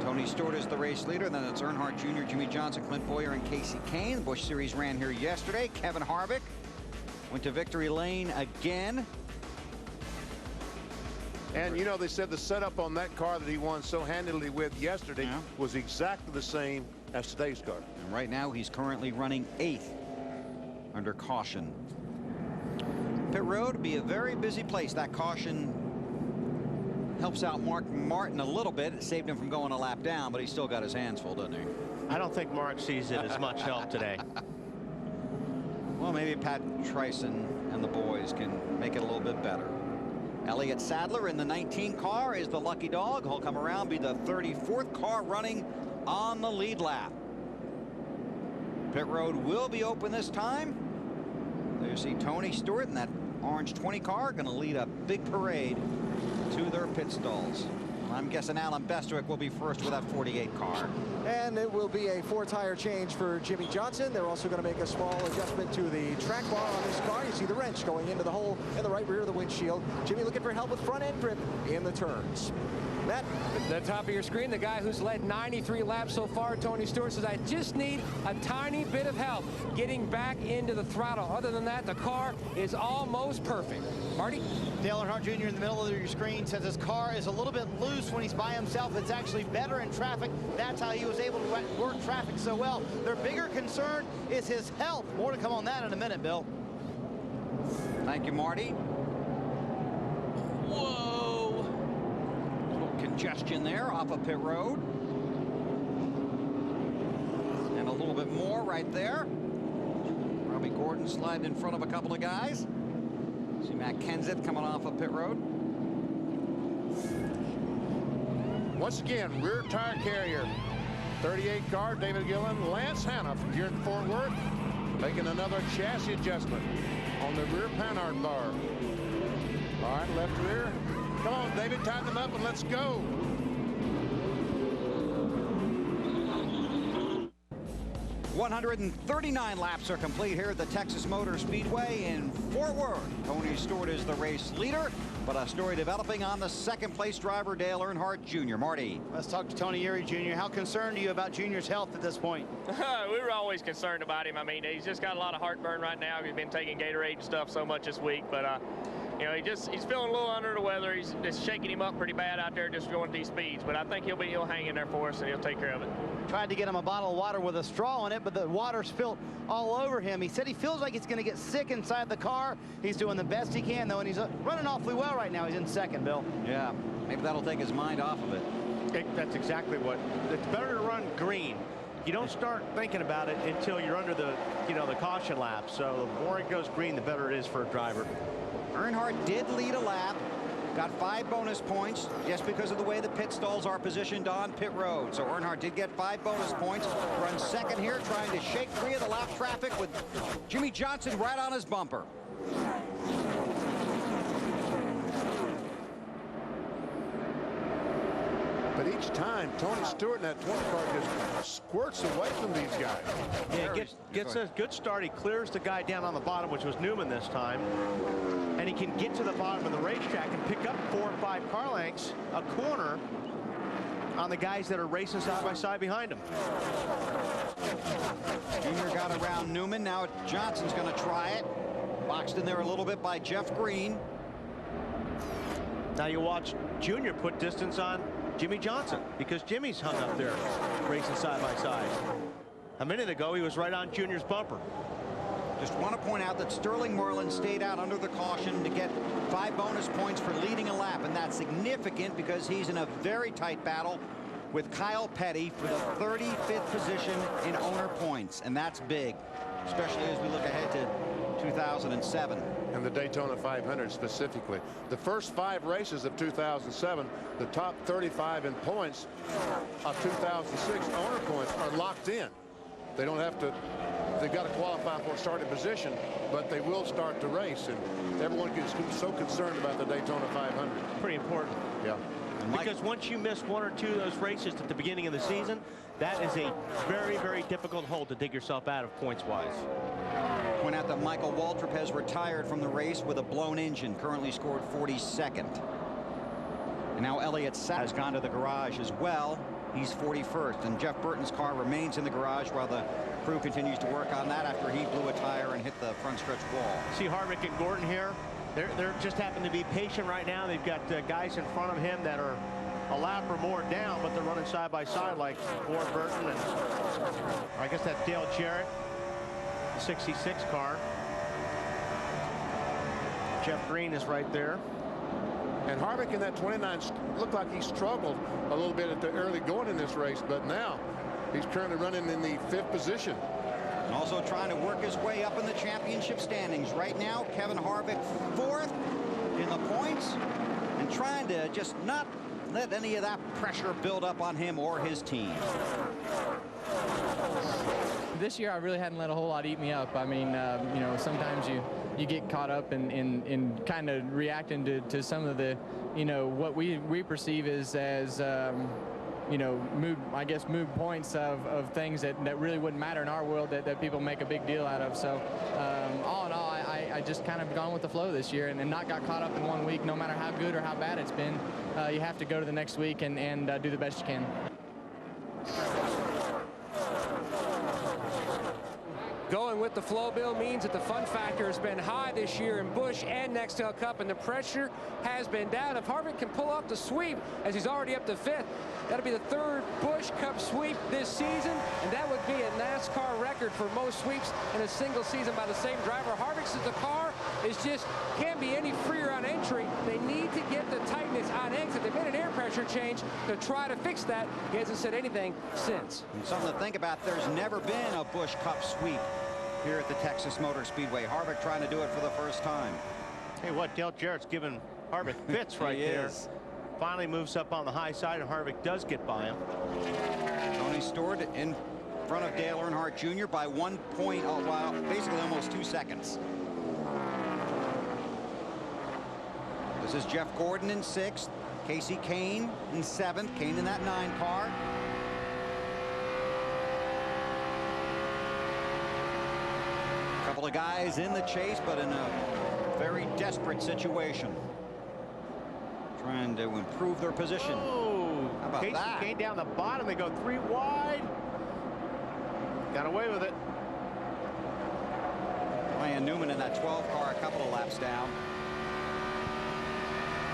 Tony Stewart is the race leader. Then it's Earnhardt Jr., Jimmy Johnson, Clint Bowyer, and Casey Kane. The Busch Series ran here yesterday. Kevin Harvick went to victory lane again. And, you know, they said the setup on that car that he won so handily with yesterday was exactly the same as today's car. And right now, he's currently running 8th under caution. Pit road will be a very busy place. That caution helps out Mark Martin a little bit. It saved him from going a lap down, but he's still got his hands full, doesn't he? I don't think Mark sees it as much help today. Well, maybe Pat Tryson and the boys can make it a little bit better. Elliott Sadler in the 19 car is the lucky dog. He'll come around, be the 34th car running on the lead lap. Pit road will be open this time. There you see Tony Stewart in that orange 20 car going to lead a big parade to their pit stalls. I'm guessing Alan Bestwick will be first with that 48 car. And it will be a 4-tire change for Jimmy Johnson. They're also going to make a small adjustment to the track bar on this car. You see the wrench going into the hole in the right rear of the windshield. Jimmy looking for help with front end grip in the turns. Matt? At the top of your screen, the guy who's led 93 laps so far, Tony Stewart, says, I just need a tiny bit of help getting back into the throttle. Other than that, the car is almost perfect. Marty? Dale Earnhardt Jr. in the middle of your screen says his car is a little bit loose when he's by himself. It's actually better in traffic. That's how he was able to work traffic so well. Their bigger concern is his health. More to come on that in a minute, Bill. Thank you, Marty. Whoa. A little congestion there off of pit road. And a little bit more right there. Robbie Gordon sliding in front of a couple of guys. See Matt Kenseth coming off of pit road. Once again, rear tire carrier. 38 car, David Gillen, Lance Hanna from here in Fort Worth, making another chassis adjustment on the rear Panhard bar. All right, left rear. Come on, David, tighten them up and let's go. .139 laps are complete here at the Texas Motor Speedway in Fort Worth. Tony Stewart is the race leader, but a story developing on the second place driver, Dale Earnhardt Jr. Marty. Let's talk to Tony Eury Jr. How concerned are you about Junior's health at this point? We were always concerned about him. I mean, he's just got a lot of heartburn right now. He's been taking Gatorade and stuff so much this week, but you know, he's feeling a little under the weather. It's shaking him up pretty bad out there just going these speeds, but I think he'll hang in there for us and he'll take care of it. Tried to get him a bottle of water with a straw in it, but the water spilled all over him. He said he feels like he's going to get sick inside the car. He's doing the best he can, though, and he's running awfully well right now. He's in second, Bill. Yeah, maybe that'll take his mind off of it. That's exactly what. It's better to run green. You don't start thinking about it until you're under the, the caution lap. So the more it goes green, the better it is for a driver. Earnhardt did lead a lap. Got 5 bonus points just because of the way the pit stalls are positioned on pit road. So Earnhardt did get 5 bonus points. Runs second here, trying to shake free of the lap traffic with Jimmy Johnson right on his bumper. But each time, Tony Stewart in that 20 car just squirts away from these guys. Yeah, gets a good start. He clears the guy down on the bottom, which was Newman this time. And he can get to the bottom of the racetrack and pick up 4 or 5 car lengths a corner on the guys that are racing side by side behind him. Junior got around Newman. Now Johnson's going to try it. Boxed in there a little bit by Jeff Green. Now you watch Junior put distance on Jimmy Johnson because Jimmy's hung up there racing side by side. A minute ago, he was right on Junior's bumper. Just want to point out that Sterling Marlin stayed out under the caution to get 5 bonus points for leading a lap, and that's significant because he's in a very tight battle with Kyle Petty for the 35th position in owner points, and that's big, especially as we look ahead to 2007. And the Daytona 500 specifically. The first 5 races of 2007, the top 35 in points of 2006 owner points are locked in. They don't have to, they've got to qualify for a starting position, but they will start the race, and everyone gets so concerned about the Daytona 500. Pretty important. Yeah. Because once you miss 1 or 2 of those races at the beginning of the season, that is a very, very difficult hole to dig yourself out of points-wise. Point out that Michael Waltrip has retired from the race with a blown engine, currently scored 42nd. And now Elliott Sapp has gone to the garage as well. He's 41st, and Jeff Burton's car remains in the garage while the crew continues to work on that after he blew a tire and hit the front stretch wall. See Harvick and Gordon here. They're just happen to be patient right now. They've got guys in front of him that are a lap or more down, but they're running side by side like Ward Burton and I guess that's Dale Jarrett, 66 car. Jeff Green is right there. And Harvick in that 29 looked like he struggled a little bit at the early going in this race, but now he's currently running in the 5th position. And also trying to work his way up in the championship standings. Right now, Kevin Harvick 4th in the points and trying to just not let any of that pressure build up on him or his team. This year, I really hadn't let a whole lot eat me up. I mean, you know, sometimes you get caught up in kind of reacting to some of the, you know, what we perceive as you know, mood points of things that really wouldn't matter in our world that people make a big deal out of. So all in all, I just kind of gone with the flow this year and not got caught up in 1 week. No matter how good or how bad it's been, you have to go to the next week and do the best you can. Going with the flow, Bill, means that the fun factor has been high this year in Busch and Nextel Cup, and the pressure has been down. If Harvick can pull off the sweep, as he's already up to 5th, that'll be the 3rd Busch Cup sweep this season, and that would be a NASCAR record for most sweeps in a single season by the same driver. Harvick's the car is just can't be any freer on entry. They need to get the tightness on exit. They made an air pressure change to try to fix that. He hasn't said anything since. And something to think about, there's never been a Busch Cup sweep here at the Texas Motor Speedway. Harvick trying to do it for the first time. Hey, what, Dale Jarrett's giving Harvick fits right there. Finally moves up on the high side, and Harvick does get by him. Tony Stewart in front of Dale Earnhardt Jr. by 1 point, well, basically almost 2 seconds. This is Jeff Gordon in 6th, Casey Kane in 7th, Kane in that 9 car. Couple of guys in the chase, but in a very desperate situation. Trying to improve their position. Oh, how about Casey that? Kane down the bottom. They go 3 wide. Got away with it. Ryan Newman in that 12 car, a couple of laps down.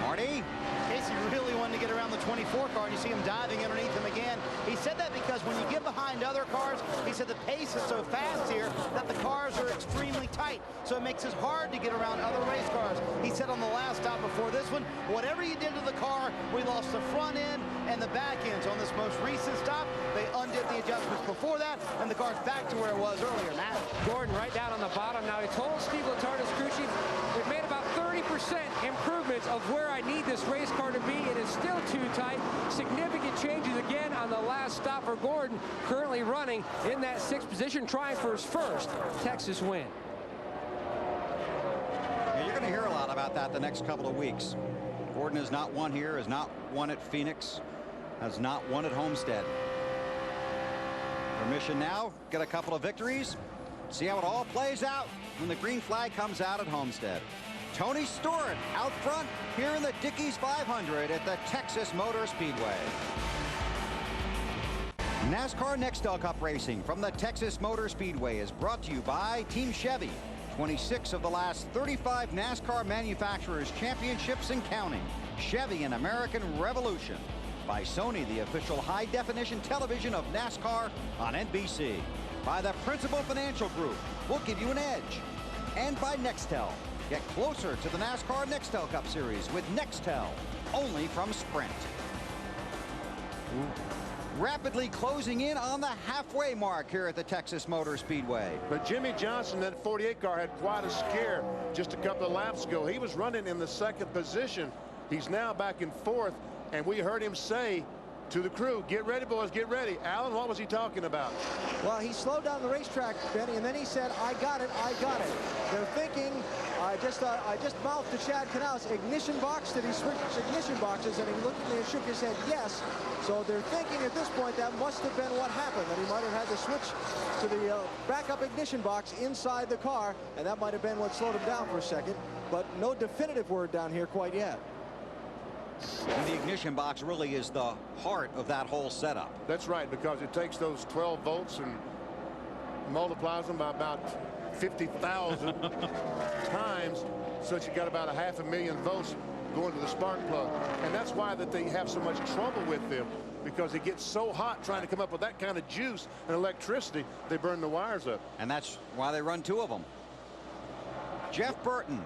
Marty? Casey really wanted to get around the 24 car, and you see him diving underneath him again. He said that because when you get behind other cars, he said the pace is so fast here that the cars are extremely tight, so it makes it hard to get around other race cars. He said on the last stop before this one, whatever you did to the car, we lost the front end and the back end. So on this most recent stop, they undid the adjustments before that, and the car's back to where it was earlier. Now, Gordon right down on the bottom. Now he told Steve Letard's crew chief, we've made about 30% improvements of where I need this race car to be. It is still too tight. Significant changes again on the last stop for Gordon, currently running in that 6th position, trying for his first Texas win. Yeah, you're going to hear a lot about that the next couple of weeks. Gordon has not won here, has not won at Phoenix, has not won at Homestead. Their mission now, get a couple of victories, see how it all plays out when the green flag comes out at Homestead. Tony Stewart out front here in the Dickies 500 at the Texas Motor Speedway. NASCAR Nextel Cup Racing from the Texas Motor Speedway is brought to you by Team Chevy. 26 of the last 35 NASCAR manufacturers championships and counting. Chevy and American Revolution. By Sony, the official high-definition television of NASCAR on NBC. By the Principal Financial Group, we'll give you an edge. And by Nextel. Get closer to the NASCAR Nextel Cup Series with Nextel, only from Sprint. Rapidly closing in on the halfway mark here at the Texas Motor Speedway. But Jimmy Johnson, that 48 car, had quite a scare just a couple of laps ago. He was running in the second position. He's now back in fourth, and we heard him say to the crew, get ready, boys, get ready. Alan, what was he talking about? Well, he slowed down the racetrack, Benny, and then he said, I got it, I got it. They're thinking, I just mouthed to Chad Knaus, ignition box. Did he switch ignition boxes? And he looked at me and shook his head, yes. So they're thinking at this point that must have been what happened, that he might have had to switch to the backup ignition box inside the car, and that might have been what slowed him down for a second. But no definitive word down here quite yet. And the ignition box really is the heart of that whole setup. That's right, because it takes those 12 volts and multiplies them by about 50,000 times, so that you got about 500,000 volts going to the spark plug. And that's why that they have so much trouble with them, because it gets so hot trying to come up with that kind of juice and electricity, they burn the wires up. And that's why they run two of them. Jeff Burton,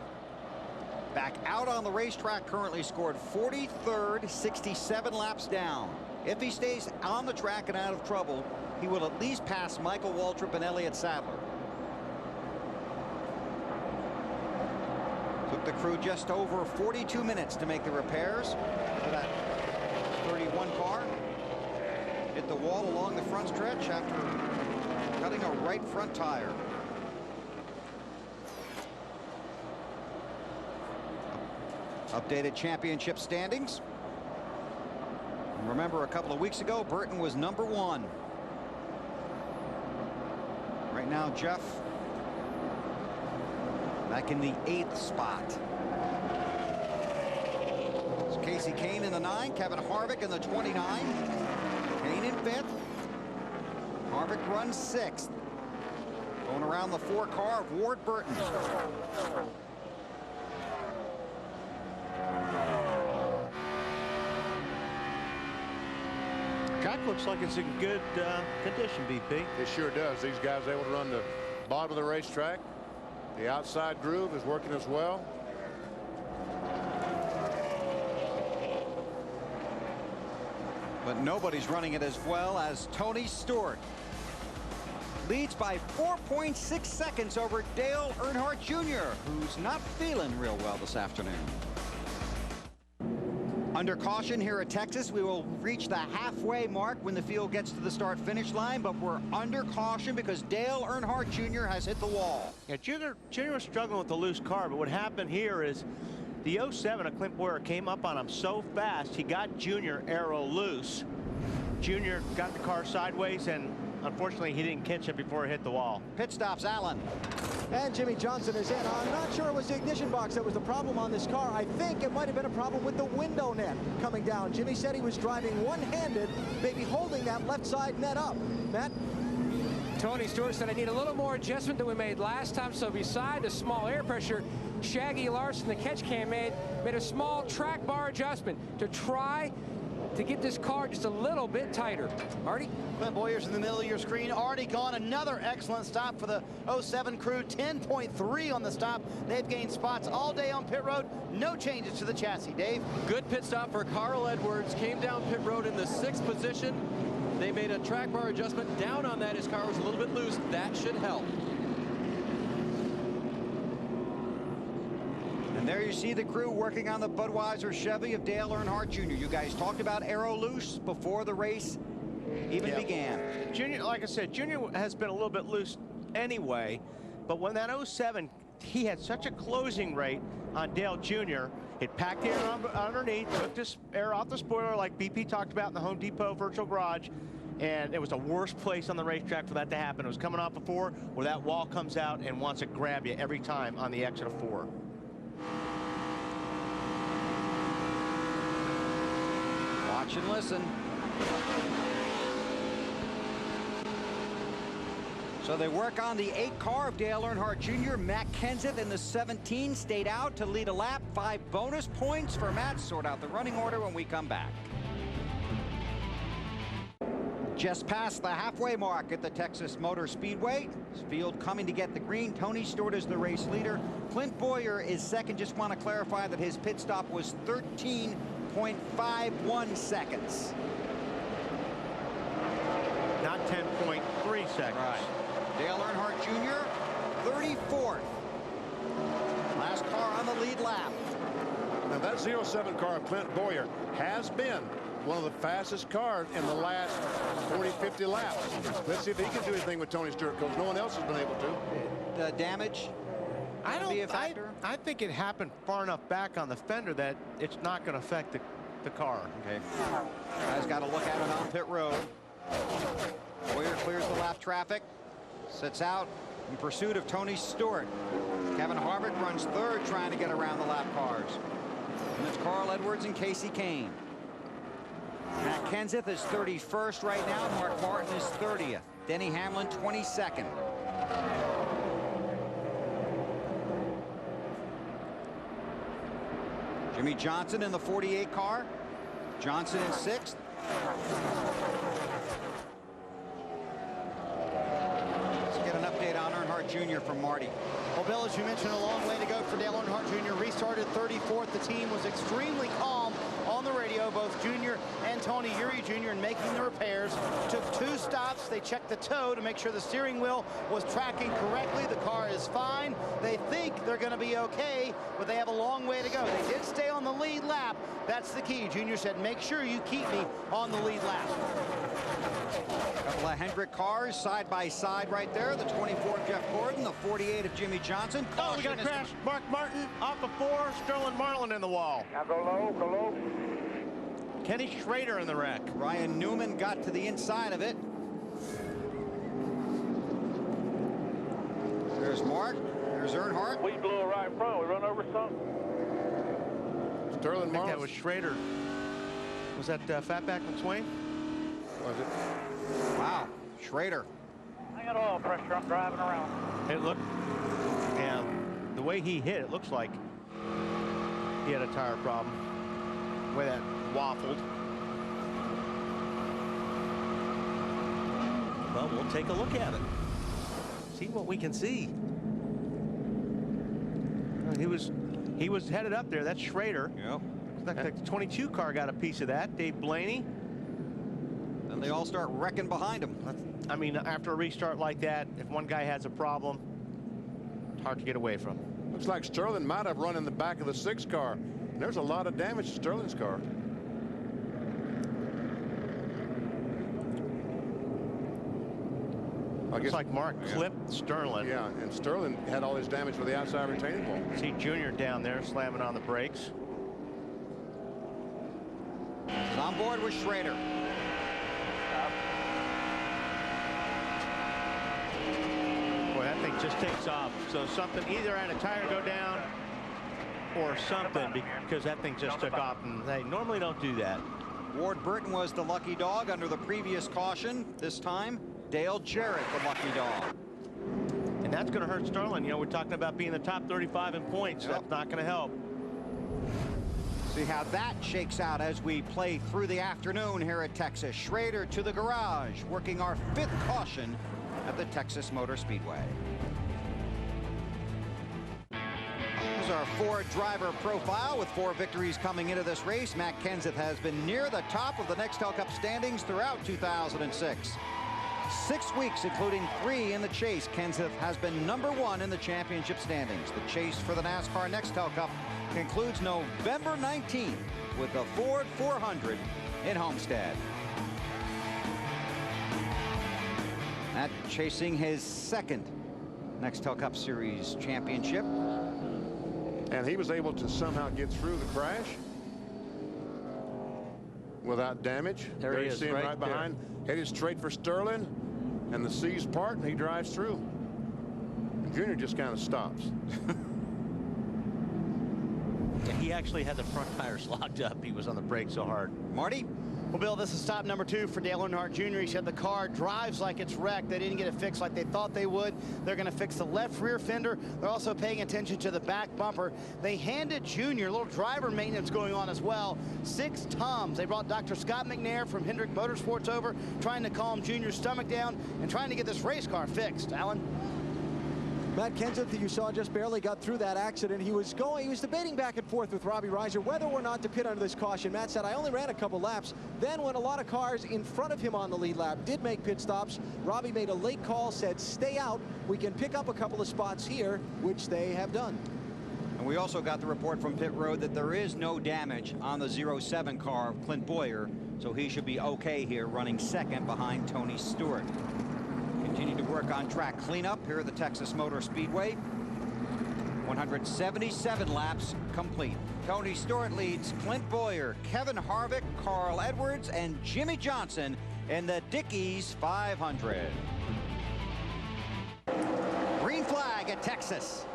back out on the racetrack, currently scored 43rd, 67 laps down. If he stays on the track and out of trouble, he will at least pass Michael Waltrip and Elliott Sadler. Took the crew just over 42 minutes to make the repairs for that 31 car. Hit the wall along the front stretch after cutting a right front tire. Updated championship standings. Remember, a couple of weeks ago, Burton was #1. Right now, Jeff back in the 8th spot. It's Casey Kane in the 9, Kevin Harvick in the 29. Kane in 5th. Harvick runs 6th. Going around the 4 car of Ward Burton. Track looks like it's in good condition, BP. It sure does. These guys are able to run the bottom of the racetrack. The outside groove is working as well. But nobody's running it as well as Tony Stewart. Leads by 4.6 seconds over Dale Earnhardt Jr., who's not feeling real well this afternoon. Under caution here at Texas, we will reach the halfway mark when the field gets to the start-finish line, but we're under caution because Dale Earnhardt Jr. has hit the wall. Yeah, Junior was struggling with the loose car, but what happened here is the 07 of Clint Boyer came up on him so fast, he got Junior aero loose. Junior got the car sideways, and unfortunately, he didn't catch it before it hit the wall. Pit stops, Allen. And Jimmy Johnson is in. I'm not sure it was the ignition box that was the problem on this car. I think it might have been a problem with the window net coming down. Jimmy said he was driving one-handed, maybe holding that left side net up. Matt? Tony Stewart said, I need a little more adjustment than we made last time. So beside the small air pressure, Shaggy Larson, the catch cam, made a small track bar adjustment to try to get this car just a little bit tighter. Artie? Clint Boyer's in the middle of your screen. Already gone. Another excellent stop for the 07 crew. 10.3 on the stop. They've gained spots all day on pit road. No changes to the chassis. Dave? Good pit stop for Carl Edwards. Came down pit road in the 6th position. They made a track bar adjustment down on that. His car was a little bit loose. That should help. And there you see the crew working on the Budweiser Chevy of Dale Earnhardt Jr. You guys talked about aero loose before the race even began. Junior, like I said, Junior has been a little bit loose anyway, but when that 07, he had such a closing rate on Dale Jr., it packed air underneath, took this air off the spoiler like BP talked about in the Home Depot virtual garage, and it was the worst place on the racetrack for that to happen. It was coming off of 4 where that wall comes out and wants to grab you every time on the exit of 4. Watch and listen. So they work on the 8 car of Dale Earnhardt Jr. Matt Kenseth in the 17 stayed out to lead a lap. 5 bonus points for Matt. Sort out the running order when we come back. Just past the halfway mark at the Texas Motor Speedway. Field coming to get the green. Tony Stewart is the race leader. Clint Bowyer is second. Just want to clarify that his pit stop was 13.51 seconds. Not 10.3 seconds. Right. Dale Earnhardt Jr., 34th. Last car on the lead lap. Now that 07 car of Clint Bowyer has been one of the fastest cars in the last 40-50 laps. Let's see if he can do anything with Tony Stewart, because no one else has been able to. The damage be a factor? I think it happened far enough back on the fender that it's not going to affect the car. Okay. Guys got to look at it on pit road. Bowyer clears the lap traffic. Sits out in pursuit of Tony Stewart. Kevin Harvick runs third, trying to get around the lap cars. And it's Carl Edwards and Casey Kane. Matt Kenseth is 31st right now. Mark Martin is 30th. Denny Hamlin 22nd. Jimmy Johnson in the 48 car. Johnson in 6th. Let's get an update on Earnhardt Jr. from Marty. Well, Bill, as you mentioned, a long way to go for Dale Earnhardt Jr. Restarted 34th. The team was extremely calm on the radio, both Jr. and Tony Eury Jr. in making the repairs. Took 2 stops. They checked the toe to make sure the steering wheel was tracking correctly. The car is fine. They think they're going to be okay, but they have a long way to go. They did stay on the lead lap. That's the key. Jr. said, make sure you keep me on the lead lap. A couple of Hendrick cars side by side right there. The 24 of Jeff Gordon, the 48 of Jimmy Johnson. Oh, we got a crash. Mark Martin off of 4. Sterling Marlin in the wall. Now go low, go low. Kenny Schrader in the wreck. Ryan Newman got to the inside of it. There's Mark. There's Earnhardt. We blew it right in front. We run over something. Sterling Marlin. That was Schrader. Was that Fatback McSwain? Was it? Wow. Schrader. I got oil pressure. I'm driving around. It looked, and the way he hit, it looks like he had a tire problem. The way that waffled. Well, we'll take a look at it. See what we can see. He was headed up there. That's Schrader. Yep. The 22 car got a piece of that. Dave Blaney. And they all start wrecking behind him. I mean, after a restart like that, if one guy has a problem, it's hard to get away from. Looks like Sterling might have run in the back of the 6 car. There's a lot of damage to Sterling's car. Looks like Mark clipped Sterling. Yeah, and Sterling had all his damage with the outside retaining wall. See Junior down there slamming on the brakes. He's on board with Schrader. Boy, that thing just takes off. So something, either had a tire go down or something, because that thing just took off, and they normally don't do that. Ward Burton was the lucky dog under the previous caution. This time, Dale Jarrett, the lucky dog. And that's going to hurt Sterling. You know, we're talking about being the top 35 in points. Yep. That's not going to help. See how that shakes out as we play through the afternoon here at Texas. Schrader to the garage, working our 5th caution at the Texas Motor Speedway. Here's our Ford driver profile with 4 victories coming into this race. Matt Kenseth has been near the top of the Nextel Cup standings throughout 2006. 6 weeks, including 3 in the chase. Kenseth has been #1 in the championship standings. The chase for the NASCAR Nextel Cup concludes November 19th with the Ford 400 in Homestead. Matt chasing his 2nd Nextel Cup Series championship. And he was able to somehow get through the crash without damage. There he is, right behind, headed straight for Sterling, and the C's part, and he drives through. And Junior just kind of stops. He actually had the front tires locked up. He was on the brake so hard. Marty? Well, Bill, this is stop number 2 for Dale Earnhardt Jr. He said the car drives like it's wrecked. They didn't get it fixed like they thought they would. They're going to fix the left rear fender. They're also paying attention to the back bumper. They handed Junior a little driver maintenance going on as well. 6 Tums. They brought Dr. Scott McNair from Hendrick Motorsports over, trying to calm Junior's stomach down and trying to get this race car fixed. Alan? Matt Kenseth, you saw, just barely got through that accident. He was debating back and forth with Robbie Reiser whether or not to pit under this caution. Matt said, I only ran a couple laps. Then when a lot of cars in front of him on the lead lap did make pit stops, Robbie made a late call, said, stay out. We can pick up a couple of spots here, which they have done. And we also got the report from pit road that there is no damage on the 07 car of Clint Boyer, so he should be okay here, running second behind Tony Stewart. Continue to work on track cleanup here at the Texas Motor Speedway. 177 laps complete. Tony Stewart leads Clint Boyer, Kevin Harvick, Carl Edwards, and Jimmy Johnson in the Dickies 500. Green flag at Texas.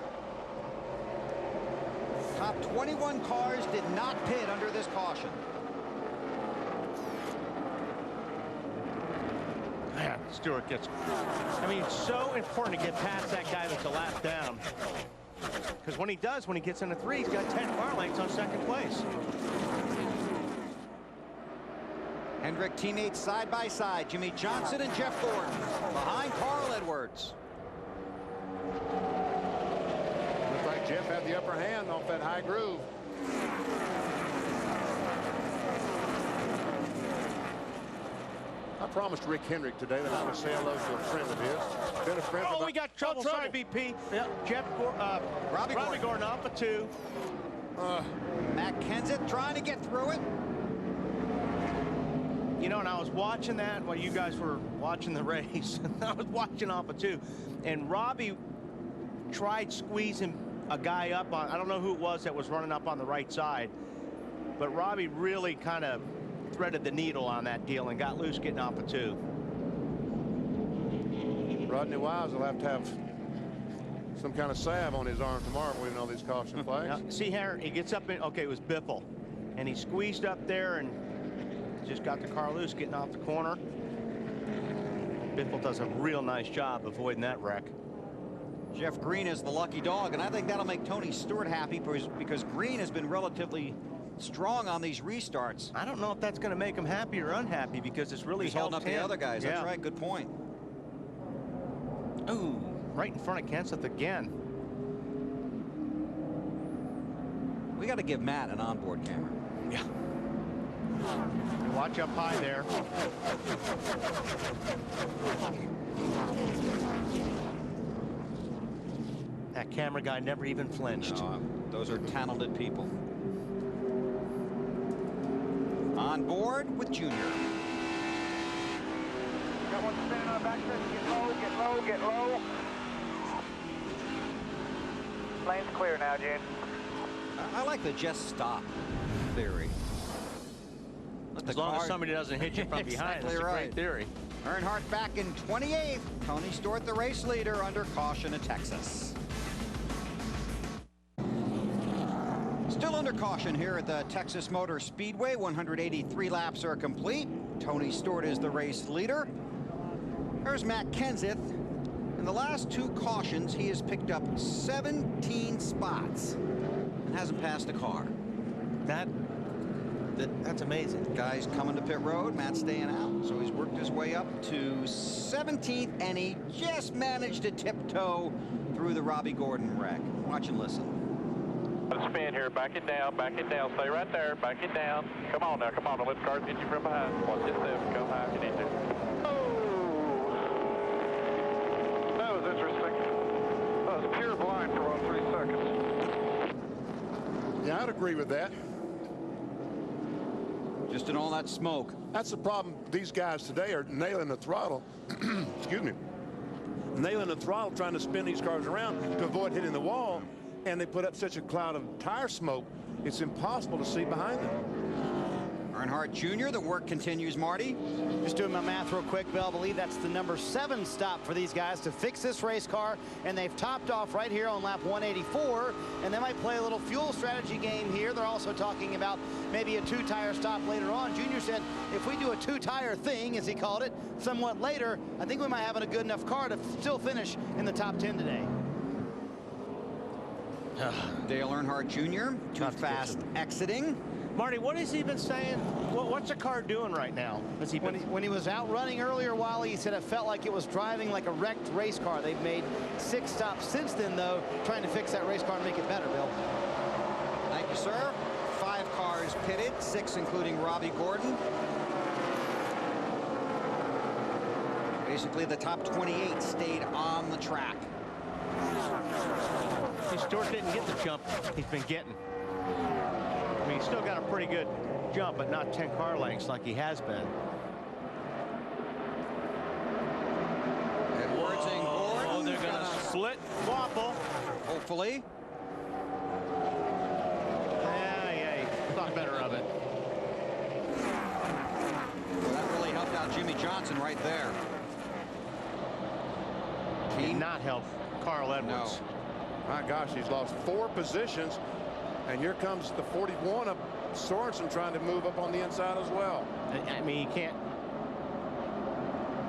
Top 21 cars did not pit under this caution. Man, Stewart gets, I mean, it's so important to get past that guy that's a lap down. Because when he does, when he gets into 3, he's got 10 car lengths on second place. Hendrick teammates side by side, Jimmy Johnson and Jeff Gordon behind Carl Edwards. Looks like Jeff had the upper hand off that high groove. I promised Rick Hendrick today that I would say hello to a friend of his. Been a friend we got trouble. Sorry, BP. Yep. Robbie Gordon off of 2. Matt Kenseth trying to get through it. You know, and I was watching that while you guys were watching the race. I was watching off of 2. And Robbie tried squeezing a guy up on, I don't know who it was that was running up on the right side. But Robbie really kind of threaded the needle on that deal and got loose getting off of 2. Rodney Wise will have to have some kind of salve on his arm tomorrow when we know these caution flags. Now, see here, he gets up in, okay, it was Biffle. And he squeezed up there and just got the car loose getting off the corner. Biffle does a real nice job avoiding that wreck. Jeff Green is the lucky dog, and I think that'll make Tony Stewart happy because Green has been relatively strong on these restarts. I don't know if that's going to make him happy or unhappy because it's really holding up the other guys. That's right. Good point. Ooh, right in front of Kenseth again. We got to give Matt an onboard camera. Yeah. Watch up high there. That camera guy never even flinched. No, those are talented people. On board with Junior. Got one standing on the back stretch. Get low, get low, get low. Lane's clear now, Gene. I like the just stop theory. As long as somebody doesn't hit you from behind, exactly that's a right. great theory. Earnhardt back in 28th. Tony Stewart, the race leader, under caution at Texas. Still under caution here at the Texas Motor Speedway. 183 laps are complete. Tony Stewart is the race leader. There's Matt Kenseth. In the last 2 cautions, he has picked up 17 spots and hasn't passed a car. That's amazing. Guys coming to pit road. Matt staying out. So he's worked his way up to 17th, and he just managed to tiptoe through the Robbie Gordon wreck. Watch and listen. Spin here, back it down, stay right there, back it down. Come on now, come on, don't let the cars hit you from behind. Watch this step, go high if you need to. Oh! That was interesting. That was pure blind for about 3 seconds. Yeah, I'd agree with that. Just in all that smoke. That's the problem. These guys today are nailing the throttle. Excuse me. Nailing the throttle, trying to spin these cars around to avoid hitting the wall. And they put up such a cloud of tire smoke, it's impossible to see behind them. Earnhardt Jr., the work continues, Marty. Just doing my math real quick, Bill. I believe that's the number 7 stop for these guys to fix this race car, and they've topped off right here on lap 184, and they might play a little fuel strategy game here. They're also talking about maybe a 2-tire stop later on. Junior said if we do a 2-tire thing, as he called it, somewhat later, I think we might have a good enough car to still finish in the top 10 today. Dale Earnhardt Jr., too fast exiting. Marty, what has he been saying? What's the car doing right now? Has he been... When he was out running earlier, Wally, he said it felt like it was driving like a wrecked race car. They've made 6 stops since then, though, trying to fix that race car and make it better, Bill. Thank you, sir. 5 cars pitted, 6 including Robbie Gordon. Basically, the top 28 stayed on the track. Stewart didn't get the jump he's been getting. I mean, he's still got a pretty good jump, but not 10 car lengths like he has been. Edwards and Gordon. Oh, they're going to split wobble. Hopefully. Yeah, he thought better of it. Well, that really helped out Jimmy Johnson right there. Did not help Carl Edwards. No. My gosh, he's lost 4 positions. And here comes the 41 of Sorensen trying to move up on the inside as well. I mean, you can't.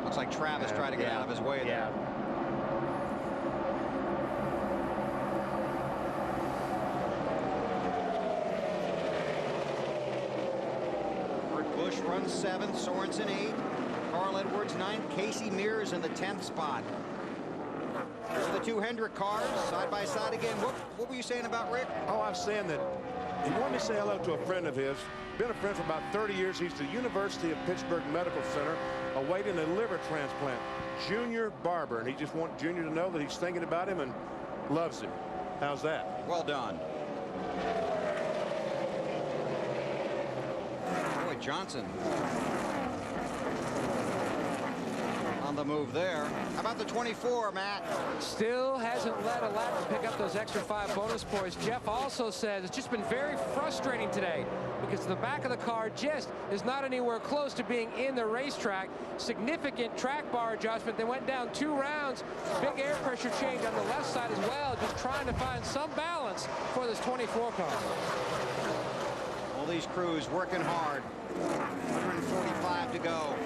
Looks like Travis tried to get out of his way there. Kurt Busch runs 7th, Sorensen 8th, Carl Edwards 9th, Casey Mears in the 10th spot. Here's the 2 Hendrick cars, side by side again. What were you saying about Rick? Oh, I was saying that he wanted me to say hello to a friend of his. Been a friend for about 30 years. He's the University of Pittsburgh Medical Center awaiting a liver transplant. Junior Barber. And he just wants Junior to know that he's thinking about him and loves him. How's that? Well done. Boy, Johnson on the move there. How about the 24, Matt? Still hasn't led a lap to pick up those extra 5 bonus points. Jeff also says it's just been very frustrating today because the back of the car just is not anywhere close to being in the racetrack. Significant track bar adjustment. They went down 2 rounds. Big air pressure change on the left side as well. Just trying to find some balance for this 24 car. All these crews working hard. 145 to go.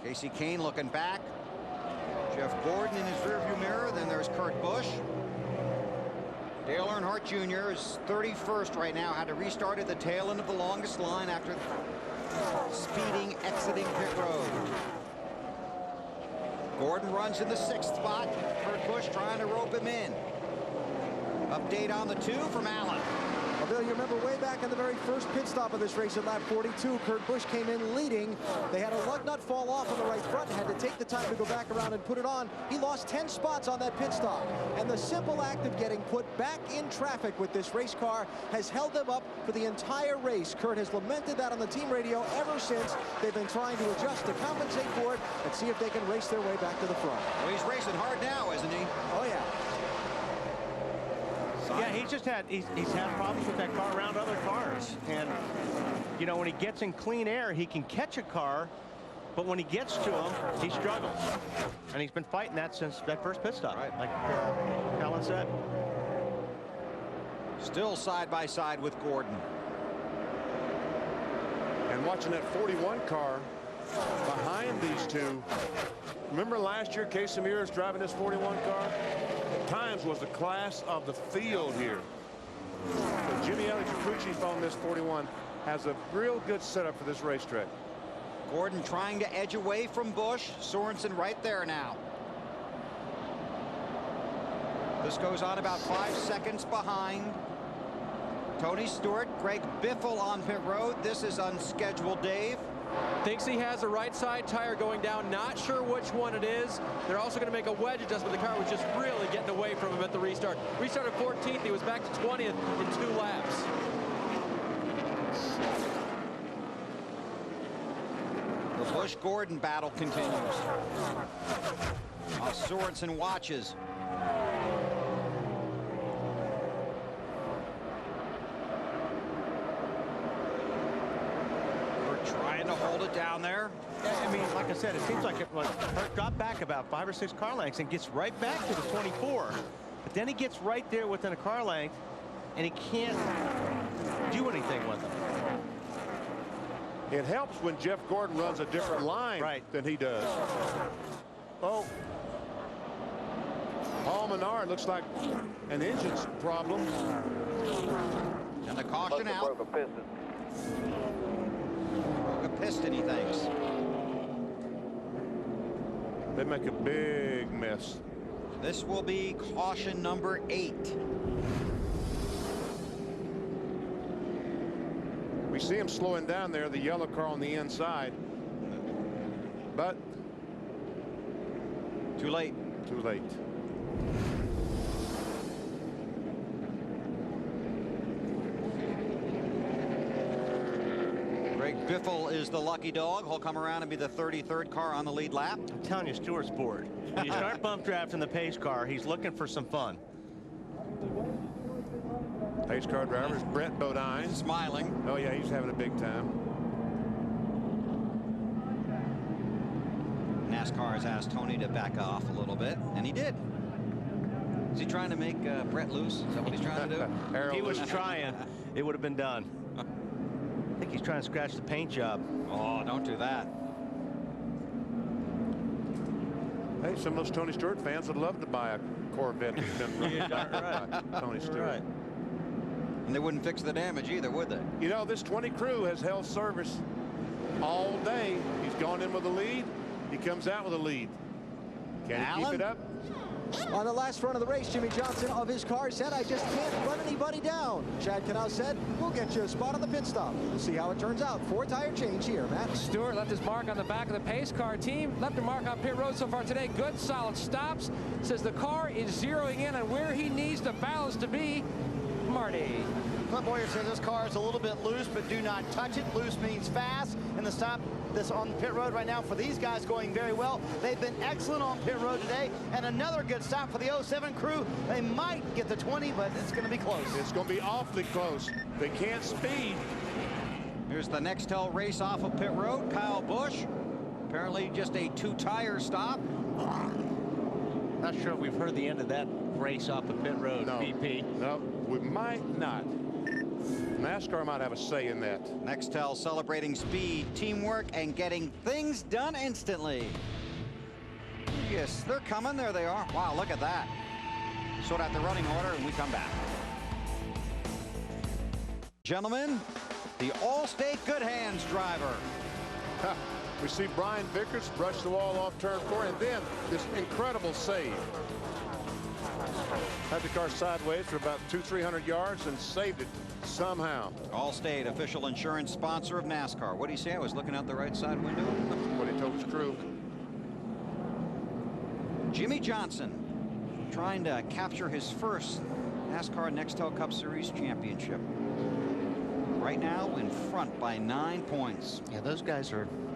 Casey Kane looking back. Jeff Gordon in his rearview mirror. Then there's Kurt Busch. Dale Earnhardt Jr. is 31st right now. Had to restart at the tail end of the longest line after speeding, exiting pit road. Gordon runs in the 6th spot. Kurt Busch trying to rope him in. Update on the 2 from Allen. Well, Bill, you remember way back in the very first pit stop of this race at lap 42, Kurt Busch came in leading. They had a lug nut fall off on the right front and had to take the time to go back around and put it on. He lost 10 spots on that pit stop. And the simple act of getting put back in traffic with this race car has held them up for the entire race. Kurt has lamented that on the team radio ever since. They've been trying to adjust to compensate for it and see if they can race their way back to the front. Well, he's racing hard now, isn't he? Oh, yeah. Yeah, he's had problems with that car around other cars. And, you know, when he gets in clean air, he can catch a car, but when he gets to him, he struggles. And he's been fighting that since that first pit stop, right, like Alan said. Still side by side with Gordon. And watching that 41 car behind these two. Remember last year, Casey Mears driving this 41 car? At times was the class of the field here. But Jimmy Elliott, crew chief on this 41, has a real good setup for this racetrack. Gordon trying to edge away from Busch. Sorensen right there now. This goes on about 5 seconds behind. Tony Stewart, Greg Biffle on pit road. This is unscheduled, Dave. Thinks he has a right side tire going down. Not sure which one it is. They're also going to make a wedge adjustment. The car was just really getting away from him at the restart. Restarted 14th. He was back to 20th in 2 laps. The Busch-Gordon battle continues. Sorensen watches. trying to hold it down there. I mean, like I said, it seems like it dropped back about 5 or 6 car lengths and gets right back to the 24. But then he gets right there within a car length, and he can't do anything with it. It helps when Jeff Gordon runs a different line than he does. Oh. Paul Menard looks like an engine's problem. And the caution out. Broke a piston. Broke a piston, he thinks. They make a big mess. This will be caution number 8. We see him slowing down there, the yellow car on the inside. But too late. Too late. Greg Biffle is the lucky dog. He'll come around and be the 33rd car on the lead lap. I'm telling you, Stewart's bored. When you start bump drafting the pace car, he's looking for some fun. Pace car driver is Brett Bodine. Smiling. Oh, yeah, he's having a big time. NASCAR has asked Tony to back off a little bit, and he did. Is he trying to make Brett loose? Is that what he's trying to do? If he was trying, it would have been done. I think he's trying to scratch the paint job. Oh, don't do that. Hey, some of those Tony Stewart fans would love to buy a Corvette that's been run by Tony Stewart. Right. And they wouldn't fix the damage either, would they? You know, this 20 crew has held service all day. He's gone in with a lead. He comes out with a lead. Can he keep it up? On the last run of the race, Jimmy Johnson of his car said, "I just can't run anybody down." Chad Knaus said, "We'll get you a spot on the pit stop." We'll see how it turns out. 4-tire change here, Matt. Stewart left his mark on the back of the pace car team. Left a mark on pit road so far today. Good, solid stops. Says the car is zeroing in on where he needs the balance to be. Marty. Clint Boyer says this car is a little bit loose, but do not touch it. Loose means fast. And the stop that's on pit road right now for these guys going very well. They've been excellent on pit road today. And another good stop for the 07 crew. They might get the 20, but it's going to be close. It's going to be awfully close. They can't speed. Here's the Nextel race off of pit road. Kyle Busch. Apparently just a 2-tire stop. Not sure if we've heard the end of that race off of pit road, No. BP. No, we might not. NASCAR might have a say in that. Nextel celebrating speed, teamwork, and getting things done instantly. Yes, they're coming. There they are. Wow, look at that. Sort out the running order, and we come back. Gentlemen, the All-State Good Hands driver. We see Brian Vickers brush the wall off turn 4, and then this incredible save. Had the car sideways for about 200-300 yards and saved it somehow. Allstate, official insurance sponsor of NASCAR. What do you say? I was looking out the right side window. What he told his crew. Jimmy Johnson trying to capture his first NASCAR Nextel Cup Series championship. Right now in front by 9 points. Yeah, those guys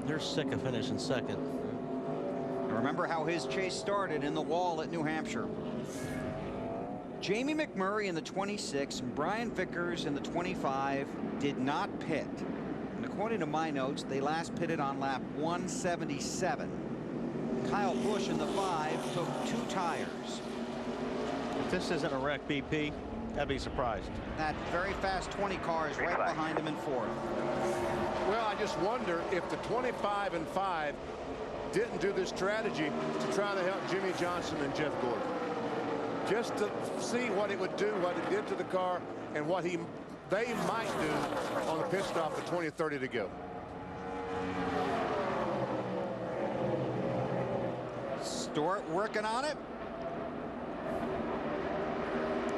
they're sick of finishing second. Remember how his chase started in the wall at New Hampshire. Jamie McMurray in the 26, Brian Vickers in the 25 did not pit. And according to my notes, they last pitted on lap 177. Kyle Busch in the 5 took 2 tires. If this isn't a wreck, BP, I'd be surprised. That very fast 20 car is right behind him in 4th. Well, I just wonder if the 25 and 5 didn't do this strategy to try to help Jimmy Johnson and Jeff Gordon. Just to see what it would do, what it did to the car, and what they might do on the pit stop with 20-30 to go. Stewart working on it.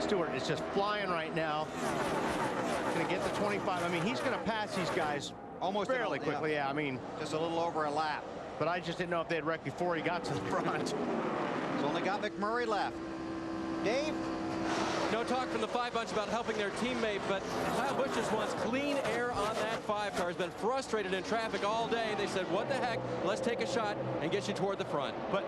Stewart is just flying right now. Going to get the 25. I mean, he's going to pass these guys almost fairly quickly. Yeah, I mean, just a little over a lap. But I just didn't know if they had wrecked before he got to the front. He's only got McMurray left. Dave? No talk from the 5 bunch about helping their teammate, but Kyle Busch just wants clean air on that 5 car. Has been frustrated in traffic all day. They said, what the heck? Let's take a shot and get you toward the front. But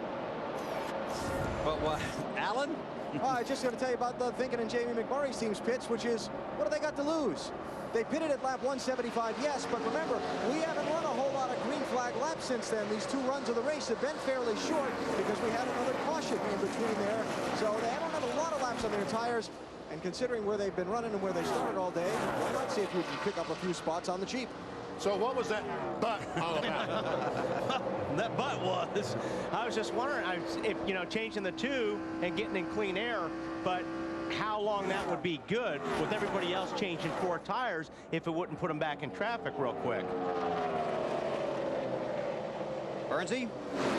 what? Alan? I just got to tell you about the thinking in Jamie McMurray's team's pits, which is, what do they got to lose? They pitted at lap 175, yes, but remember, we haven't run a whole lot flag lap since then. These 2 runs of the race have been fairly short because we had another caution in between there. So they don't have a lot of laps on their tires. And considering where they've been running and where they started all day, why not see if you can pick up a few spots on the cheap? So what was that butt all about? That butt was, I was just wondering if, you know, changing the 2 and getting in clean air, but how long that would be good with everybody else changing 4 tires if it wouldn't put them back in traffic real quick. Bernsey?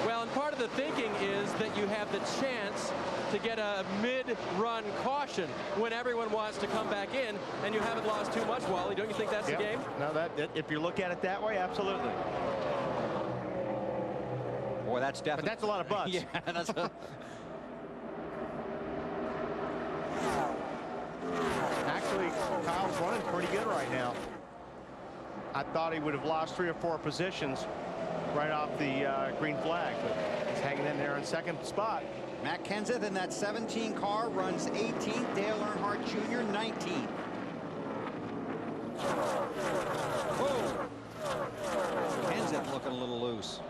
Well, and part of the thinking is that you have the chance to get a mid-run caution when everyone wants to come back in, and you haven't lost too much, Wally. Don't you think that's the game? No, that if you look at it that way, absolutely. Boy, that's definitely. But that's a lot of butts. Yeah, that's a... Actually, Kyle's running pretty good right now. I thought he would have lost 3 or 4 positions right off the green flag, but he's hanging in there in 2nd spot. Matt Kenseth in that 17 car runs 18th. Dale Earnhardt Jr. 19th. Whoa. Kenseth looking a little loose.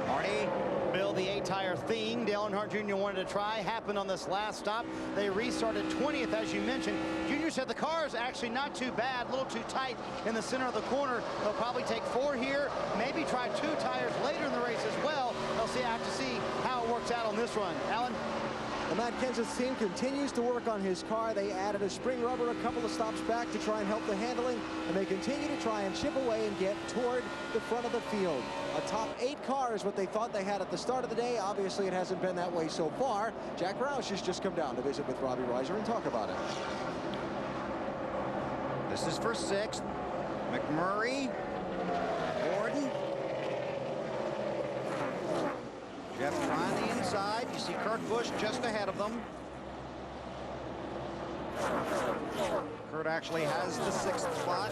Marty, Bill, the 8-tire thing Dale Earnhardt Jr. wanted to try happened on this last stop. They restarted 20th, as you mentioned. Jr. said the car is actually not too bad, a little too tight in the center of the corner. They'll probably take 4 here, maybe try 2 tires later in the race as well. They'll have to see how it works out on this run. Alan? The Matt Kenseth team continues to work on his car. They added a spring rubber a couple of stops back to try and help the handling, and they continue to try and chip away and get toward the front of the field. A top 8 car is what they thought they had at the start of the day. Obviously, it hasn't been that way so far. Jack Roush has just come down to visit with Robbie Reiser and talk about it. This is for 6th. McMurray. Gordon. Jeff trying the inside. You see Kurt Busch just ahead of them. Kurt actually has the 6th spot.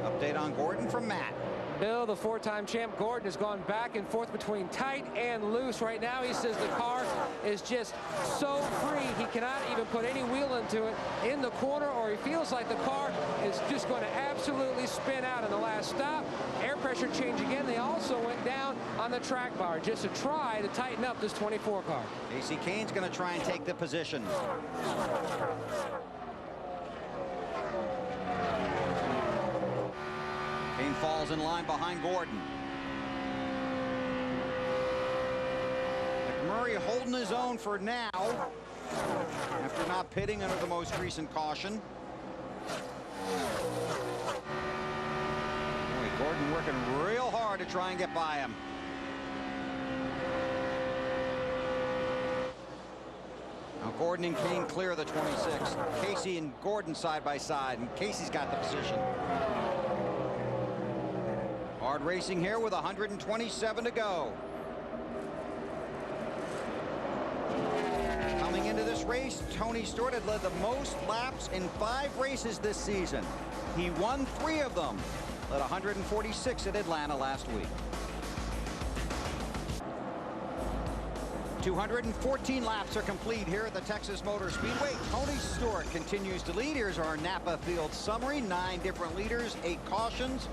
Update on Gordon from Matt. Bill, the 4-time champ Gordon, has gone back and forth between tight and loose. Right now, he says the car is just so free, he cannot even put any wheel into it in the corner, or he feels like the car is just going to absolutely spin out in the last stop. Air pressure change again. They also went down on the track bar just to try to tighten up this 24 car. Casey Kane's going to try and take the position. Kane falls in line behind Gordon. McMurray holding his own for now after not pitting under the most recent caution. Boy, Gordon working real hard to try and get by him. Now Gordon and Kane clear the 26. Casey and Gordon side by side, and Casey's got the position. Hard racing here with 127 to go. Coming into this race, Tony Stewart had led the most laps in 5 races this season. He won 3 of them. Led 146 at Atlanta last week. 214 laps are complete here at the Texas Motor Speedway. Tony Stewart continues to lead. Here's our Napa Field summary. 9 different leaders, 8 cautions.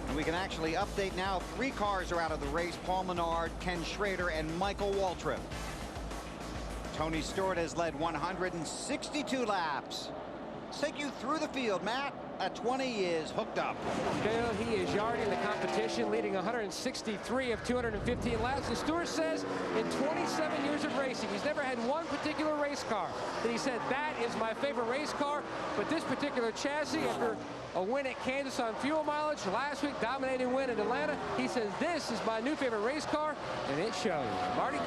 And we can actually update now. 3 cars are out of the race. Paul Menard, Ken Schrader, and Michael Waltrip. Tony Stewart has led 162 laps. Let's take you through the field, Matt. At 20 is hooked up. Bill, he is yarding the competition, leading 163 of 215 laps. And Stewart says in 27 years of racing, he's never had one particular race car that he said, that is my favorite race car. But this particular chassis, after a win at Kansas on fuel mileage, last week dominating win at Atlanta, he says, this is my new favorite race car, and it shows. Marty?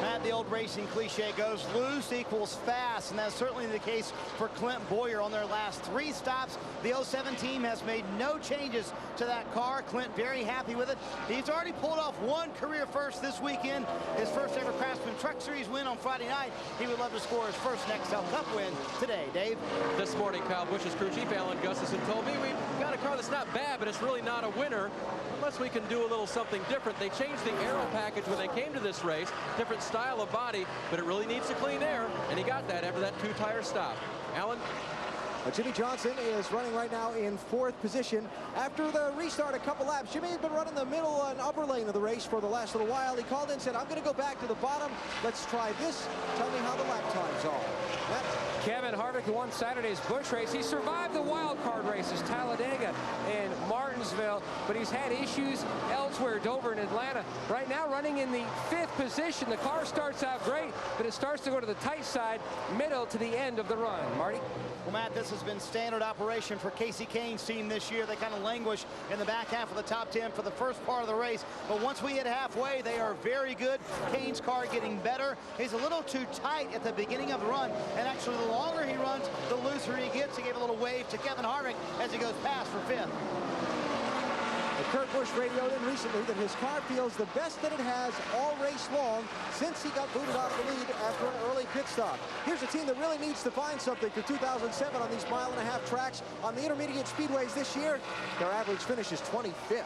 Matt, the old racing cliche goes, loose equals fast, and that's certainly the case for Clint Boyer on their last 3 stops. The 07 team has made no changes to that car. Clint very happy with it. He's already pulled off 1 career first this weekend, his first ever Craftsman Truck Series win on Friday night. He would love to score his first Nextel Cup win today. Dave? This morning, Kyle Busch's crew chief, Alan Gustafson, told me we've got a car that's not bad, but it's really not a winner unless we can do a little something different. They changed the aero package when they came to this race, different style of body, but it really needs to clean air, and he got that after that 2-tire stop. Alan? Jimmy Johnson is running right now in 4th position. After the restart a couple laps, Jimmy had been running the middle and upper lane of the race for the last little while. He called in and said, I'm going to go back to the bottom. Let's try this. Tell me how the lap times are. Matt? Kevin Harvick won Saturday's Busch race. He survived the wild card races, Talladega and Martinsville, but he's had issues elsewhere, Dover and Atlanta. Right now running in the 5th position. The car starts out great, but it starts to go to the tight side, middle to the end of the run. Marty? Well, Matt, this has been standard operation for Casey Kane's team this year. They kind of languish in the back half of the top 10 for the first part of the race, but once we hit halfway, they are very good. Kane's car getting better. He's a little too tight at the beginning of the run, and actually the longer he runs, the looser he gets. He gave a little wave to Kevin Harvick as he goes past for 5th. Kurt Busch radioed in recently that his car feels the best that it has all race long since he got booted out of the lead after an early pit stop. Here's a team that really needs to find something for 2007 on these mile-and-a-half tracks. On the intermediate speedways this year, their average finish is 25th.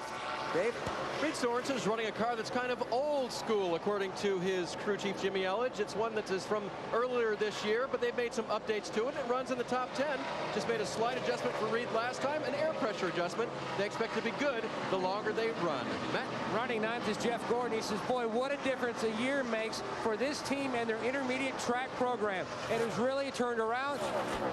Dave? Reed Sorensen's running a car that's kind of old school, according to his crew chief, Jimmy Elledge. It's one that is from earlier this year, but they've made some updates to it. It runs in the top 10. Just made a slight adjustment for Reed last time, an air pressure adjustment. They expect to be good the longer they run. Matt? Running 9th is Jeff Gordon. He says, boy, what a difference a year makes for this team and their intermediate track program. It has really turned around.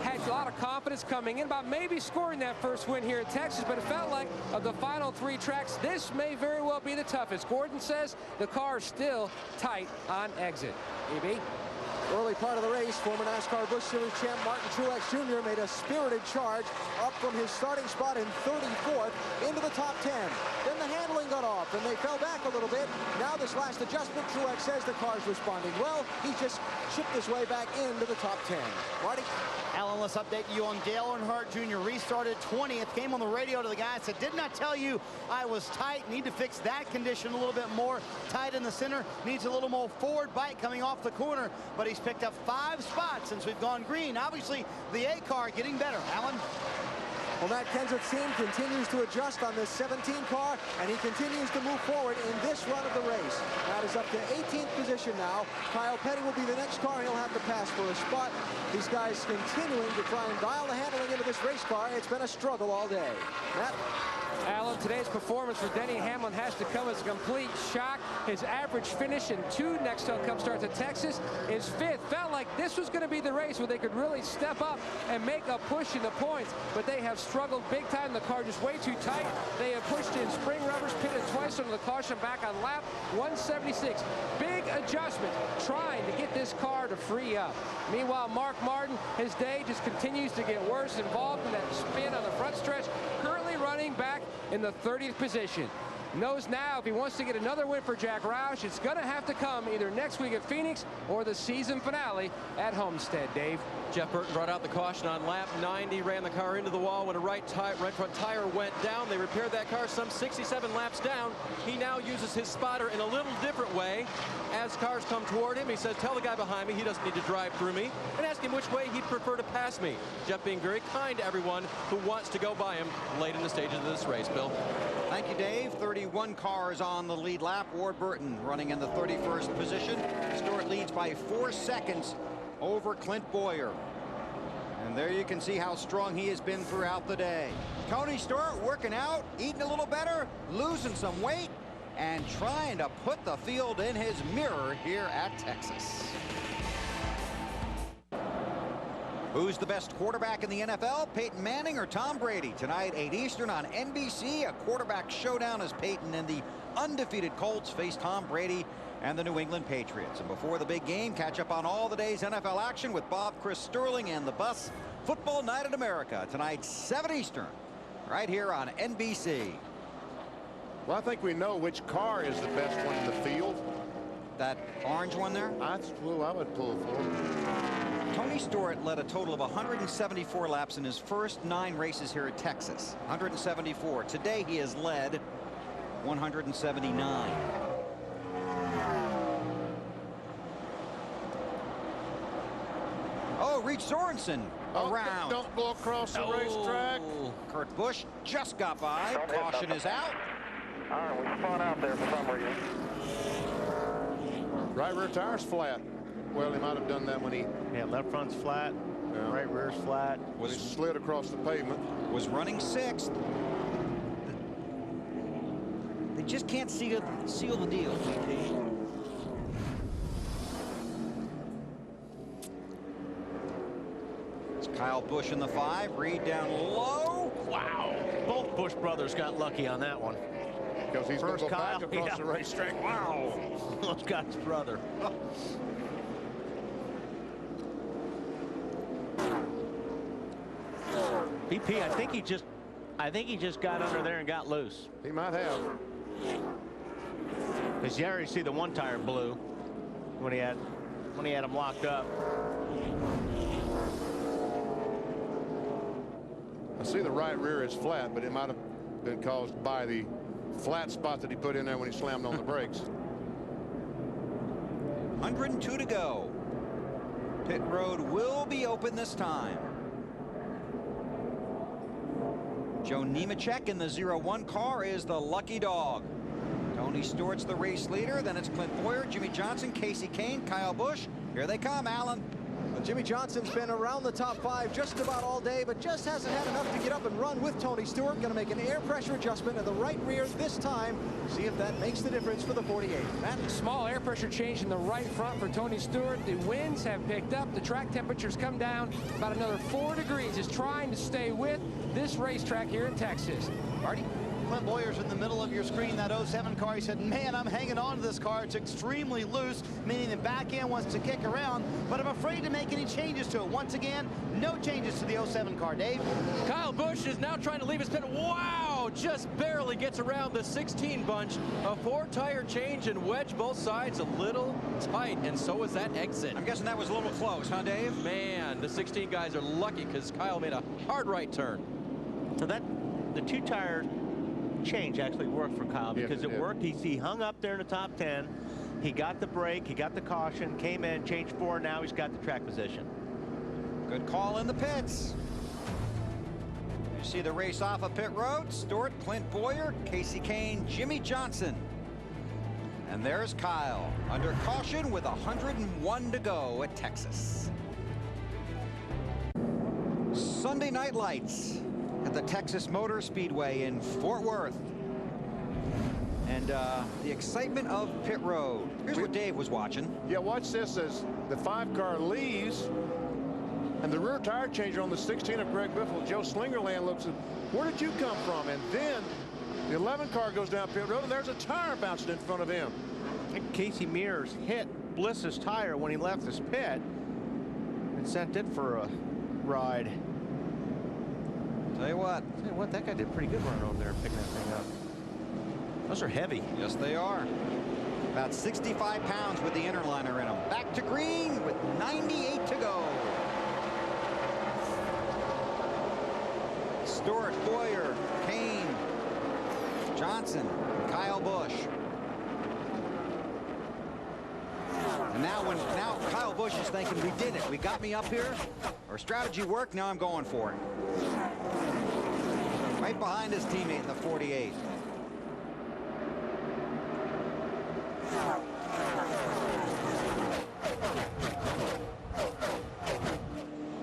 Had a lot of confidence coming in about maybe scoring that first win here in Texas, but it felt like of the final 3 tracks, this may very well be the toughest. Gordon says the car is still tight on exit. EB? Early part of the race, former NASCAR Busch Series champ Martin Truex Jr. made a spirited charge up from his starting spot in 34th into the top 10. Then the handling got off, and they fell back a little bit. Now this last adjustment, Truex says the car's responding well. He's just chipped his way back into the top 10. Marty? Alan, let's update you on Dale Earnhardt Jr. Restarted 20th, came on the radio to the guy, said, did not tell you I was tight. Need to fix that condition a little bit more. Tight in the center, needs a little more forward bite coming off the corner, but he's picked up 5 spots since we've gone green. Obviously, the A car getting better. Alan? Well, Matt Kenseth's team continues to adjust on this 17 car, and he continues to move forward in this run of the race. Matt is up to 18th position now. Kyle Petty will be the next car he'll have to pass for a spot. These guys continuing to try and dial the handling into this race car. It's been a struggle all day. Matt? Alan, today's performance for Denny Hamlin has to come as a complete shock. His average finish in 2 Nextel Cup starts at Texas is 5th. Felt like this was going to be the race where they could really step up and make a push in the points, but they have struggled big time. The car just way too tight. They have pushed in spring rubbers, pitted twice under the caution back on lap 176. Big adjustment trying to get this car to free up. Meanwhile, Mark Martin, his day just continues to get worse, involved in that spin on the front stretch, currently running back in the 30th position. Knows now if he wants to get another win for Jack Roush, it's going to have to come either next week at Phoenix or the season finale at Homestead. Dave? Jeff Burton brought out the caution on lap 90, ran the car into the wall when a right front tire went down. They repaired that car some 67 laps down. He now uses his spotter in a little different way. As cars come toward him, he says, tell the guy behind me he doesn't need to drive through me, and ask him which way he'd prefer to pass me. Jeff being very kind to everyone who wants to go by him late in the stages of this race. Bill? Thank you, Dave. 31 cars on the lead lap. Ward Burton running in the 31st position. Stewart leads by 4 seconds over Clint Boyer. And there you can see how strong he has been throughout the day. Tony Stewart working out, eating a little better, losing some weight, and trying to put the field in his mirror here at Texas. Who's the best quarterback in the NFL, Peyton Manning or Tom Brady? Tonight, 8 Eastern on NBC, a quarterback showdown as Peyton and the undefeated Colts face Tom Brady and the New England Patriots. And before the big game, catch up on all the day's NFL action with Bob, Chris Sterling, and the Bus. Football Night in America, tonight, 7 Eastern, right here on NBC. Well, I think we know which car is the best one in the field. That orange one there? That's who I would pull for. Tony Stewart led a total of 174 laps in his first 9 races here at Texas. 174. Today he has led 179. Oh, Reed Sorensen around. Don't go across the racetrack. Kurt Busch just got by. Caution is out. All right, we spun out there for some reason. Right rear tire's flat. Well, he might have done that when he... Yeah, left front's flat. Right rear's flat. Was slid across the pavement. Was running 6th. They just can't seal the deal. It's Kyle Busch in the 5. Reed down low. Wow. Both Busch brothers got lucky on that one. Because he's going to go back across the racetrack. Wow. Those guys' brother. BP, I think he just got under there and got loose. He might have. Because you already see the one tire blew when he had him locked up. I see the right rear is flat, but it might have been caused by the flat spot that he put in there when he slammed on the brakes. 102 to go. Pit road will be open this time. Joe Nemechek in the 01 car is the lucky dog. Tony Stewart's the race leader. Then it's Clint Boyer, Jimmy Johnson, Casey Kane, Kyle Busch. Here they come, Alan. Well, Jimmy Johnson's been around the top 5 just about all day, but just hasn't had enough to get up and run with Tony Stewart. Going to make an air pressure adjustment in the right rear this time. See if that makes the difference for the 48. That small air pressure change in the right front for Tony Stewart. The winds have picked up. The track temperatures come down about another 4 degrees. Is trying to stay with this racetrack here in Texas. Marty? Clint Boyer's in the middle of your screen, that 07 car. He said, man, I'm hanging on to this car. It's extremely loose, meaning the back end wants to kick around, but I'm afraid to make any changes to it. Once again, no changes to the 07 car, Dave. Kyle Busch is now trying to leave his pit. Wow, just barely gets around the 16 bunch. A 4-tire change and wedge both sides a little tight, and so is that exit. I'm guessing that was a little close, huh, Dave? Man, the 16 guys are lucky because Kyle made a hard right turn. So the 2-tire change actually worked for Kyle because it worked. He hung up there in the top 10. He got the break, he got the caution, came in, changed 4, now he's got the track position. Good call in the pits. You see the race off of pit road. Stewart, Clint Boyer, Casey Kane, Jimmy Johnson. And there's Kyle under caution with 101 to go at Texas. Sunday night lights at the Texas Motor Speedway in Fort Worth. And the excitement of pit road. Here's what Dave was watching. Yeah, watch this as the 5 car leaves and the rear tire changer on the 16 of Greg Biffle. Joe Slingerland looks at, where did you come from? And then the 11 car goes down pit road and there's a tire bouncing in front of him. And Casey Mears hit Bliss's tire when he left his pit and sent it for a ride. Tell you what, that guy did pretty good running over there picking that thing up. Those are heavy. Yes, they are. About 65 pounds with the inner liner in them. Back to green with 98 to go. Stewart, Boyer, Kane, Johnson, Kyle Busch. And now Kyle Busch is thinking, we did it. We got me up here. Our strategy worked. Now I'm going for it. Right behind his teammate in the 48.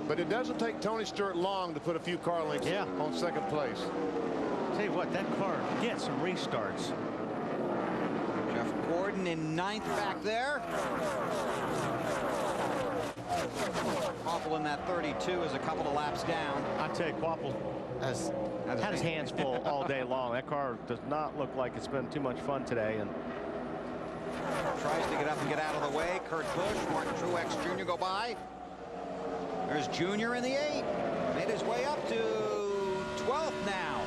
But it doesn't take Tony Stewart long to put a few car lengths on second place. Tell you what, that car gets some restarts. Jeff Gordon in 9th back there. Quapple in that 32 is a couple of laps down. I tell you, Quapple has had his hands full all day long. That car does not look like it's been too much fun today. And tries to get up and get out of the way. Kurt Busch, Martin Truex Jr. go by. There's Junior in the 8. Made his way up to 12th now.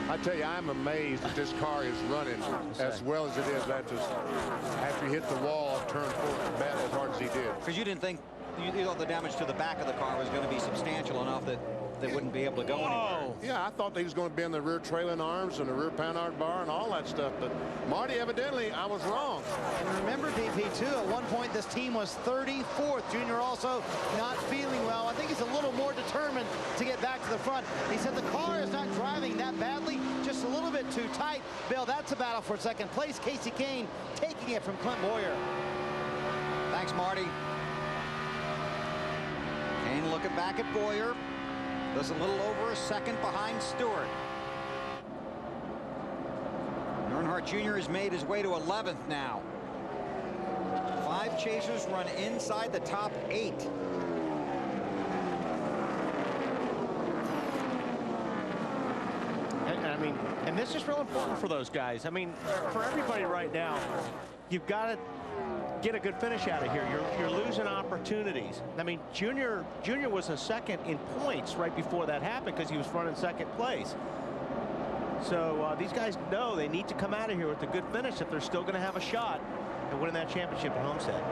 I tell you, I'm amazed that this car is running as well as it is after he hit the wall and turned forward bat as hard as he did. Because you didn't think the damage to the back of the car was going to be substantial enough that they wouldn't be able to go anywhere. Yeah, I thought he was going to bend the rear trailing arms and the rear panhard bar and all that stuff, but Marty, evidently, I was wrong. And remember, BP, too, at one point this team was 34th. Junior also not feeling well. I think he's a little more determined to get back to the front. He said the car is not driving that badly, just a little bit too tight. Bill, that's a battle for second place. Casey Kane taking it from Clint Boyer. Thanks, Marty. Kane looking back at Boyer. Does a little over a second behind Stewart. Earnhardt Jr. has made his way to 11th now. 5 chasers run inside the top 8. I mean, and this is real important for those guys. I mean, for everybody right now, you've got to get a good finish out of here. You're losing opportunities. I mean, Junior was a second in points right before that happened because he was running second place. So these guys know they need to come out of here with a good finish if they're still going to have a shot at winning that championship at Homestead.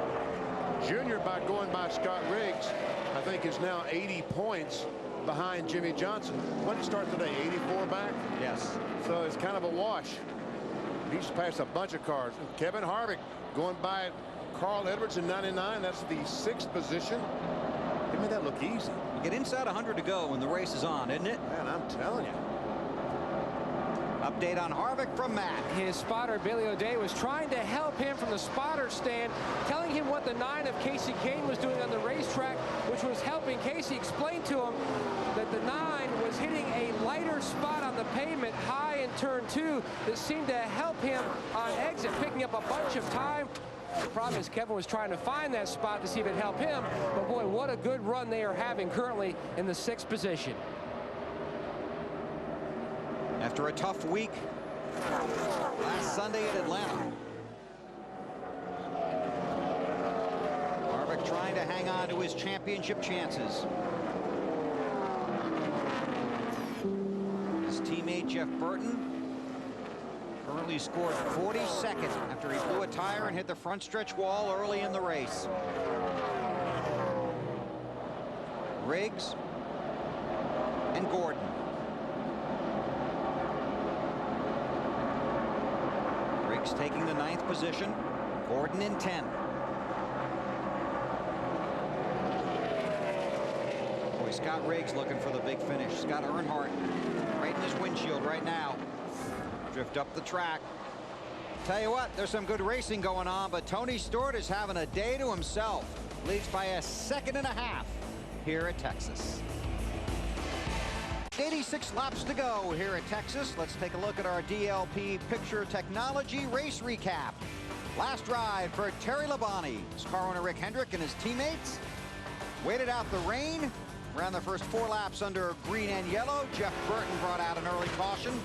Junior, by going by Scott Riggs, I think is now 80 points behind Jimmy Johnson. When did he start today? 84 back? Yes. So it's kind of a wash. He's passed a bunch of cars. Kevin Harvick going by Carl Edwards in 99. That's the 6th position. He made that look easy. You get inside 100 to go when the race is on, isn't it? Man, I'm telling you. Update on Harvick from Matt. His spotter, Billy O'Day, was trying to help him from the spotter stand, telling him what the 9 of Casey Kane was doing on the racetrack, which was helping. Casey explained to him that the 9 was hitting a lighter spot on the pavement high in turn 2 that seemed to help him on exit, picking up a bunch of time. The problem is Kevin was trying to find that spot to see if it helped him, but boy, what a good run they are having currently in the 6th position. After a tough week last Sunday at Atlanta. Harvick trying to hang on to his championship chances. His teammate Jeff Burton currently scored 42nd after he blew a tire and hit the front stretch wall early in the race. Riggs and Gordon. Riggs taking the 9th position. Gordon in 10th. Boy, Scott Riggs looking for the big finish. Scott Earnhardt right in his windshield right now. Drift up the track. Tell you what, there's some good racing going on, but Tony Stewart is having a day to himself. Leads by a 2.5 seconds here at Texas. 86 laps to go here at Texas. Let's take a look at our DLP Picture Technology race recap. Last ride for Terry Labonte. His car owner Rick Hendrick and his teammates waited out the rain. Ran the first 4 laps under green and yellow. Jeff Burton brought out an early caution.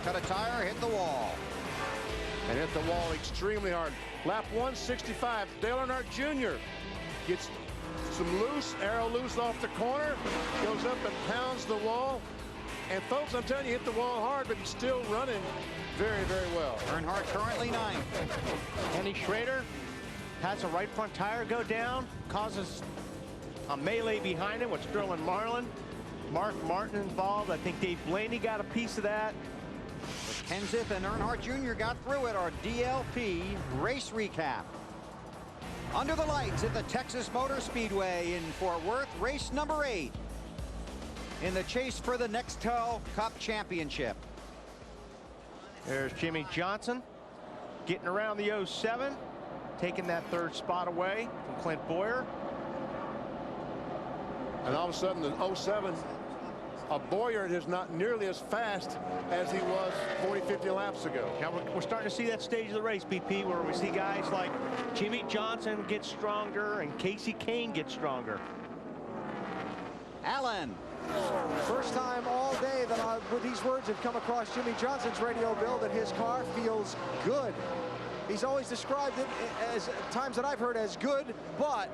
Cut a tire, hit the wall. And hit the wall extremely hard. Lap 165, Dale Earnhardt Jr. gets some loose, arrow loose off the corner. Goes up and pounds the wall. And folks, I'm telling you, hit the wall hard, but he's still running very, very well. Earnhardt currently 9th. Kenny Schrader has a right front tire go down, causes a melee behind him with Sterling Marlin. Mark Martin involved. I think Dave Blaney got a piece of that. Kenseth and Earnhardt Jr. got through it. Our DLP race recap. Under the lights at the Texas Motor Speedway in Fort Worth, race number 8 in the chase for the Nextel Cup Championship. There's Jimmy Johnson getting around the 07, taking that 3rd spot away from Clint Boyer. And all of a sudden, the 07, Boyer is not nearly as fast as he was 40, 50 laps ago. Now we're starting to see that stage of the race, BP, where we see guys like Jimmy Johnson get stronger and Casey Kane get stronger. Allen. First time all day that these words have come across Jimmy Johnson's radio bill, that his car feels good. He's always described it as times that I've heard as good, but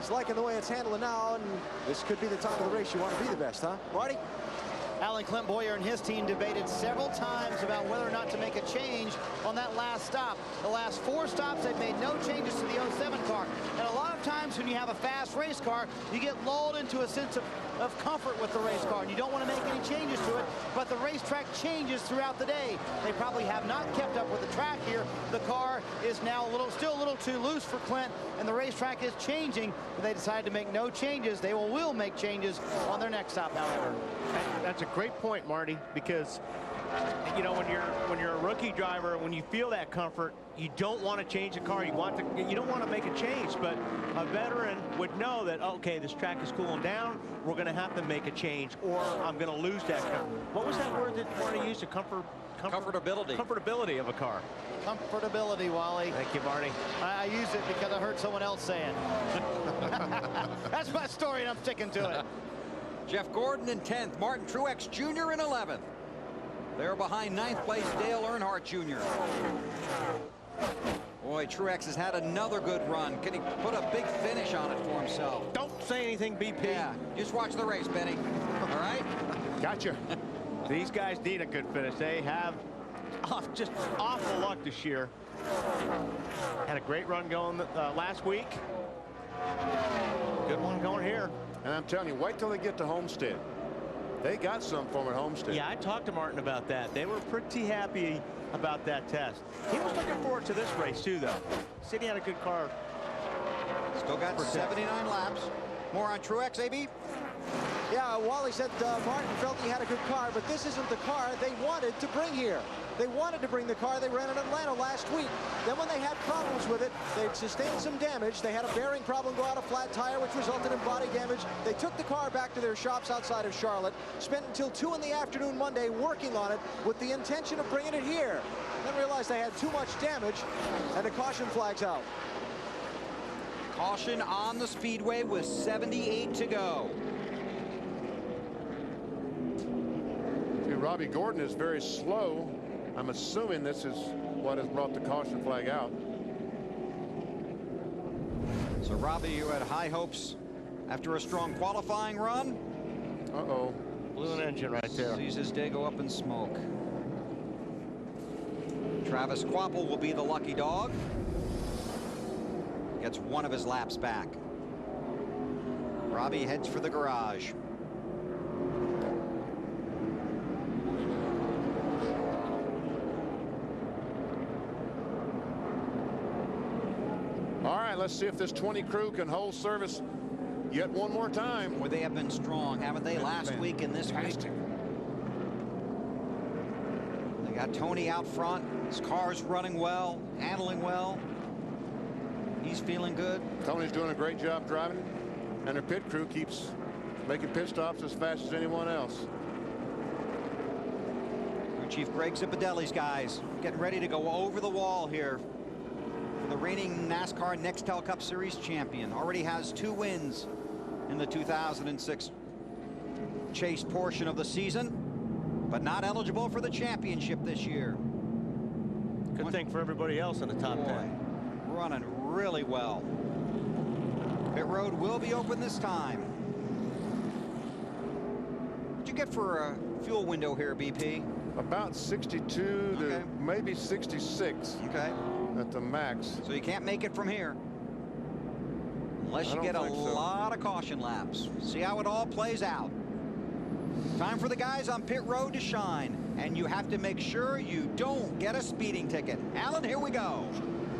he's liking the way it's handling now, and this could be the time of the race you want to be the best, huh? Marty? Alan Clint Boyer and his team debated several times about whether or not to make a change on that last stop. The last 4 stops, they've made no changes to the 07 car. And a lot of times when you have a fast race car, you get lulled into a sense of comfort with the race car, and you don't want to make any changes to it, but the racetrack changes throughout the day. They probably have not kept up with the track here. The car is now still a little too loose for Clint, and the racetrack is changing. But they decided to make no changes. They will make changes on their next stop, however. That's a great point, Marty, because you know, when you're a rookie driver, when you feel that comfort, you don't want to change the car. You don't want to make a change, but a veteran would know that, okay, this track is cooling down. We're going to have to make a change, or I'm going to lose that. What was that word that Marty used? Comfortability. Comfortability of a car. Comfortability, Wally. Thank you, Marty. I use it because I heard someone else say it. That's my story, and I'm sticking to it. Jeff Gordon in 10th, Martin Truex Jr. in 11th. They're behind 9th place Dale Earnhardt Jr. Boy, Truex has had another good run. Can he put a big finish on it for himself? Don't say anything, BP. Yeah, just watch the race, Benny. All right? Gotcha. These guys need a good finish. They have just awful luck this year. Had a great run going last week. Good one going here. And I'm telling you, wait till they get to Homestead. They got some for him at Homestead. Yeah, I talked to Martin about that. They were pretty happy about that test. He was looking forward to this race too, though. Said he had a good car. Still got 79 laps. More on Truex, AB? Yeah, Wally said Martin felt he had a good car, but this isn't the car they wanted to bring here. They wanted to bring the car they ran in Atlanta last week. Then when they had problems with it, they'd sustained some damage. They had a bearing problem go out, a flat tire, which resulted in body damage. They took the car back to their shops outside of Charlotte, spent until 2 in the afternoon Monday working on it with the intention of bringing it here. Then realized they had too much damage, and the caution flag's out. Caution on the Speedway with 78 to go. See, Robbie Gordon is very slow. I'm assuming this is what has brought the caution flag out. So, Robbie, you had high hopes after a strong qualifying run. Uh-oh. Blew an engine right there. Sees his day go up in smoke. Travis Kvapil will be the lucky dog. Gets one of his laps back. Robbie heads for the garage. All right, let's see if this 20 crew can hold service yet one more time. Well, they have been strong, haven't they? Last week and this week. They got Tony out front. His car's running well, handling well. He's feeling good. Tony's doing a great job driving, and their pit crew keeps making pit stops as fast as anyone else. Crew Chief Greg Zipadelli's guys getting ready to go over the wall here. The reigning NASCAR Nextel Cup Series champion already has 2 wins in the 2006 chase portion of the season, but not eligible for the championship this year. Good thing for everybody else in the top 10. Running really well. Pit road will be open this time. What'd you get for a fuel window here, BP? About 62 to maybe 66. Okay. At the max. So you can't make it from here unless you get a lot of caution laps. See how it all plays out. Time for the guys on pit road to shine, and you have to make sure you don't get a speeding ticket. Alan, here we go.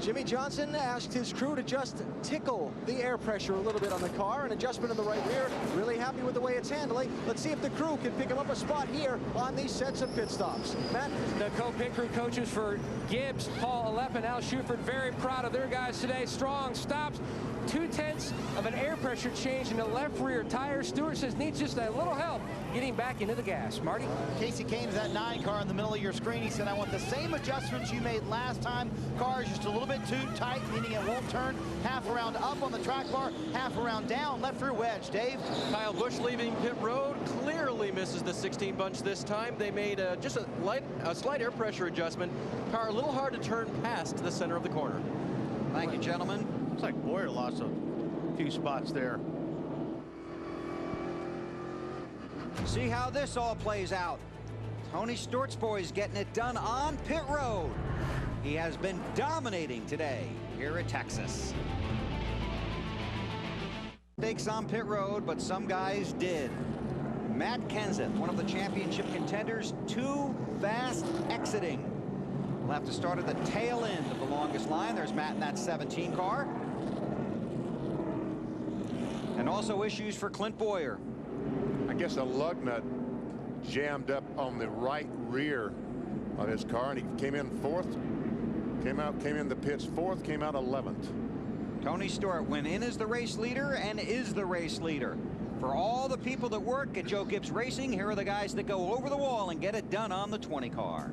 Jimmy Johnson asked his crew to just tickle the air pressure a little bit on the car. An adjustment in the right rear. Really happy with the way it's handling. Let's see if the crew can pick him up a spot here on these sets of pit stops. Matt? The co-pit crew coaches for Gibbs, Paul Alepp, and Al Shuford, very proud of their guys today. Strong stops. 2/10 of an air pressure change in the left rear tire. Stewart says needs just a little help getting back into the gas. Marty? Casey Kane's that 9 car in the middle of your screen. He said, I want the same adjustments you made last time. Car is just a little bit too tight, meaning it won't turn half around up on the track bar, half around down, left rear wedge. Dave? Kyle Busch leaving pit road clearly misses the 16 bunch this time. They made just a slight air pressure adjustment. Car a little hard to turn past the center of the corner. Thank you, gentlemen. Looks like Boyer lost a few spots there. See how this all plays out. Tony Stewart's boys getting it done on pit road. He has been dominating today here at Texas. Mistakes on pit road, but some guys did. Matt Kenseth, one of the championship contenders, too fast exiting. We'll have to start at the tail end of the longest line. There's Matt in that 17 car. And also issues for Clint Boyer. I guess a lug nut jammed up on the right rear of his car, and he came in 4th. Came in the pits 4th, came out 11th. Tony Stewart went in as the race leader and is the race leader. For all the people that work at Joe Gibbs Racing, here are the guys that go over the wall and get it done on the 20 car.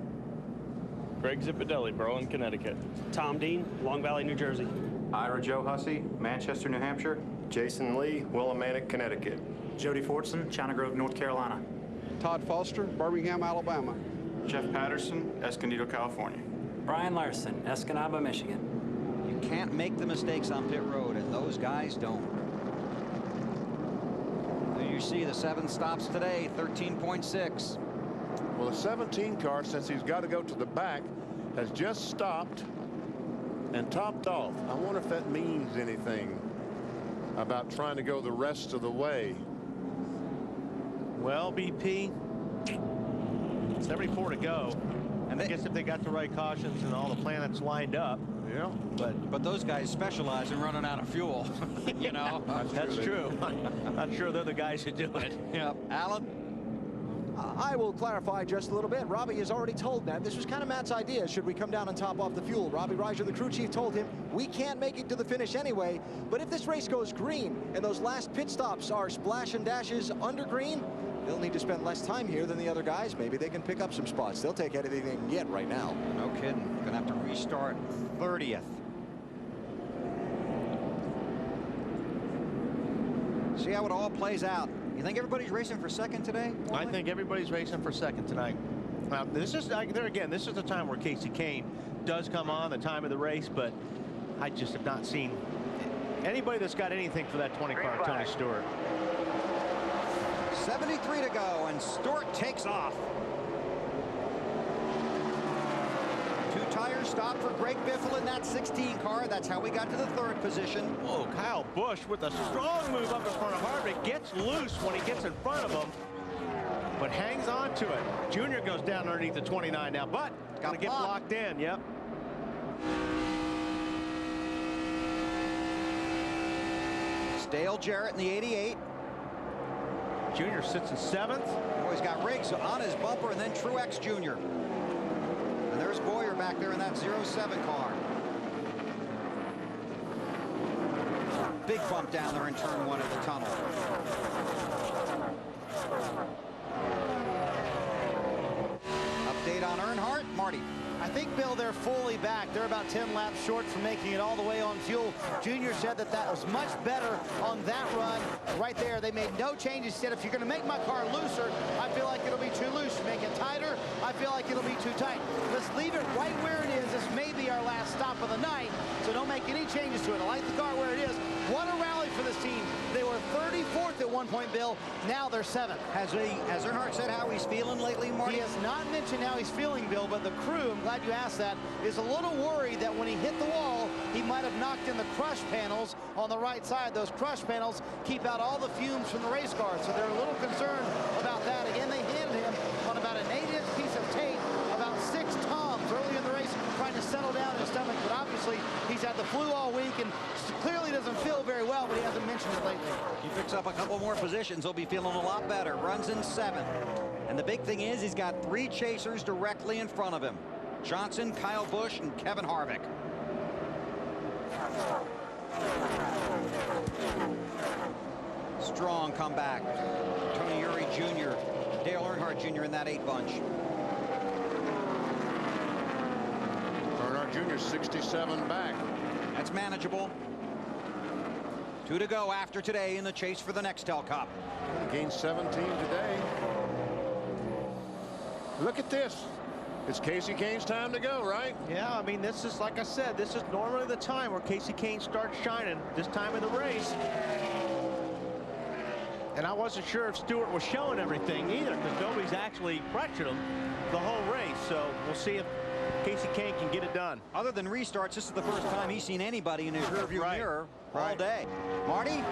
Greg Zipadelli, Berlin, Connecticut. Tom Dean, Long Valley, New Jersey. Ira Joe Hussey, Manchester, New Hampshire. Jason Lee, Willimantic, Connecticut. Jody Fordson, China Grove, North Carolina. Todd Foster, Birmingham, Alabama. Jeff Patterson, Escondido, California. Brian Larson, Escanaba, Michigan. You can't make the mistakes on pit road, and those guys don't. You see the 7 stops today, 13.6. Well, the 17 car, since he's got to go to the back, has just stopped and topped off. I wonder if that means anything about trying to go the rest of the way. Well, BP, 74 to go. And I guess if they got the right cautions and all the planets lined up. Yeah. But those guys specialize in running out of fuel. You know. That's true. Not sure they're the guys who do it. Yeah. Alan? I will clarify just a little bit. Robbie has already told Matt, this was kind of Matt's idea. Should we come down and top off the fuel? Robbie Reiser, the crew chief, told him, we can't make it to the finish anyway. But if this race goes green and those last pit stops are splash and dashes under green, they'll need to spend less time here than the other guys. Maybe they can pick up some spots. They'll take anything they can get right now. No kidding. Gonna have to restart 30th. See how it all plays out. You think everybody's racing for second today? I think everybody's racing for second tonight. This is there again. This is the time where Casey Kane does come on, the time of the race, but I just have not seen anybody that's got anything for that 20 car. Tony Stewart. 73 to go, and Stewart takes off. 2 tires stopped for Greg Biffle in that 16 car. That's how we got to the 3rd position. Oh, Kyle Busch with a strong move up in front of Harvick. Gets loose when he gets in front of him, but hangs on to it. Junior goes down underneath the 29 now, but got to get blocked in. Yep. Dale Jarrett in the 88. Junior sits in 7th. Oh, he's got Riggs on his bumper, and then Truex Jr. And there's Boyer back there in that 07 car. Big bump down there in turn 1 of the tunnel. Update on Earnhardt, Marty. I think, Bill, they're fully back. They're about 10 laps short from making it all the way on fuel. Junior said that that was much better on that run. Right there, they made no changes. He said, if you're going to make my car looser, I feel like it'll be too loose. Make it tighter, I feel like it'll be too tight. Let's leave it right where it is. This may be our last stop of the night, so don't make any changes to it. I like the car where it is. What a rally for this team. They were 34th at one point, Bill. Now they're 7th. Has Earnhardt said how he's feeling lately, Marty? He has not mentioned how he's feeling, Bill, but the crew, I'm glad you asked that, is a little worried that when he hit the wall, he might have knocked in the crush panels on the right side. Those crush panels keep out all the fumes from the race car, so they're a little concerned about that. Again, they handed him on about an 8-inch piece of tape about 6 toms early in the race, trying to settle down his stomach, but obviously he's had the flu all week and clearly doesn't feel very well, but he hasn't mentioned it lately. He picks up a couple more positions, he'll be feeling a lot better. Runs in 7th. And the big thing is he's got 3 chasers directly in front of him. Johnson, Kyle Busch, and Kevin Harvick. Strong comeback. Tony Uri Jr., Dale Earnhardt Jr. in that 8 bunch. Earnhardt Jr. 67 back. That's manageable. 2 to go after today in the chase for the Nextel Cup. He gained 17 today. Look at this. It's Casey Kane's time to go, right? Yeah, I mean, this is, like I said, this is normally the time where Casey Kane starts shining, this time of the race. And I wasn't sure if Stewart was showing everything either, because nobody's actually pressured him the whole race. So we'll see if Casey Kane can get it done. Other than restarts, this is the first time he's seen anybody in his rearview mirror all day. Marty?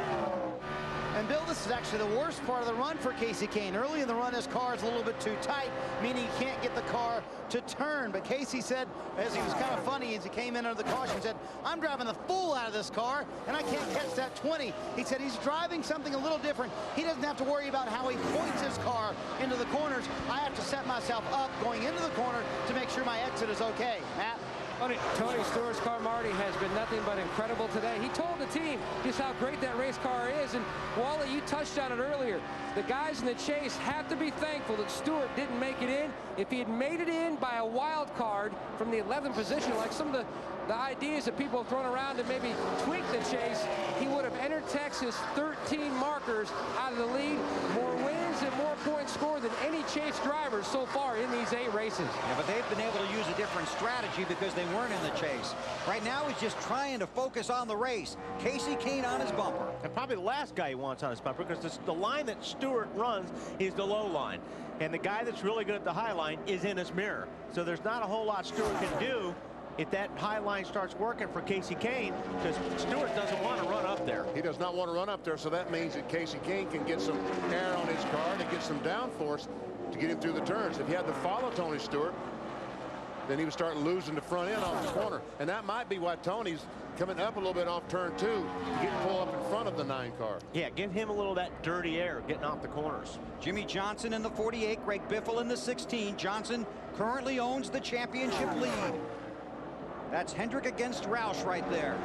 And Bill, this is actually the worst part of the run for Kasey Kahne. Early in the run, his car is a little bit too tight, meaning he can't get the car to turn. But Kasey said, as he was kind of funny as he came in under the caution, said, I'm driving the fool out of this car, and I can't catch that 20. He said he's driving something a little different. He doesn't have to worry about how he points his car into the corners. I have to set myself up going into the corner to make sure my exit is okay. Matt? Tony Stewart's car, Marty, has been nothing but incredible today. He told the team just how great that race car is. And Wally, you touched on it earlier. The guys in the chase have to be thankful that Stewart didn't make it in. If he had made it in by a wild card from the 11th position, like some of the ideas that people have thrown around to maybe tweak the chase, he would have entered Texas 13 markers out of the lead. More wins and more points scored than any chase driver so far in these 8 races. Yeah, but they've been able to use a different strategy because they weren't in the chase. Right now, he's just trying to focus on the race. Kasey Kahne on his bumper. And probably the last guy he wants on his bumper, because the line that Stewart runs is the low line. And the guy that's really good at the high line is in his mirror. So there's not a whole lot Stewart can do if that high line starts working for Kasey Kahne, because Stewart doesn't want to run up there. He does not want to run up there, so that means that Kasey Kahne can get some air on his car to get some downforce to get him through the turns. If he had to follow Tony Stewart, then he would start losing the front end off the corner. And that might be why Tony's coming up a little bit off turn 2 to get pull up in front of the 9 car. Yeah, give him a little of that dirty air getting off the corners. Jimmy Johnson in the 48, Greg Biffle in the 16. Johnson currently owns the championship lead. That's Hendrick against Roush right there.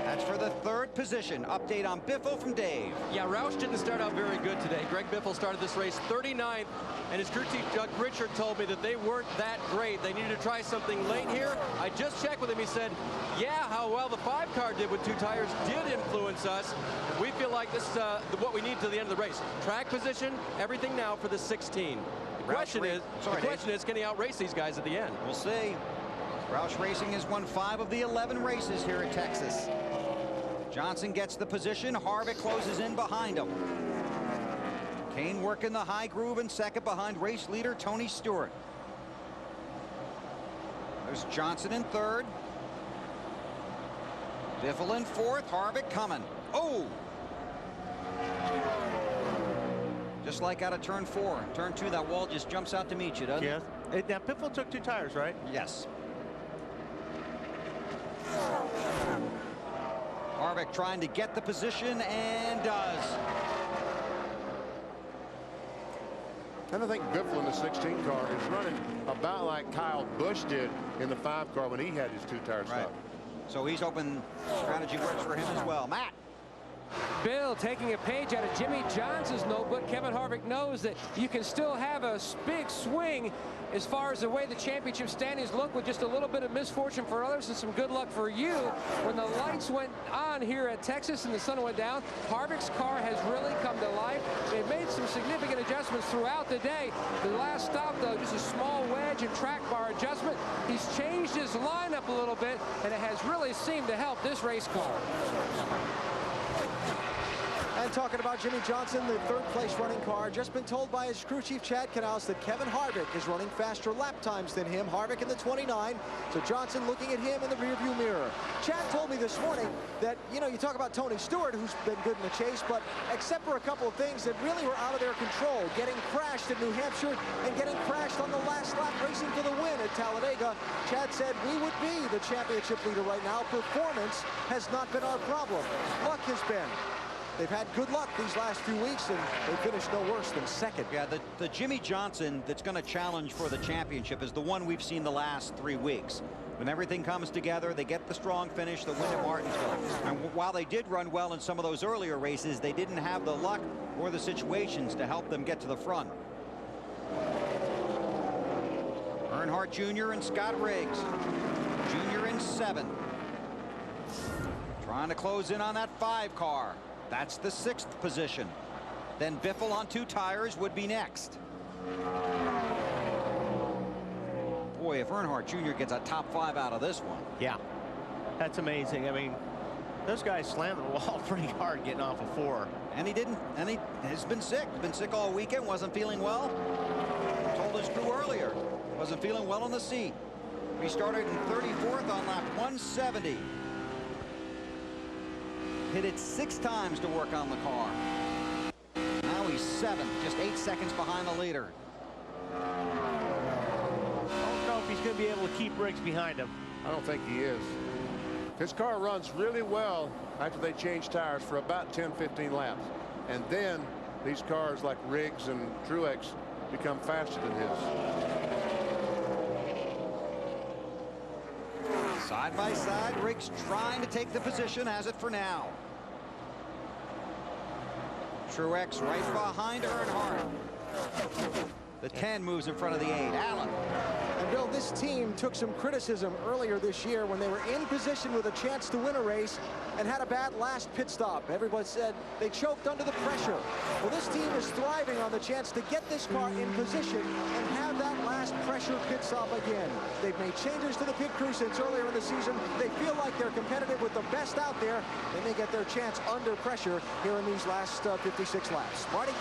That's for the 3rd position. Update on Biffle from Dave. Yeah, Roush didn't start out very good today. Greg Biffle started this race 39th, and his crew chief Doug Richard told me that they weren't that great. They needed to try something late here. I just checked with him. He said, yeah, how well the 5 car did with 2 tires did influence us. We feel like this is what we need to the end of the race. Track position, everything now for the 16. The question is, can he outrace these guys at the end? We'll see. Roush Racing has won 5 of the 11 races here at Texas. Johnson gets the position. Harvick closes in behind him. Kahne working the high groove in 2nd behind race leader Tony Stewart. There's Johnson in 3rd. Biffle in 4th. Harvick coming. Oh! Just like out of turn 4. Turn 2, that wall just jumps out to meet you, doesn't it? Yes. Now, Biffle took 2 tires, right? Yes. Harvick trying to get the position and does. And I think Biffle in the 16 car is running about like Kyle Busch did in the 5 car when he had his 2 tires right. stopped. So he's hoping strategy works for him as well. Matt. Bill taking a page out of Jimmy Johnson's notebook. Kevin Harvick knows that you can still have a big swing as far as the way the championship standings look, with just a little bit of misfortune for others and some good luck for you. When the lights went on here at Texas and the sun went down, Harvick's car has really come to life. They've made some significant adjustments throughout the day. The last stop, though, just a small wedge and track bar adjustment. He's changed his lineup a little bit, and it has really seemed to help this race car. And talking about Jimmy Johnson, the 3rd place running car, just been told by his crew chief Chad Canals that Kevin Harvick is running faster lap times than him. Harvick in the 29, so Johnson looking at him in the rearview mirror. Chad told me this morning that, you know, you talk about Tony Stewart, who's been good in the chase, but except for a couple of things that really were out of their control, getting crashed at New Hampshire and getting crashed on the last lap racing for the win at Talladega, Chad said we would be the championship leader right now. Performance has not been our problem. Luck has been. They've had good luck these last few weeks, and they finished no worse than 2nd. Yeah, the Jimmy Johnson that's going to challenge for the championship is the one we've seen the last 3 weeks. When everything comes together, they get the strong finish, the win at Martinsville. And while they did run well in some of those earlier races, they didn't have the luck or the situations to help them get to the front. Earnhardt Jr. and Scott Riggs. Jr. in 7. Trying to close in on that 5 car. That's the 6th position. Then Biffle on 2 tires would be next. Boy, if Earnhardt Jr. gets a top 5 out of this one. Yeah, that's amazing. I mean, those guys slammed the wall pretty hard getting off of 4. And he didn't, and he has been sick. Been sick all weekend, wasn't feeling well. Told his crew earlier, wasn't feeling well in the seat. He started in 34th on lap 170. pitted 6 times to work on the car. Now he's 7th, just 8 seconds behind the leader. I don't know if he's going to be able to keep Riggs behind him. I don't think he is. His car runs really well after they change tires for about 10-15 laps. And then these cars like Riggs and Truex become faster than his. Side by side, Riggs trying to take the position, has it for now. Truex right behind Earnhardt. The 10 moves in front of the 8. Allen. And Bill, this team took some criticism earlier this year when they were in position with a chance to win a race and had a bad last pit stop. Everybody said they choked under the pressure. Well, this team is thriving on the chance to get this car in position and have that last pressure pit stop again. They've made changes to the pit crew since earlier in the season. They feel like they're competitive with the best out there. They may get their chance under pressure here in these last 56 laps. Marty?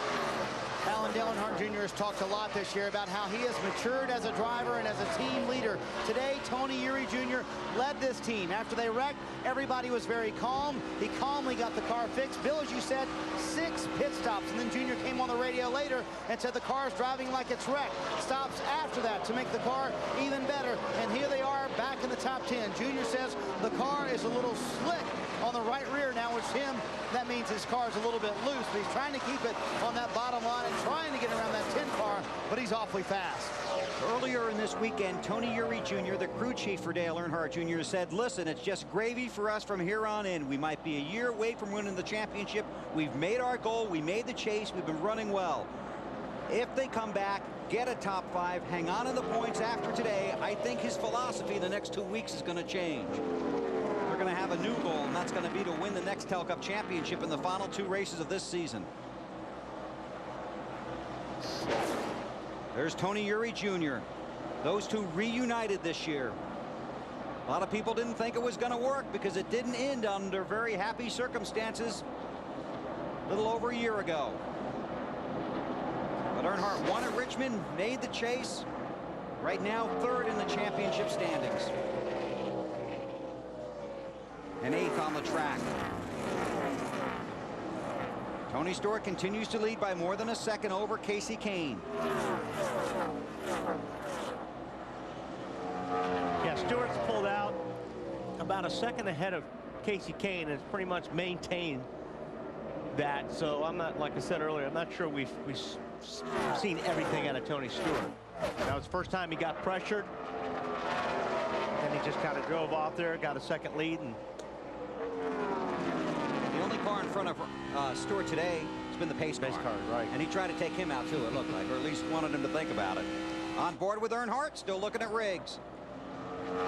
Alan Earnhardt Jr. has talked a lot this year about how he has matured as a driver and as a team leader. Today, Tony Eury Jr. led this team. After they wrecked, everybody was very calm. He calmly got the car fixed. Bill, as you said, 6 pit stops. And then Jr. came on the radio later and said the car's driving like it's wrecked. Stops after that to make the car even better. And here they are back in the top 10. Jr. says the car is a little slick on the right rear now, which him, that means his car's a little bit loose, but he's trying to keep it on that bottom line and trying to get around that 10 car, but he's awfully fast. Earlier in this weekend, Tony Eury Jr., the crew chief for Dale Earnhardt Jr., said, listen, it's just gravy for us from here on in. We might be a year away from winning the championship. We've made our goal. We made the chase. We've been running well. If they come back, get a top 5, hang on in the points after today, I think his philosophy the next 2 weeks is going to change. They're going to have a new goal, and that's going to be to win the Nextel Cup championship in the final 2 races of this season. There's Tony Eury Jr. Those two reunited this year. A lot of people didn't think it was going to work because it didn't end under very happy circumstances a little over a year ago. But Earnhardt won at Richmond, made the chase. Right now, 3rd in the championship standings. And 8th on the track. Tony Stewart continues to lead by more than a second over Casey Kane. Yeah, Stewart's pulled out about a second ahead of Casey Kane and has pretty much maintained that. So I'm not, like I said earlier, I'm not sure we've seen everything out of Tony Stewart. That was the first time he got pressured. And he just kind of drove off there, got a second lead. And the only car in front of Stewart today has been the pace car, right? And he tried to take him out too, it looked like, or at least wanted him to think about it. On board with Earnhardt, still looking at Riggs.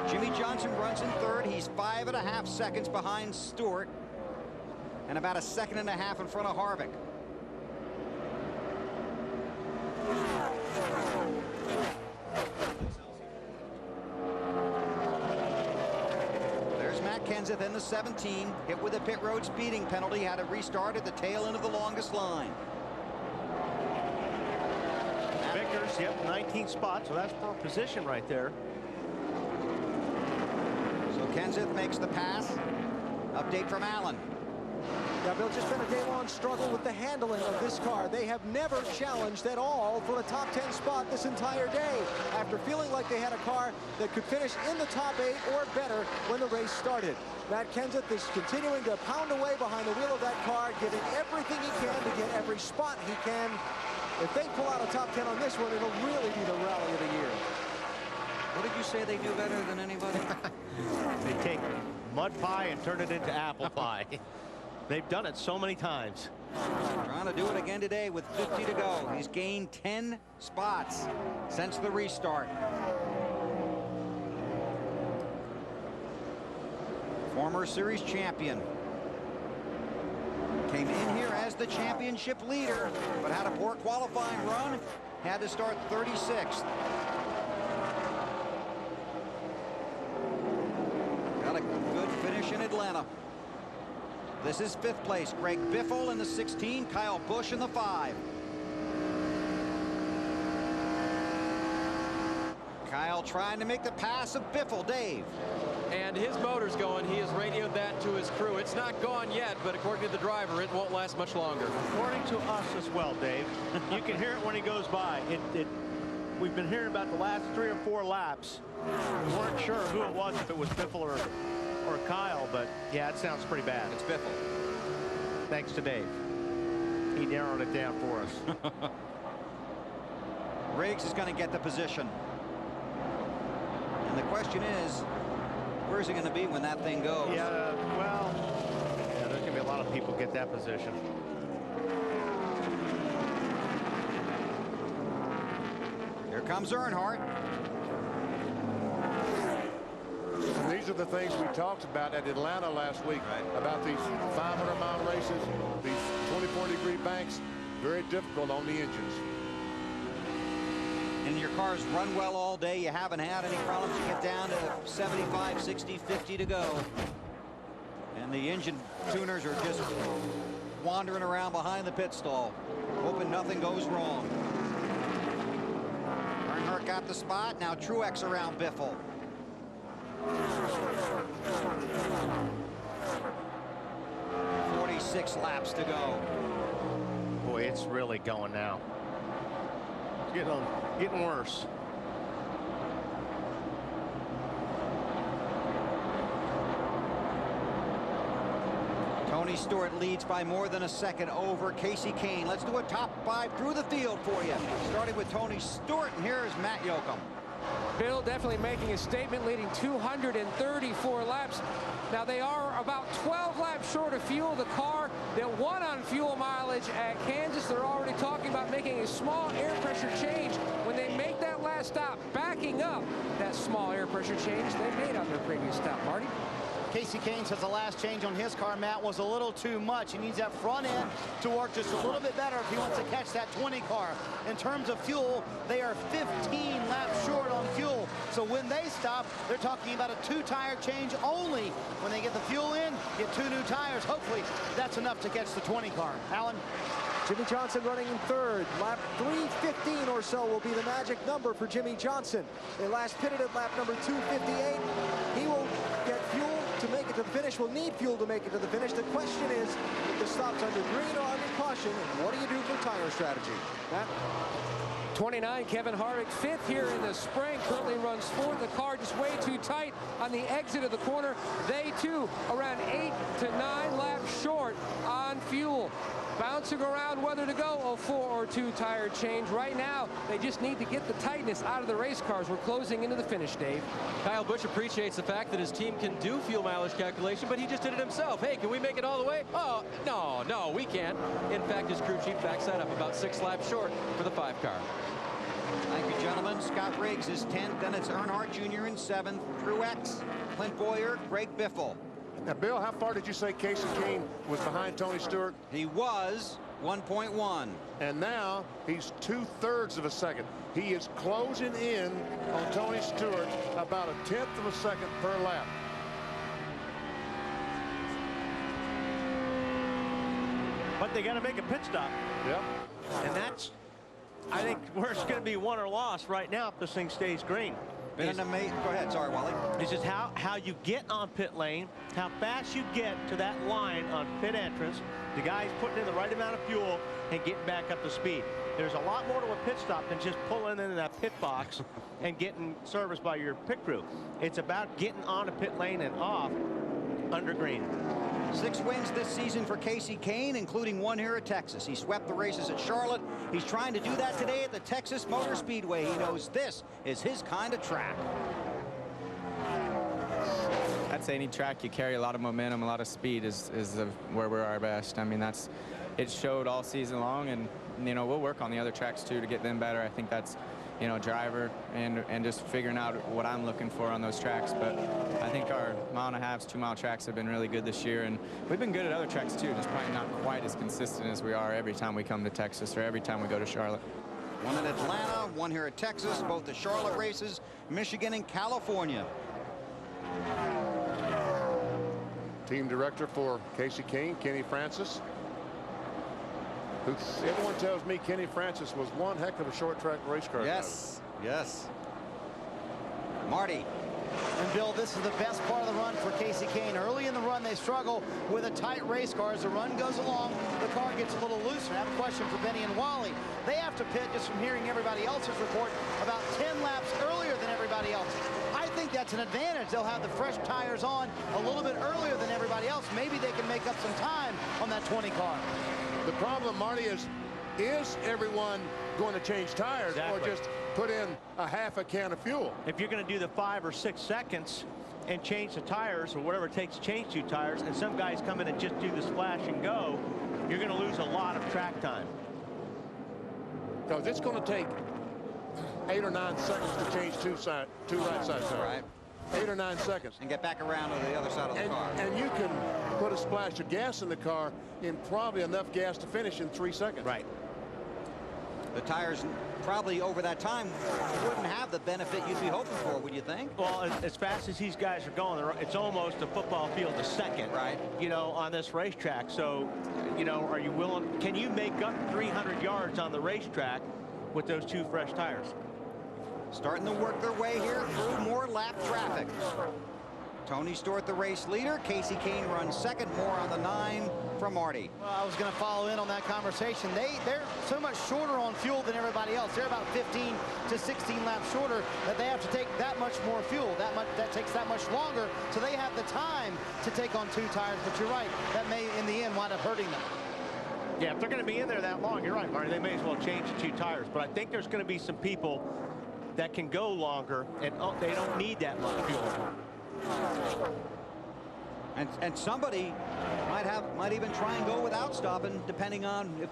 Jimmie Johnson runs in 3rd. He's 5.5 seconds behind Stewart, and about a 1.5 seconds in front of Harvick. Kenseth in the 17, hit with a pit road speeding penalty, had to restart at the tail end of the longest line. Vickers, yep, 19 spots, so that's for position right there. So Kenseth makes the pass. Update from Allen. Yeah, Bill, just been a day-long struggle with the handling of this car. They have never challenged at all for a top 10 spot this entire day after feeling like they had a car that could finish in the top 8 or better when the race started. Matt Kenseth is continuing to pound away behind the wheel of that car, giving everything he can to get every spot he can. If they pull out a top 10 on this one, it'll really be the rally of the year. What did you say they do better than anybody? They take mud pie and turn it into apple pie. They've done it so many times. Trying to do it again today with 50 to go. He's gained 10 spots since the restart. Former series champion. Came in here as the championship leader, but had a poor qualifying run. Had to start 36th. Got a good finish in Atlanta. This is 5th place. Greg Biffle in the 16, Kyle Busch in the 5. Kyle trying to make the pass of Biffle. Dave. And his motor's going. He has radioed that to his crew. It's not gone yet, but according to the driver, it won't last much longer. According to us as well, Dave. You can hear it when he goes by. We've been hearing about the last 3 or 4 laps. We weren't sure who it was, if it was Biffle or Kyle, but yeah, it sounds pretty bad. It's Biffle. Thanks to Dave. He narrowed it down for us. Riggs is going to get the position. And the question is, where is he going to be when that thing goes? Yeah, well, yeah, there's going to be a lot of people get that position. Here comes Earnhardt. And these are the things we talked about at Atlanta last week, about these 500-mile races, these 24-degree banks, very difficult on the engines. And your cars run well all day. You haven't had any problems. You get down to 75, 60, 50 to go. And the engine tuners are just wandering around behind the pit stall, hoping nothing goes wrong. Earnhardt got the spot. Now Truex around Biffle. 46 laps to go. Boy, it's really going now. It's getting worse. Tony Stewart leads by more than a second over Casey Kane. Let's do a top 5 through the field for you. Starting with Tony Stewart, and here is Matt Yoakum. Bill definitely making a statement, leading 234 laps. Now they are about 12 laps short of fuel. The car that won on fuel mileage at Kansas, they're already talking about making a small air pressure change when they make that last stop, backing up that small air pressure change they made on their previous stop. Marty? Casey Kane says the last change on his car, Matt, was a little too much. He needs that front end to work just a little bit better if he wants to catch that 20 car. In terms of fuel, they are 15 laps short on fuel. So when they stop, they're talking about a 2-tire change only. When they get the fuel in, get 2 new tires. Hopefully, that's enough to catch the 20 car. Alan? Jimmy Johnson running in third. Lap 3:15 or so will be the magic number for Jimmy Johnson. They last pitted at lap number 2:58. He will get fuel to make it to the finish, will need fuel to make it to the finish. The question is, if the stop's under green or under caution, what do you do for tire strategy? Matt? 29, Kevin Harvick, 5th here in the spring, currently runs 4th. The car just way too tight on the exit of the corner. They too around 8 to 9 laps short on fuel. Bouncing around whether to go a 4 or 2 tire change. Right now, they just need to get the tightness out of the race cars. We're closing into the finish, Dave. Kyle Busch appreciates the fact that his team can do fuel mileage calculation, but he just did it himself. Hey, can we make it all the way? Oh, no, we can't. In fact, his crew chief backs that up about 6 laps short for the 5 car. Thank you, gentlemen. Scott Riggs is 10th. Then it's Earnhardt Jr. in 7th. Truex, Clint Boyer, Greg Biffle. Now, Bill, how far did you say Casey Kane was behind Tony Stewart? He was 1.1. And now he's 2/3 of a second. He is closing in on Tony Stewart about 1/10 of a second per lap. But they got to make a pit stop. Yep. And that's, I think, where it's going to be won or lost right now if this thing stays green. Go ahead, sorry, Wally. It's just how you get on pit lane, how fast you get to that line on pit entrance, the guys putting in the right amount of fuel and getting back up to speed. There's a lot more to a pit stop than just pulling into that pit box and getting serviced by your pit crew. It's about getting on a pit lane and off under green. 6 wins this season for Casey Kane, including 1 here at Texas. He swept the races at Charlotte. He's trying to do that today at the Texas Motor Speedway. He knows this is his kind of track. I'd say any track you carry a lot of momentum, a lot of speed is where we're our best. I mean, it showed all season long, and we'll work on the other tracks too to get them better. I think that's driver and just figuring out what I'm looking for on those tracks. But I think our 1.5 to 2 mile tracks have been really good this year, and we've been good at other tracks too, just probably not quite as consistent as we are every time we come to Texas or every time we go to Charlotte. 1 in Atlanta, 1 here at Texas, both the Charlotte races, Michigan and California. Team director for Casey Kane, Kenny Francis. Everyone tells me Kenny Francis was one heck of a short track race car. Yes, yes. Marty. And Bill, this is the best part of the run for Casey Kane. Early in the run, they struggle with a tight race car. As the run goes along, the car gets a little looser. I have a question for Benny and Wally. They have to pit, just from hearing everybody else's report, about 10 laps earlier than everybody else. I think that's an advantage. They'll have the fresh tires on a little bit earlier than everybody else. Maybe they can make up some time on that 20 car. The problem, Marty, is everyone going to change tires or just put in a half a can of fuel? If you're going to do the 5 or 6 seconds and change the tires or whatever it takes to change 2 tires, and some guys come in and just do the splash and go, you're going to lose a lot of track time. Because it's going to take 8 or 9 seconds to change two right side tires. Right. 8 or 9 seconds. And get back around to the other side of the car. And you can put a splash of gas in the car in probably enough gas to finish in 3 seconds. Right. The tires probably over that time wouldn't have the benefit you'd be hoping for, would you think? Well, as fast as these guys are going, it's almost a football field a second, right? You know, on this racetrack. So, you know, are you willing? Can you make up 300 yards on the racetrack with those 2 fresh tires? Starting to work their way here through more lap traffic. Tony Stewart, the race leader. Casey Kane runs second. More on the 9 from Marty. Well, I was going to follow in on that conversation. They're so much shorter on fuel than everybody else. They're about 15 to 16 laps shorter, that they have to take that much more fuel. That takes that much longer. So they have the time to take on 2 tires. But you're right, that may in the end wind up hurting them. Yeah, if they're going to be in there that long, you're right, Marty. They may as well change the 2 tires. But I think there's going to be some people that can go longer, and they don't need that much fuel. And somebody might even try and go without stopping, depending on if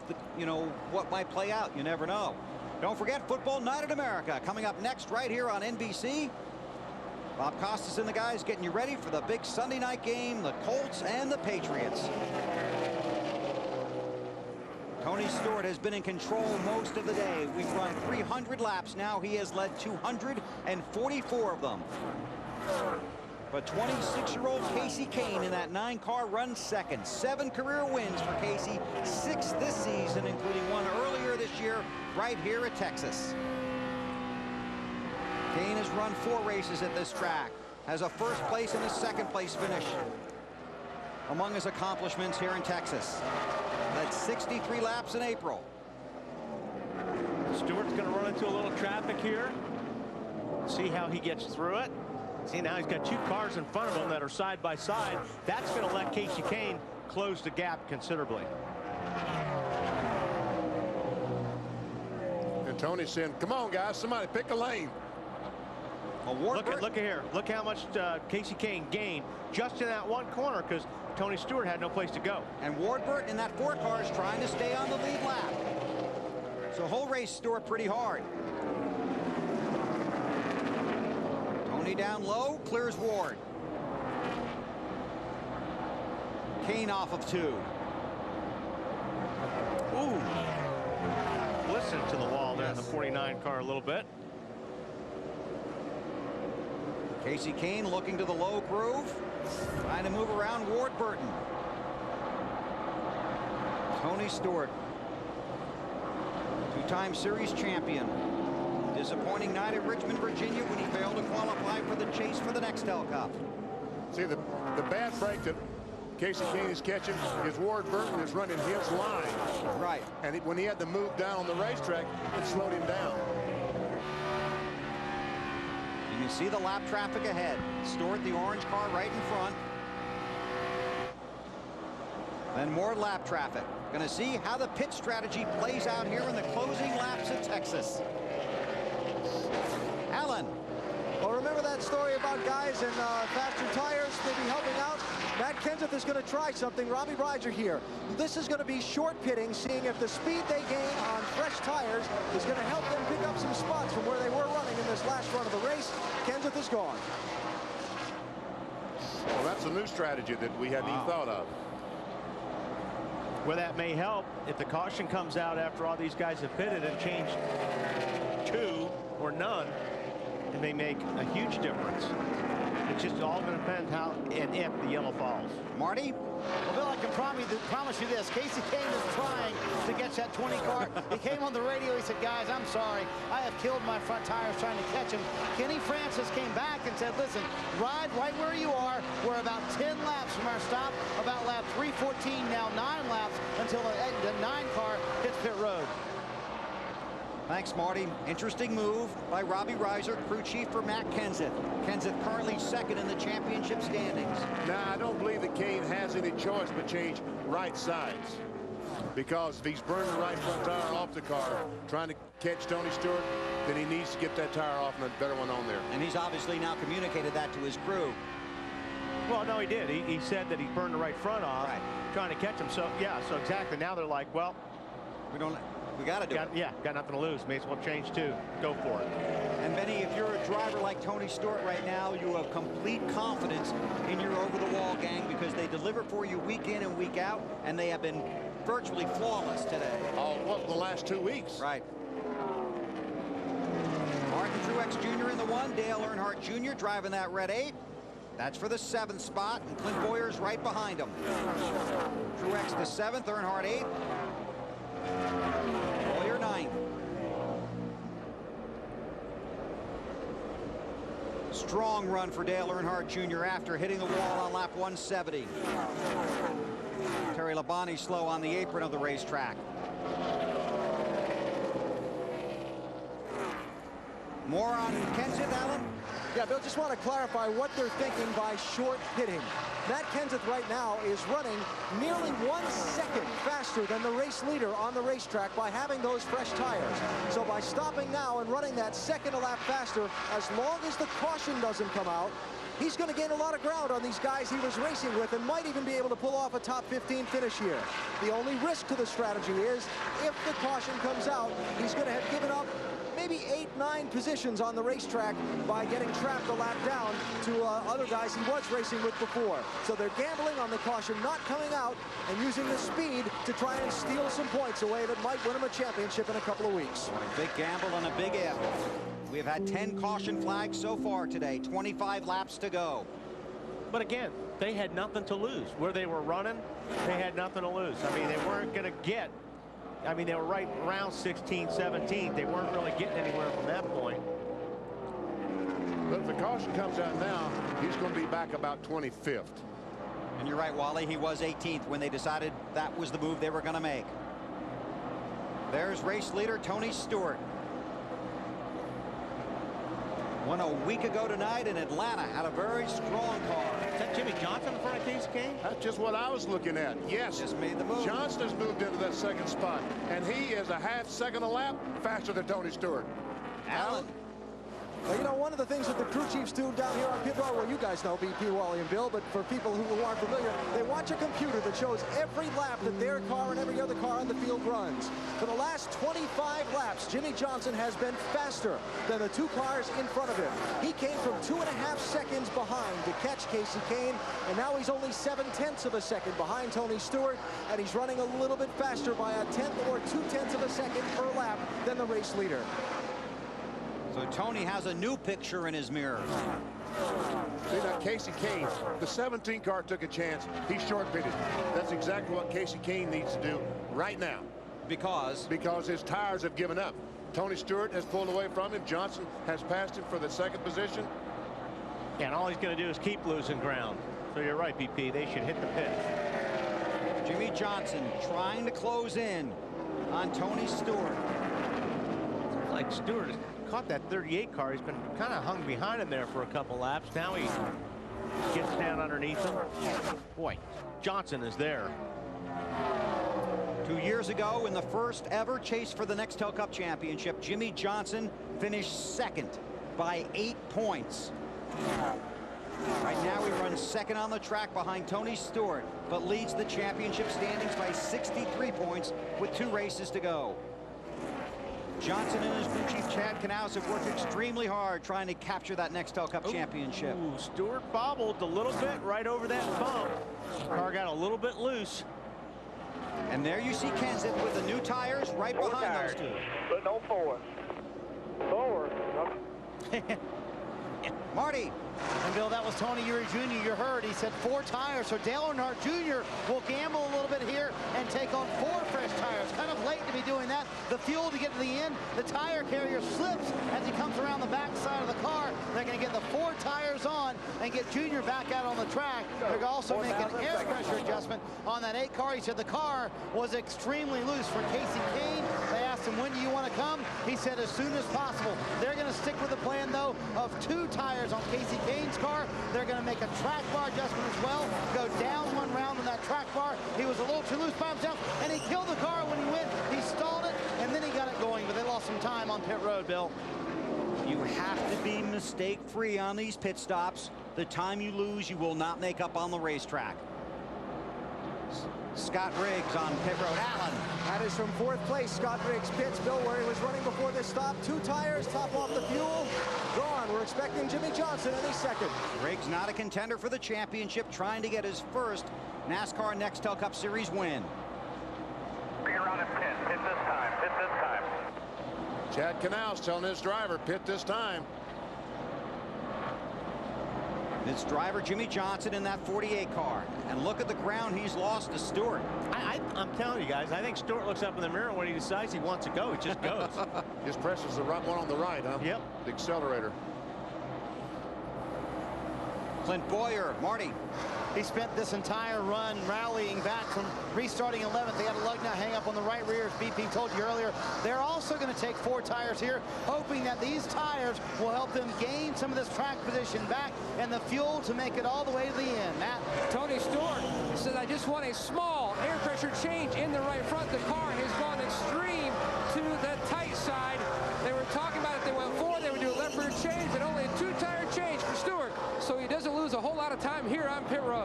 what might play out. You never know. Don't forget Football Night in America coming up next right here on NBC. Bob Costas and the guys getting you ready for the big Sunday night game, the Colts and the Patriots. Tony Stewart has been in control most of the day. We've run 300 laps now. He has led 244 of them. But 26-year-old Casey Kane in that 9-car runs second. 7 career wins for Casey, 6 this season, including 1 earlier this year right here at Texas. Kane has run 4 races at this track, has a first place and a second place finish among his accomplishments here in Texas. Led 63 laps in April. Stewart's going to run into a little traffic here. See how he gets through it. See, now he's got 2 cars in front of him that are side by side. That's going to let Casey Kane close the gap considerably. And Tony's saying, come on, guys, somebody pick a lane. Look at here. Look how much Casey Kane gained just in that 1 corner, because Tony Stewart had no place to go. And Ward-Burton in that 4 car is trying to stay on the lead lap. So whole race Stewart pretty hard. Tony down low, clears Ward. Kane off of 2. Ooh. Listen to the wall there in the 49 car a little bit. Casey Kane looking to the low groove, trying to move around Ward-Burton. Tony Stewart, 2-time series champion. Disappointing night at Richmond, Virginia, when he failed to qualify for the chase for the Nextel Cup. See, the bad break that Casey Kane is catching is Ward-Burton is running his line. Right. And when he had to move down on the racetrack, it slowed him down. You can see the lap traffic ahead. Stewart, the orange car right in front. Then more lap traffic. Going to see how the pit strategy plays out here in the closing laps at Texas. Alan. Well, remember that story about guys and faster tires maybe helping out? Matt Kenseth is going to try something. Robbie Bryger here. This is going to be short pitting, seeing if the speed they gain on fresh tires is going to help them pick up some spots from where they were running in this last run of the race. Kenseth is gone. Well, that's a new strategy that we hadn't even thought of. Well, that may help if the caution comes out after all these guys have pitted and changed 2 or none. It may make a huge difference. It's just all going to depend how, and hit the yellow falls. Marty? Well, Bill, I can promise you this. Casey Kane is trying to catch that 20 car. He came on the radio. He said, guys, I'm sorry. I have killed my front tires trying to catch him. Kenny Francis came back and said, listen, ride right where you are. We're about 10 laps from our stop, about lap 314, now 9 laps until the 9 car hits pit road. Thanks, Marty. Interesting move by Robbie Reiser, crew chief for Matt Kenseth. Kenseth currently second in the championship standings. Now, I don't believe that Kane has any choice but change right sides. Because if he's burning the right front tire off the car, trying to catch Tony Stewart, then he needs to get that tire off and a better one on there. And he's obviously now communicated that to his crew. Well, no, he did. He said that he burned the right front off, trying to catch him. So, yeah, so exactly. Now they're like, well, we got to do it. Yeah, got nothing to lose. May as well change too. Go for it. And Benny, if you're a driver like Tony Stewart right now, you have complete confidence in your over-the-wall gang because they deliver for you week in and week out, and they have been virtually flawless today. Oh, what, the last 2 weeks? Right. Martin Truex Jr. in the 1, Dale Earnhardt Jr. driving that red 8. That's for the 7th spot, and Clint Boyer's right behind him. Truex the 7th, Earnhardt 8th. Boyer 9th. Strong run for Dale Earnhardt Jr. after hitting the wall on lap 170. Terry Labonte slow on the apron of the racetrack. More on Kenseth, Allen? Yeah, Bill, just want to clarify what they're thinking by short pitting. Matt Kenseth right now is running nearly 1 second faster than the race leader on the racetrack by having those fresh tires. So by stopping now and running that second a lap faster, as long as the caution doesn't come out, he's going to gain a lot of ground on these guys he was racing with and might even be able to pull off a top 15 finish here. The only risk to the strategy is if the caution comes out, he's going to have given up maybe 8-9 positions on the racetrack by getting trapped a lap down to other guys he was racing with before. So they're gambling on the caution not coming out and using the speed to try and steal some points away that might win him a championship in a couple of weeks. A big gamble and a big if. We've had 10 caution flags so far today, 25 laps to go. But again, they had nothing to lose. Where they were running, they had nothing to lose. I mean, they weren't going to get, I mean, they were right around 16, 17. They weren't really getting anywhere from that point. But if the caution comes out now, he's going to be back about 25th. And you're right, Wally, he was 18th when they decided that was the move they were going to make. There's race leader Tony Stewart. Won a week ago tonight in Atlanta, had a very strong car. Is that Jimmy Johnson in front of Casey Kane? That's just what I was looking at. Yes. Just made the move. Johnson has moved into that second spot, and he is a half second a lap faster than Tony Stewart. Allen. Well, you know, one of the things that the crew chiefs do down here on pit road, well, you guys know BP, Wally, and Bill, but for people who aren't familiar, they watch a computer that shows every lap that their car and every other car on the field runs. For the last 25 laps, Jimmy Johnson has been faster than the 2 cars in front of him. He came from 2.5 seconds behind to catch Casey Kane, and now he's only 0.7 of a second behind Tony Stewart, and he's running a little bit faster by 1/10 or 2/10 of a second per lap than the race leader. So Tony has a new picture in his mirror. See, now Casey Kane, the 17 car took a chance. He short pitted. That's exactly what Casey Kane needs to do right now. Because? Because his tires have given up. Tony Stewart has pulled away from him. Johnson has passed him for the second position. Yeah, and all he's going to do is keep losing ground. So you're right, BP. They should hit the pit. Jimmy Johnson trying to close in on Tony Stewart. Like Stewart has caught that 38 car. He's been kind of hung behind him there for a couple laps. Now he gets down underneath him. Boy, Johnson is there. 2 years ago, in the first ever chase for the Nextel Cup Championship, Jimmy Johnson finished second by 8 points. Right now, he runs second on the track behind Tony Stewart, but leads the championship standings by 63 points with 2 races to go. Johnson and his crew chief Chad Knaus have worked extremely hard trying to capture that Nextel Cup championship. Ooh, Stewart bobbled a little bit right over that bump. Car got a little bit loose. And there you see Kenseth with the new tires right behind those 2. Putting on 4. Forward. Marty. And Bill, that was Tony Eury Jr. You heard. He said 4 tires. So Dale Earnhardt Jr. will gamble a little bit here and take on 4 fresh tires. Kind of late to be doing that. The fuel to get to the end. The tire carrier slips as he comes around the back side of the car. They're going to get the 4 tires on and get Jr. back out on the track. They're going to also make an air pressure adjustment on that 8 car. He said the car was extremely loose for Casey Kane. They asked him, when do you want to come? He said as soon as possible. They're going to stick with the plan, though, of 2 tires on Casey Kane's car. They're going to make a track bar adjustment as well. Go down 1 round on that track bar. He was a little too loose by himself, and he killed the car when he went. He stalled it, and then he got it going, but they lost some time on pit road, Bill. You have to be mistake-free on these pit stops. The time you lose, you will not make up on the racetrack. Scott Riggs on pit road. Allen. That is from 4th place. Scott Riggs pits. Bill, where he was running before this stop. 2 tires, top off the fuel. Gone. We're expecting Jimmy Johnson any second. Riggs not a contender for the championship, trying to get his first NASCAR Nextel Cup Series win. Bring around and pit. Pit this time. Pit this time. Chad Knaus telling his driver, pit this time. It's driver Jimmy Johnson in that 48 car. And look at the ground he's lost to Stewart. I'm telling you guys, I think Stewart looks up in the mirror when he decides he wants to go. He just goes. Just presses the right one on the right, huh? Yep. The accelerator. Clint Boyer, Marty. He spent this entire run rallying back from restarting 11th. They had a lug nut hang up on the right rear, as BP told you earlier. They're also going to take 4 tires here, hoping that these tires will help them gain some of this track position back and the fuel to make it all the way to the end. Matt? Tony Stewart says, I just want a small air pressure change in the right front. The car has gone extreme to the tight side. They were talking about if they went 4, they would do a left rear change, but only a 2-tire change for Stewart. So he doesn't lose a whole lot of time here on pit road.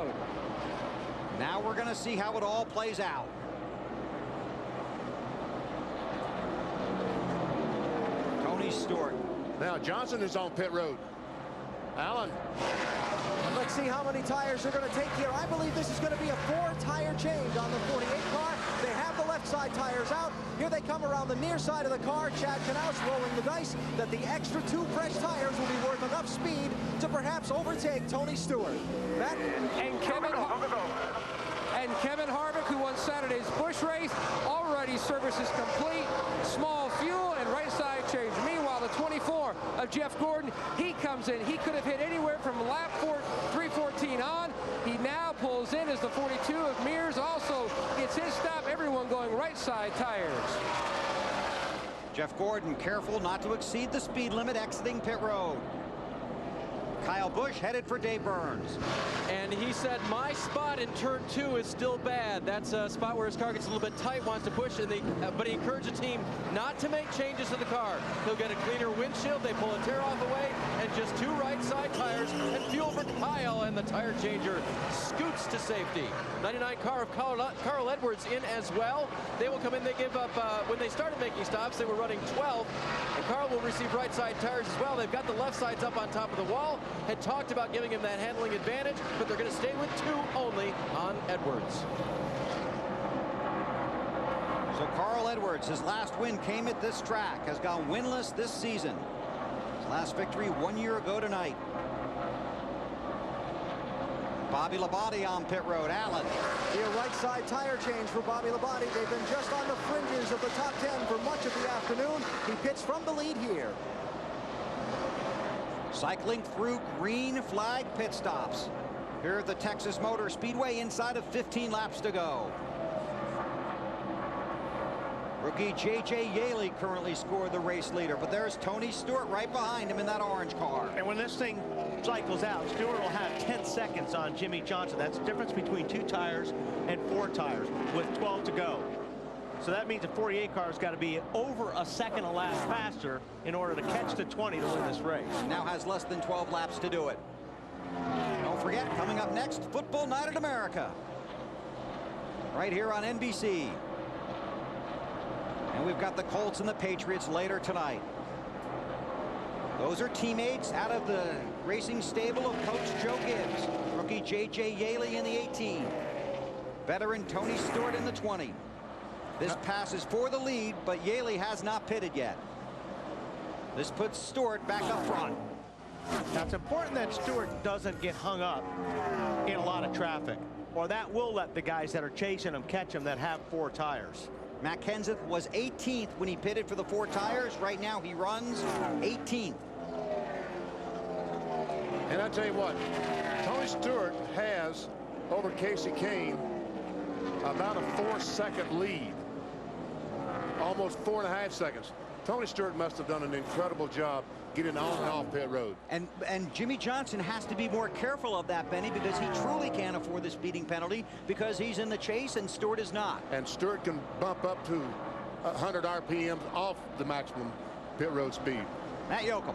Now we're going to see how it all plays out. Tony Stewart. Now Johnson is on pit road. Allen. Let's see how many tires they're going to take here. I believe this is going to be a 4-tire change on the 48 car. They have the left side tires out. Here they come around the near side of the car. Chad Knaus rolling the dice that the extra 2 fresh tires will be worth enough speed to perhaps overtake Tony Stewart. Matt? And Kevin Harvick, who won Saturday's Busch race, already services complete. Small fuel and right side change. Meanwhile, the 24 of Jeff Gordon, he comes in. He could have hit anywhere from lap 314 on. He now pulls in as the 42 of Mears also gets his stop. Everyone going right side tires. Jeff Gordon careful not to exceed the speed limit exiting pit road. Kyle Busch headed for Dave Burns. And he said, my spot in turn 2 is still bad. That's a spot where his car gets a little bit tight, wants to push, and but he encouraged the team not to make changes to the car. He'll get a cleaner windshield, they pull a tear-off away, and just 2 right-side tires and fuel for Kyle, and the tire changer scoots to safety. 99 car of Carl Edwards in as well. They will come in, they give up, when they started making stops, they were running 12, and Carl will receive right-side tires as well. They've got the left sides up on top of the wall. Had talked about giving him that handling advantage, but they're going to stay with 2 only on Edwards. So Carl Edwards, his last win came at this track, has gone winless this season. His last victory 1 year ago tonight. Bobby Labonte on pit road. Allen. Here, right side tire change for Bobby Labonte. They've been just on the fringes of the top 10 for much of the afternoon. He pits from the lead here. Cycling through green flag pit stops here at the Texas Motor Speedway, inside of 15 laps to go. Rookie J.J. Yaley currently scored the race leader, but there's Tony Stewart right behind him in that orange car. And when this thing cycles out, Stewart will have 10 seconds on Jimmy Johnson. That's the difference between 2 tires and 4 tires with 12 to go. So that means the 48 car's got to be over a second a lap faster in order to catch the 20 to win this race. Now has less than 12 laps to do it. Don't forget, coming up next, Football Night in America. Right here on NBC. And we've got the Colts and the Patriots later tonight. Those are teammates out of the racing stable of Coach Joe Gibbs. Rookie J.J. Yaley in the 18. Veteran Tony Stewart in the 20. This passes for the lead, but Yaley has not pitted yet. This puts Stewart back up front. Now, it's important that Stewart doesn't get hung up in a lot of traffic, or that will let the guys that are chasing him catch him that have 4 tires. Matt Kenseth was 18th when he pitted for the 4 tires. Right now he runs 18th. And I tell you what, Tony Stewart has over Casey Kane about a 4-second lead, almost 4.5 seconds. Tony Stewart must have done an incredible job getting on and off pit road. And Jimmy Johnson has to be more careful of that, Benny, because he truly can't afford the speeding penalty because he's in the chase and Stewart is not. And Stewart can bump up to 100 RPMs off the maximum pit road speed. Matt Yoakum.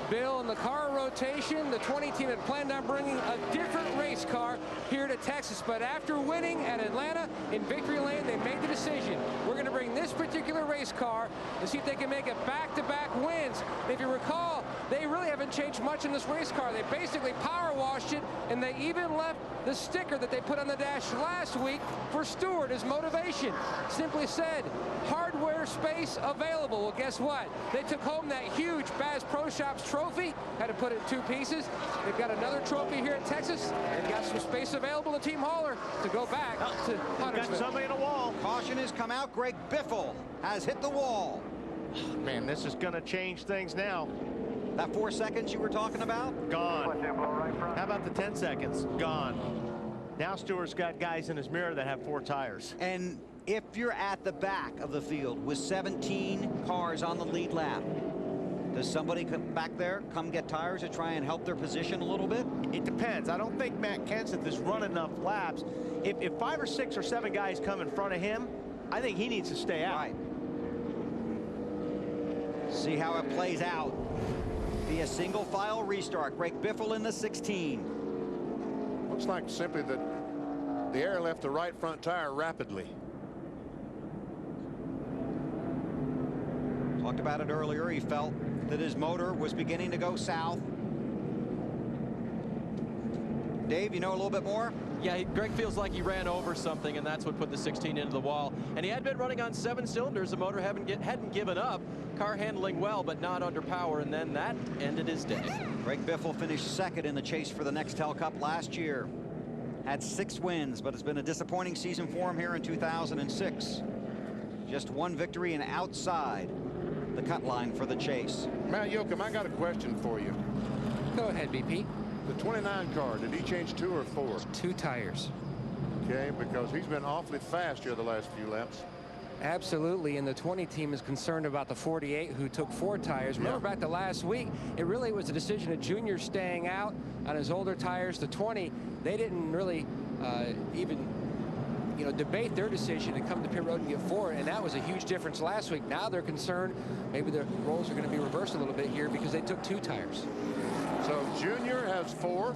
Bill, in the car rotation, the 20 team had planned on bringing a different race car here to Texas, but after winning at Atlanta in Victory Lane, they made the decision. We're going to bring this particular race car and see if they can make it back-to-back wins. And if you recall, they really haven't changed much in this race car. They basically power washed it, and they even left the sticker that they put on the dash last week for Stewart as motivation. Simply said, hardware space available. Well, guess what? They took home that huge Bass Pro Shops trophy, had to put it in 2 pieces. They've got another trophy here at Texas. They've got some space available to Team Hauler to go back to Huntersville. Got somebody in a wall. Caution has come out. Greg Biffle has hit the wall. Man, this is going to change things now. That 4 seconds you were talking about? Gone. How about the 10 seconds? Gone. Now Stewart's got guys in his mirror that have 4 tires. And if you're at the back of the field with 17 cars on the lead lap, does somebody come back there, come get tires to try and help their position a little bit? It depends. I don't think Matt Kenseth has run enough laps. If 5 or 6 or 7 guys come in front of him, I think he needs to stay out. Right. See how it plays out. Be a single file restart. Greg Biffle in the 16. Looks like simply that the air left the right front tire rapidly. Talked about it earlier. He felt that his motor was beginning to go south. Dave, you know a little bit more? Yeah, Greg feels like he ran over something, and that's what put the 16 into the wall. And he had been running on 7 cylinders. The motor hadn't given up. Car handling well, but not under power, and then that ended his day. Greg Biffle finished 2nd in the chase for the Nextel Cup last year. Had 6 wins, but it's been a disappointing season for him here in 2006. Just 1 victory and outside the cut line for the chase. Matt Yoakum, I got a question for you. Go ahead, BP. The 29 car, did he change 2 or 4? 2 tires. Okay, because he's been awfully fast here the last few laps. Absolutely, and the 20 team is concerned about the 48 who took 4 tires. Remember back to last week, it really was a decision of Junior staying out on his older tires. The 20, they didn't really even debate their decision to come to pit road and get 4, and that was a huge difference last week. Now they're concerned maybe the roles are going to be reversed a little bit here because they took 2 tires. So Junior has 4,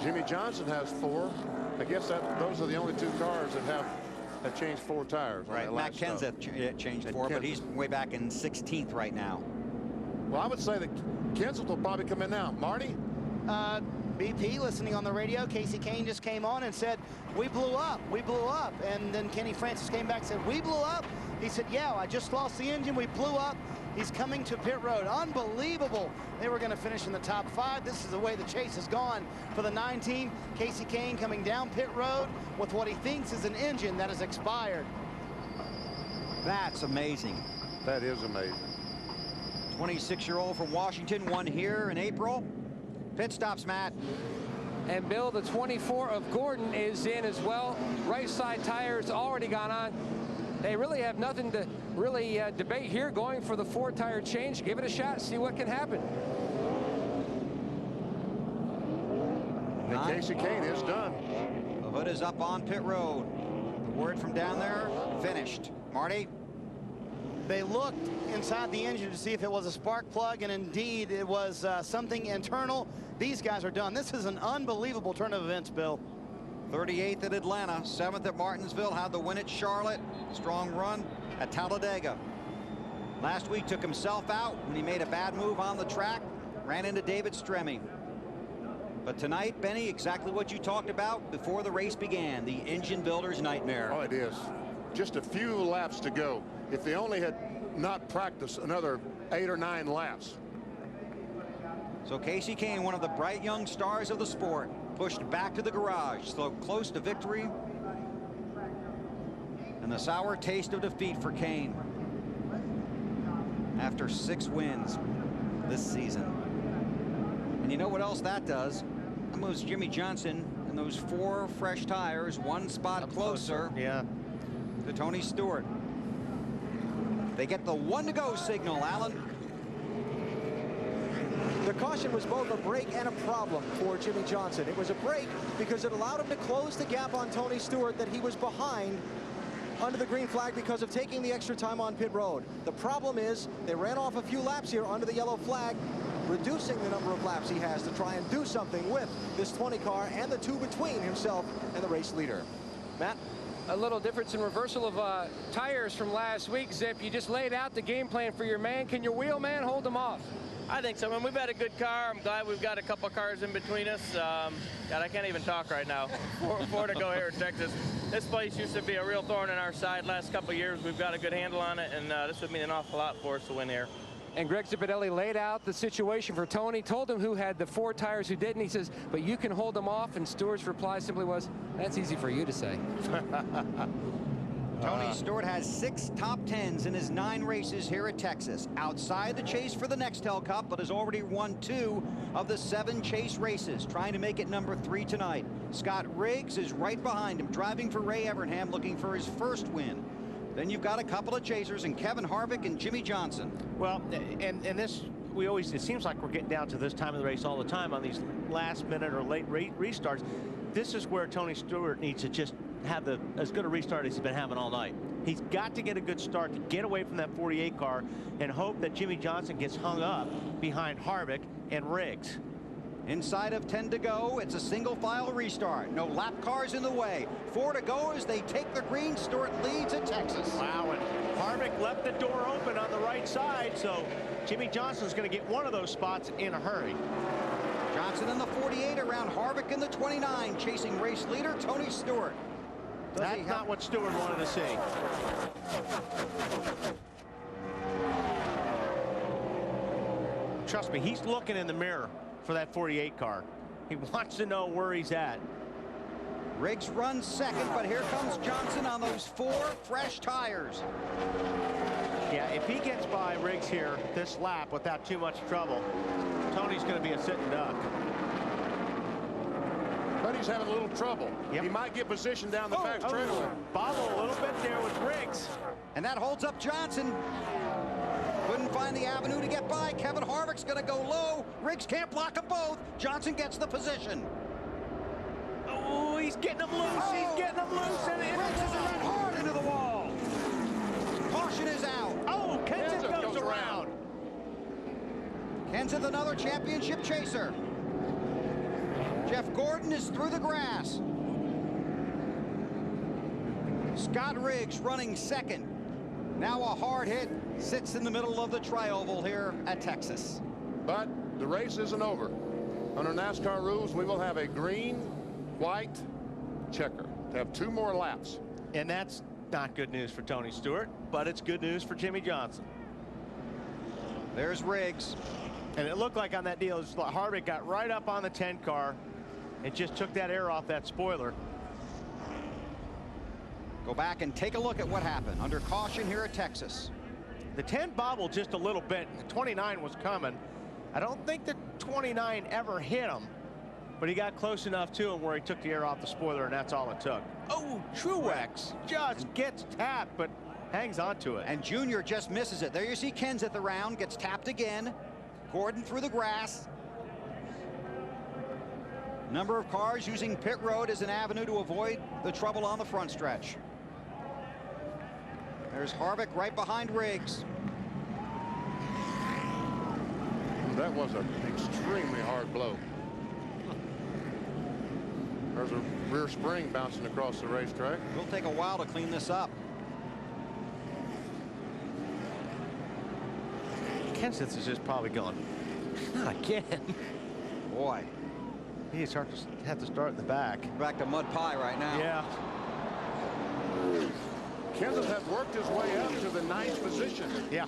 Jimmy Johnson has 4. I guess those are the only 2 cars that have changed 4 tires. Right, Matt Kenseth changed 4, but he's way back in 16th right now. Well, I would say that Kenseth will probably come in now. Marty? BP, listening on the radio, Casey Kane just came on and said, we blew up. And then Kenny Francis came back and said, we blew up. He said, yeah, I just lost the engine. We blew up. He's coming to pit road. Unbelievable. They were going to finish in the top 5. This is the way the chase has gone for the 9 team. Casey Kane coming down pit road with what he thinks is an engine that has expired. That's amazing. That is amazing. 26-year-old from Washington won here in April. Pit stops, Matt. And Bill, the 24 of Gordon is in as well. Right side tires already gone on. They really have nothing to really debate here, going for the 4 tire change. Give it a shot, see what can happen. And Casey Kane is done. The hood is up on pit road. The word from down there, finished. Marty? They looked inside the engine to see if it was a spark plug, and indeed it was something internal. These guys are done. This is an unbelievable turn of events, Bill. 38th at Atlanta, 7th at Martinsville, had the win at Charlotte. Strong run at Talladega. Last week took himself out when he made a bad move on the track, ran into David Stremme. But tonight, Benny, exactly what you talked about before the race began, the engine builder's nightmare. Oh, it is. Just a few laps to go. If they only had not practiced another 8 or 9 laps, So Casey Kane, one of the bright young stars of the sport, pushed back to the garage, so close to victory. And the sour taste of defeat for Kane after 6 wins this season. And you know what else that does? That moves Jimmy Johnson and those 4 fresh tires 1 spot closer, to Tony Stewart. They get the 1 to go signal, Alan. The caution was both a break and a problem for Jimmy Johnson. It was a break because it allowed him to close the gap on Tony Stewart that he was behind under the green flag because of taking the extra time on pit road. The problem is they ran off a few laps here under the yellow flag, reducing the number of laps he has to try and do something with this 20 car and the 2 between himself and the race leader. Matt? A little difference in reversal of tires from last week, Zip. You just laid out the game plan for your man. Can your wheel man hold him off? I think so. I mean, we've had a good car. I'm glad we've got a couple of cars in between us. God, I can't even talk right now. 4 to go here in Texas. This place used to be a real thorn in our side. Last couple of years, we've got a good handle on it, and this would mean an awful lot for us to win here. And Greg Zipadelli laid out the situation for Tony, told him who had the 4 tires, who didn't. He says, but you can hold them off. And Stewart's reply simply was, that's easy for you to say. Tony Stewart has 6 top 10s in his 9 races here at Texas. Outside the chase for the Nextel Cup, but has already won 2 of the 7 chase races, trying to make it number 3 tonight. Scott Riggs is right behind him, driving for Ray Evernham, looking for his first win. Then you've got a couple of chasers in Kevin Harvick and Jimmy Johnson. Well, and this, it seems like we're getting down to this time of the race all the time on these last minute or late restarts. This is where Tony Stewart needs to just have as good a restart as he's been having all night. He's got to get a good start to get away from that 48 car and hope that Jimmy Johnson gets hung up behind Harvick and Riggs. Inside of 10 to go, it's a single file restart. No lap cars in the way. 4 to go as they take the green. Stewart leads at Texas. Wow, and Harvick left the door open on the right side, so Jimmy Johnson's going to get one of those spots in a hurry. Johnson in the 48 around Harvick in the 29, chasing race leader Tony Stewart. That's not what Stewart wanted to see. Trust me, he's looking in the mirror for that 48 car. He wants to know where he's at. Riggs runs second, but here comes Johnson on those 4 fresh tires. Yeah, if he gets by Riggs here this lap without too much trouble, Tony's going to be a sitting duck. But he's having a little trouble. He might get positioned down the back straightaway. Bobble a little bit there with Riggs. And that holds up Johnson. Couldn't find the avenue to get by. Kevin Harvick's going to go low. Riggs can't block them both. Johnson gets the position. Oh, he's getting them loose. He's getting them loose. And Riggs is run hard into the wall. Caution is out. Oh, Kenseth goes around. Kenseth, another championship chaser. Jeff Gordon is through the grass. Scott Riggs running second. Now a hard hit sits in the middle of the tri-oval here at Texas. But the race isn't over. Under NASCAR rules, we will have a green, white checker to have 2 more laps. And that's not good news for Tony Stewart, but it's good news for Jimmy Johnson. There's Riggs. And it looked like on that deal, Harvick got right up on the 10 car and just took that air off that spoiler. Go back and take a look at what happened under caution here at Texas. The 10 bobbled just a little bit. The 29 was coming. I don't think the 29 ever hit him, but he got close enough to him where he took the air off the spoiler, and that's all it took. Oh, Truex just gets tapped, but hangs on to it. And Junior just misses it. There you see Kenseth around, gets tapped again. Gordon through the grass. Number of cars using pit road as an avenue to avoid the trouble on the front stretch. There's Harvick right behind Riggs. That was an extremely hard blow. There's a rear spring bouncing across the racetrack. It'll take a while to clean this up. Kenseth is just probably going, not again. Boy. He's hard to have to start in the back. Back to mud pie right now. Yeah. Kenseth has worked his way up to the 9th position. Yeah.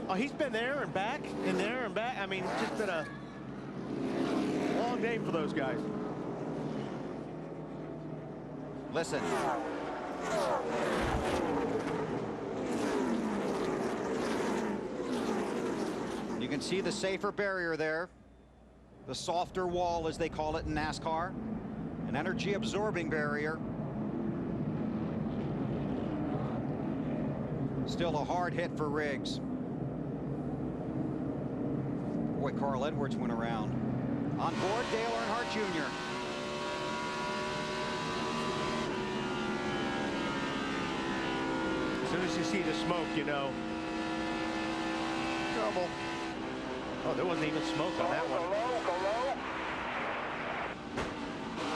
Oh, he's been there and back and there and back. I mean, it's just been a long day for those guys. Listen. You can see the safer barrier there. The softer wall, as they call it in NASCAR. An energy-absorbing barrier. Still a hard hit for Riggs. Boy, Carl Edwards went around. On board, Dale Earnhardt Jr. As soon as you see the smoke, you know. Trouble. Oh, there wasn't even smoke on that one.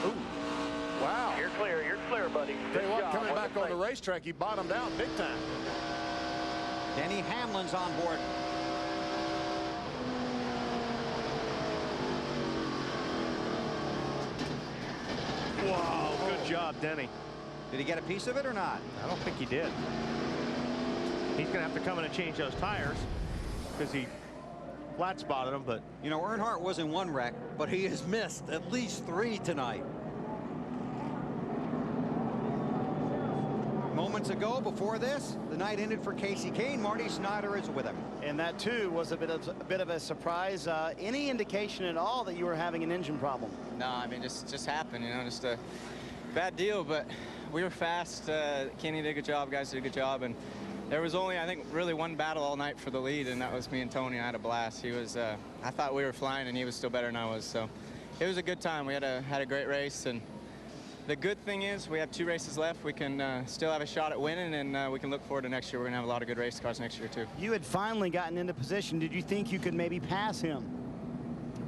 Ooh. Wow. You're clear, buddy. Tell you what, coming back on the racetrack, he bottomed out big time. Denny Hamlin's on board. Wow, good job, Denny. Did he get a piece of it or not? I don't think he did. He's going to have to come in and change those tires because he flat spotted them, but you know, Earnhardt was in one wreck, but he has missed at least 3 tonight. Moments ago, before this, the night ended for Casey Kane. Marty Snyder is with him. And that, too, was a bit of a surprise. Any indication at all that you were having an engine problem? No, I mean, just happened, you know, just a bad deal, but we were fast. Kenny did a good job, guys did a good job, and there was only, I think, really one battle all night for the lead, and that was me and Tony. I had a blast. He was, I thought we were flying, and he was still better than I was, so it was a good time. We had a great race, and the good thing is we have 2 races left. We can still have a shot at winning, and we can look forward to next year. We're going to have a lot of good race cars next year, too. You had finally gotten into position. Did you think you could maybe pass him?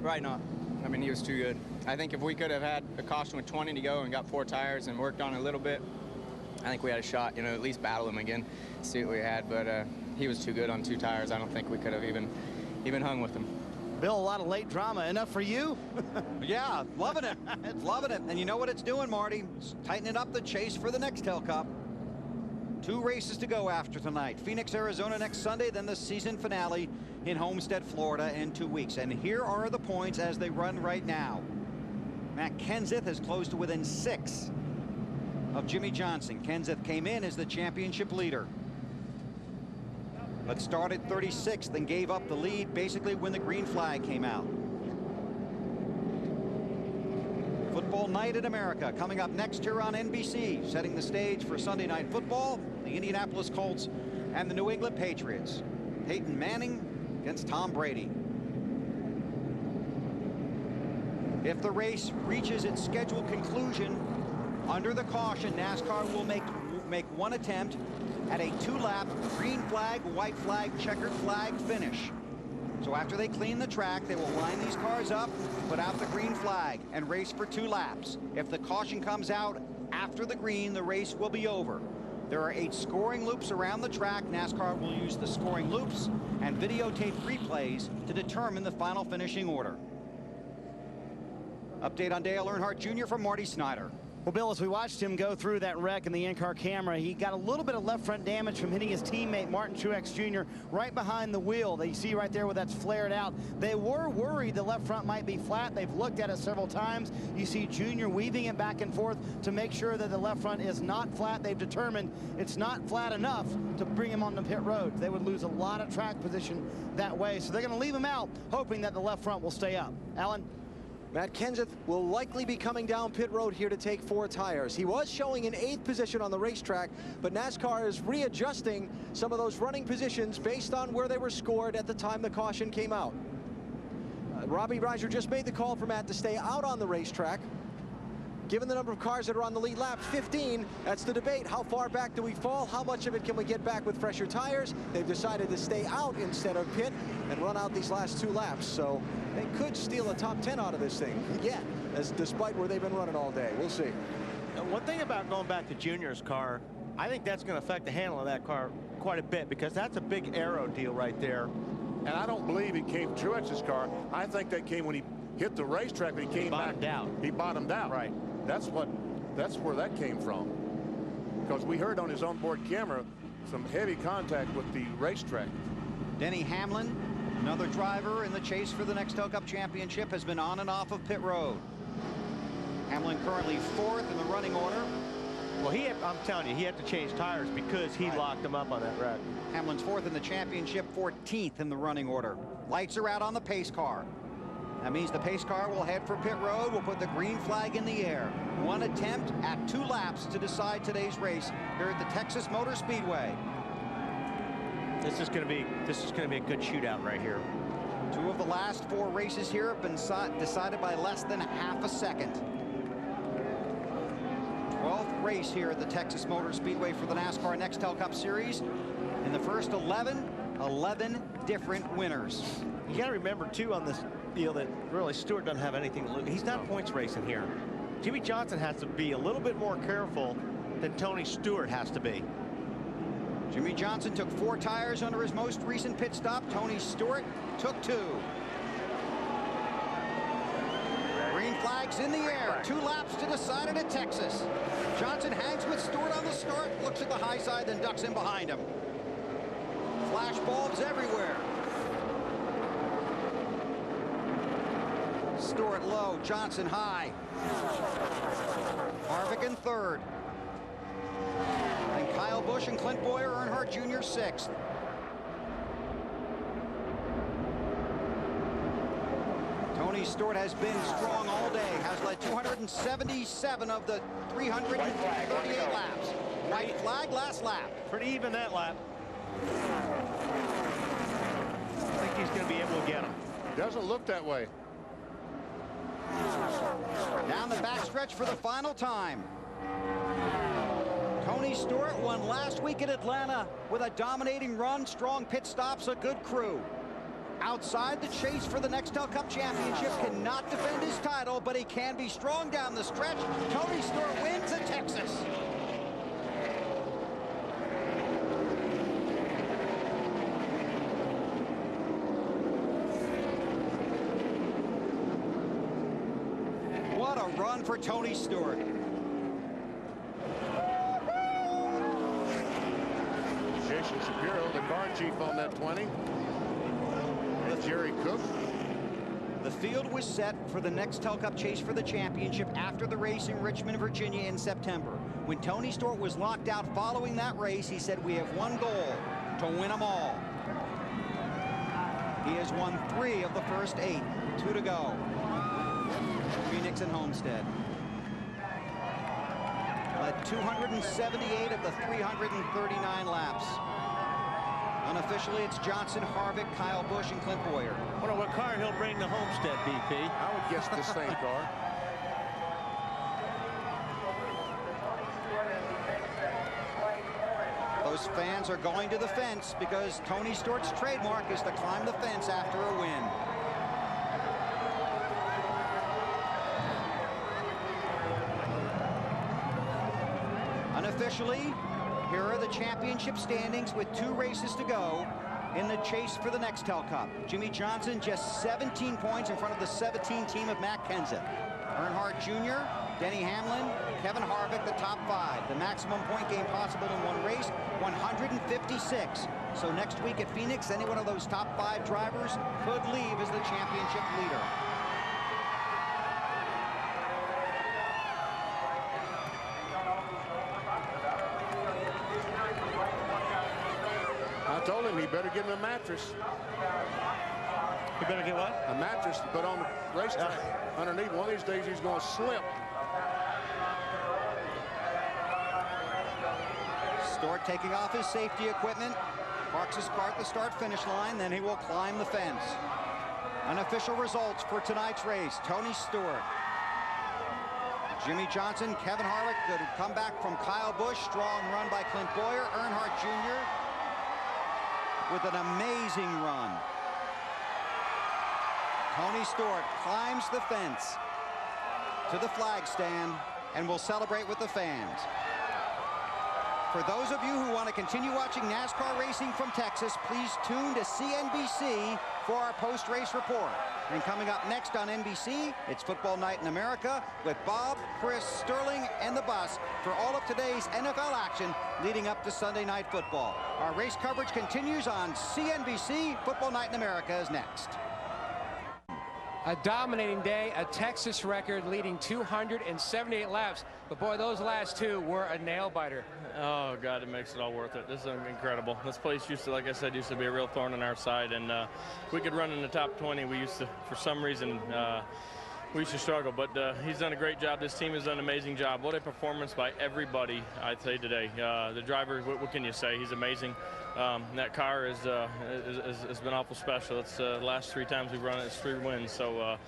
Right, not. I mean, he was too good. I think if we could have had a caution with 20 to go and got 4 tires and worked on it a little bit, I think we had a shot, you know, at least battle him again, see what we had. But he was too good on 2 tires. I don't think we could have even hung with him. Bill, a lot of late drama. Enough for you? Yeah, loving it. Loving it. And you know what it's doing, Marty? It's tightening up the chase for the Nextel Cup. 2 races to go after tonight. Phoenix, Arizona next Sunday, then the season finale in Homestead, Florida in 2 weeks. And here are the points as they run right now. Matt Kenseth has closed to within 6 of Jimmy Johnson. Kenseth came in as the championship leader, but started 36th and gave up the lead basically when the green flag came out. Football Night in America coming up next here on NBC, setting the stage for Sunday Night Football, the Indianapolis Colts and the New England Patriots. Peyton Manning against Tom Brady. If the race reaches its scheduled conclusion, under the caution, NASCAR will make one attempt at a 2-lap green flag, white flag, checkered flag finish. So after they clean the track, they will line these cars up, put out the green flag, and race for 2 laps. If the caution comes out after the green, the race will be over. There are 8 scoring loops around the track. NASCAR will use the scoring loops and videotape replays to determine the final finishing order. Update on Dale Earnhardt Jr. from Marty Snyder. Well, Bill, as we watched him go through that wreck in the in-car camera, he got a little bit of left front damage from hitting his teammate Martin Truex Jr. right behind the wheel. That you see right there where that's flared out. They were worried the left front might be flat. They've looked at it several times. You see Jr. weaving it back and forth to make sure that the left front is not flat. They've determined it's not flat enough to bring him on the pit road. They would lose a lot of track position that way. So they're going to leave him out, hoping that the left front will stay up. Alan? Matt Kenseth will likely be coming down pit road here to take 4 tires. He was showing an 8th position on the racetrack, but NASCAR is readjusting some of those running positions based on where they were scored at the time the caution came out. Robbie Reiser just made the call for Matt to stay out on the racetrack. Given the number of cars that are on the lead lap, 15, that's the debate. How far back do we fall? How much of it can we get back with fresher tires? They've decided to stay out instead of pit and run out these last 2 laps. So they could steal a top 10 out of this thing again, despite where they've been running all day. We'll see. One thing about going back to Junior's car, I think that's going to affect the handle of that car quite a bit, because that's a big aero deal right there. And I don't believe it came from Truex's car. I think that came when he hit the racetrack, but he came back down. He bottomed out. Right. That's where that came from. Because we heard on his onboard camera some heavy contact with the racetrack. Denny Hamlin, another driver in the chase for the Nextel Cup Championship, has been on and off of pit road. Hamlin currently 4th in the running order. Well, I'm telling you, he had to change tires because he locked him up on that wreck. Hamlin's 4th in the championship, 14th in the running order. Lights are out on the pace car. That means the pace car will head for pit road. We'll put the green flag in the air. One attempt at 2 laps to decide today's race here at the Texas Motor Speedway. This is going to be a good shootout right here. 2 of the last 4 races here have been decided by less than half a second. 12th race here at the Texas Motor Speedway for the NASCAR Nextel Cup Series. In the first 11 different winners. You got to remember, too, on this deal that really Stewart doesn't have anything to lose. He's not points racing here. Jimmy Johnson has to be a little bit more careful than Tony Stewart has to be. Jimmy Johnson took 4 tires under his most recent pit stop. Tony Stewart took 2. Green flags in the air. 2 laps to decide it at Texas. Johnson hangs with Stewart on the start, looks at the high side, then ducks in behind him. Flash bulbs everywhere. Stewart low, Johnson high. Harvick in 3rd. And Kyle Busch and Clint Boyer, Earnhardt Jr. 6th. Tony Stewart has been strong all day, has led 277 of the 338 laps. White flag, last lap. Pretty even that lap. I think he's going to be able to get him. Doesn't look that way. Down the backstretch for the final time. Tony Stewart won last week at Atlanta with a dominating run, strong pit stops, a good crew. Outside the chase for the Nextel Cup Championship, cannot defend his title, but he can be strong down the stretch. Tony Stewart wins at Texas. What a run for Tony Stewart. Jason Shapiro, the car chief on that 20. And Jerry Cook. The field was set for the Nextel Cup chase for the championship after the race in Richmond, Virginia in September. When Tony Stewart was locked out following that race, he said, "We have one goal, to win them all." He has won 3 of the first 8, 2 to go. Phoenix and Homestead. Led 278 of the 339 laps. Unofficially, it's Johnson, Harvick, Kyle Busch, and Clint Boyer. Wonder what car he'll bring to Homestead, BP. I would guess the same car. Those fans are going to the fence because Tony Stewart's trademark is to climb the fence after a win. Unofficially, here are the championship standings with 2 races to go in the chase for the Nextel Cup. Jimmy Johnson just 17 points in front of the 17 team of Matt Kenseth. Earnhardt Jr., Denny Hamlin, Kevin Harvick, the top 5. The maximum point game possible in one race, 156. So next week at Phoenix, any one of those top 5 drivers could leave as the championship leader. I told him he better get him a mattress. He better get what? A mattress to put on the racetrack. Underneath, one of these days he's going to slip. Stewart taking off his safety equipment, parks his car at the start-finish line, then he will climb the fence. Unofficial results for tonight's race. Tony Stewart, Jimmy Johnson, Kevin Harvick, good comeback from Kyle Busch, strong run by Clint Boyer, Earnhardt Jr. with an amazing run. Tony Stewart climbs the fence to the flag stand and will celebrate with the fans. For those of you who want to continue watching NASCAR racing from Texas, please tune to CNBC for our post-race report. And coming up next on NBC, it's Football Night in America with Bob, Chris, Sterling, and the bus for all of today's NFL action leading up to Sunday Night Football. Our race coverage continues on CNBC. Football Night in America is next. A dominating day, a Texas record leading 278 laps. But boy, those last two were a nail-biter. Oh, God, it makes it all worth it. This is incredible. This place used to, like I said, used to be a real thorn in our side. And we could run in the top 20. We used to, for some reason, we used to struggle. But he's done a great job. This team has done an amazing job. What a performance by everybody, I'd say, today. The driver, what can you say? He's amazing. That car has been awful special. It's the last 3 times we've run it, it's 3 wins. So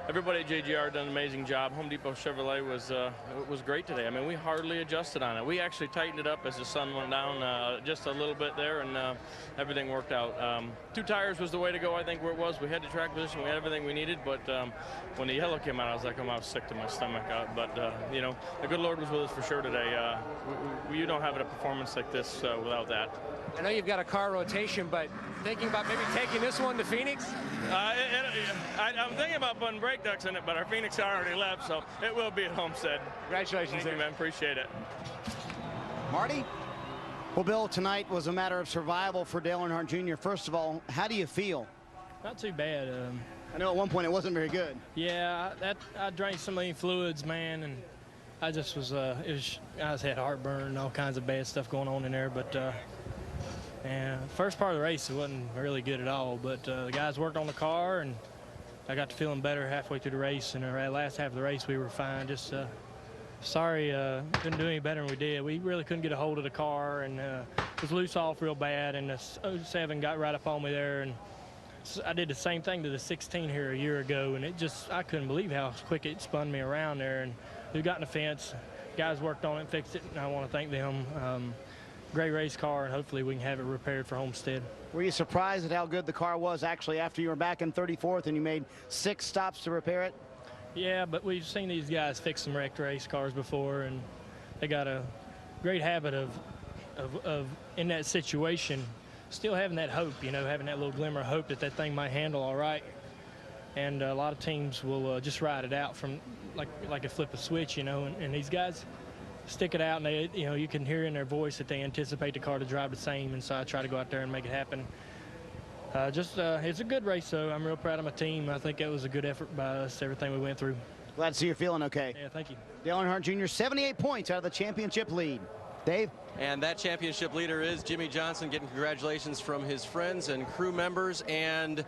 everybody at JGR done an amazing job. Home Depot Chevrolet was great today. I mean, we hardly adjusted on it. We actually tightened it up as the sun went down just a little bit there, and everything worked out. 2 tires was the way to go, I think, where it was. We had the track position, we had everything we needed, but when the yellow came out, I was like, I was sick to my stomach. But you know, the good Lord was with us for sure today. You don't have a performance like this without that. I know you've got a car rotation, but thinking about maybe taking this one to Phoenix? I'm thinking about putting brake ducts in it, but our Phoenix car already left, so it will be at Homestead. Congratulations. Thank you, man. Appreciate it. Marty? Well, Bill, tonight was a matter of survival for Dale Earnhardt Jr. First of all, how do you feel? Not too bad. I know at one point it wasn't very good. Yeah, I drank so many fluids, man, and I just was, I just had heartburn and all kinds of bad stuff going on in there, but and first part of the race, it wasn't really good at all, but the guys worked on the car, and I got to feeling better halfway through the race, and the last half of the race, we were fine. Just sorry, couldn't do any better than we did. We really couldn't get a hold of the car, and it was loose off real bad, and the 07 got right up on me there, and I did the same thing to the 16 here a year ago, and it just, I couldn't believe how quick it spun me around there, and we got in the fence. Guys worked on it and fixed it, and I want to thank them. Great race car, and hopefully we can have it repaired for Homestead. Were you surprised at how good the car was actually after you were back in 34th and you made 6 stops to repair it? Yeah, but we've seen these guys fix some wrecked race cars before, and they got a great habit of in that situation, still having that hope, you know, having that little glimmer of hope that that thing might handle all right. And a lot of teams will just ride it out from like a flip a switch, you know, and these guys stick it out, and they, you know, you can hear in their voice that they anticipate the car to drive the same, and so I try to go out there and make it happen. It's a good race, so I'm real proud of my team. I think it was a good effort by us, everything we went through. Glad to see you're feeling okay. Yeah, thank you. Dale Earnhardt Jr., 78 points out of the championship lead. Dave? And that championship leader is Jimmy Johnson, getting congratulations from his friends and crew members. And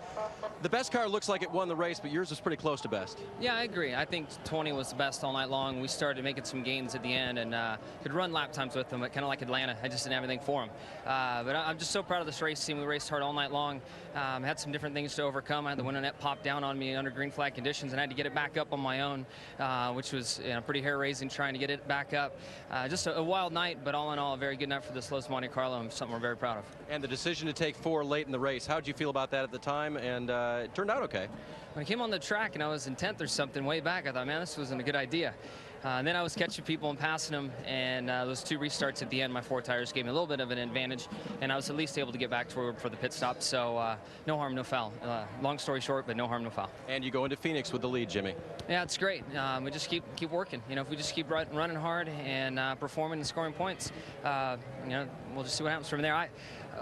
the best car looks like it won the race, but yours was pretty close to best. Yeah, I agree. I think 20 was the best all night long. We started making some gains at the end, and could run lap times with them, kind of like Atlanta. I just didn't have anything for them. But I'm just so proud of this race team. We raced hard all night long. Had some different things to overcome. I had the window net pop down on me under green flag conditions, and I had to get it back up on my own, which was, you know, pretty hair-raising trying to get it back up. Just a wild night, but all in all, a very good night for this Los Monte Carlo, and something we're very proud of. And the decision to take 4 late in the race, how did you feel about that at the time? And it turned out okay. When I came on the track and I was in 10th or something way back, I thought, man, this wasn't a good idea. And then I was catching people and passing them, and those 2 restarts at the end, my 4 tires gave me a little bit of an advantage, and I was at least able to get back for the pit stop. So no harm, no foul. Long story short, but no harm, no foul. And you go into Phoenix with the lead, Jimmy. Yeah, it's great. We just keep working. You know, if we just keep running hard and performing and scoring points, you know, we'll just see what happens from there.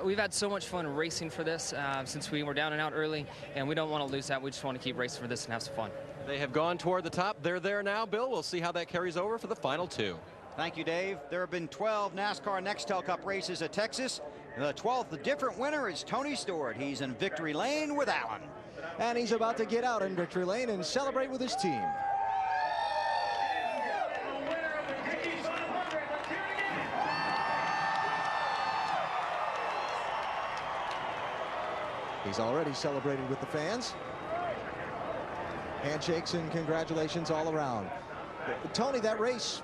We've had so much fun racing for this since we were down and out early, and we don't want to lose that. We just want to keep racing for this and have some fun. They have gone toward the top. They're there now, Bill. We'll see how that carries over for the final 2. Thank you, Dave. There have been 12 NASCAR Nextel Cup races at Texas. The 12th, the different winner is Tony Stewart. He's in victory lane with Allen. And he's about to get out in victory lane and celebrate with his team. He's already celebrated with the fans. Handshakes and congratulations all around. Tony, that race,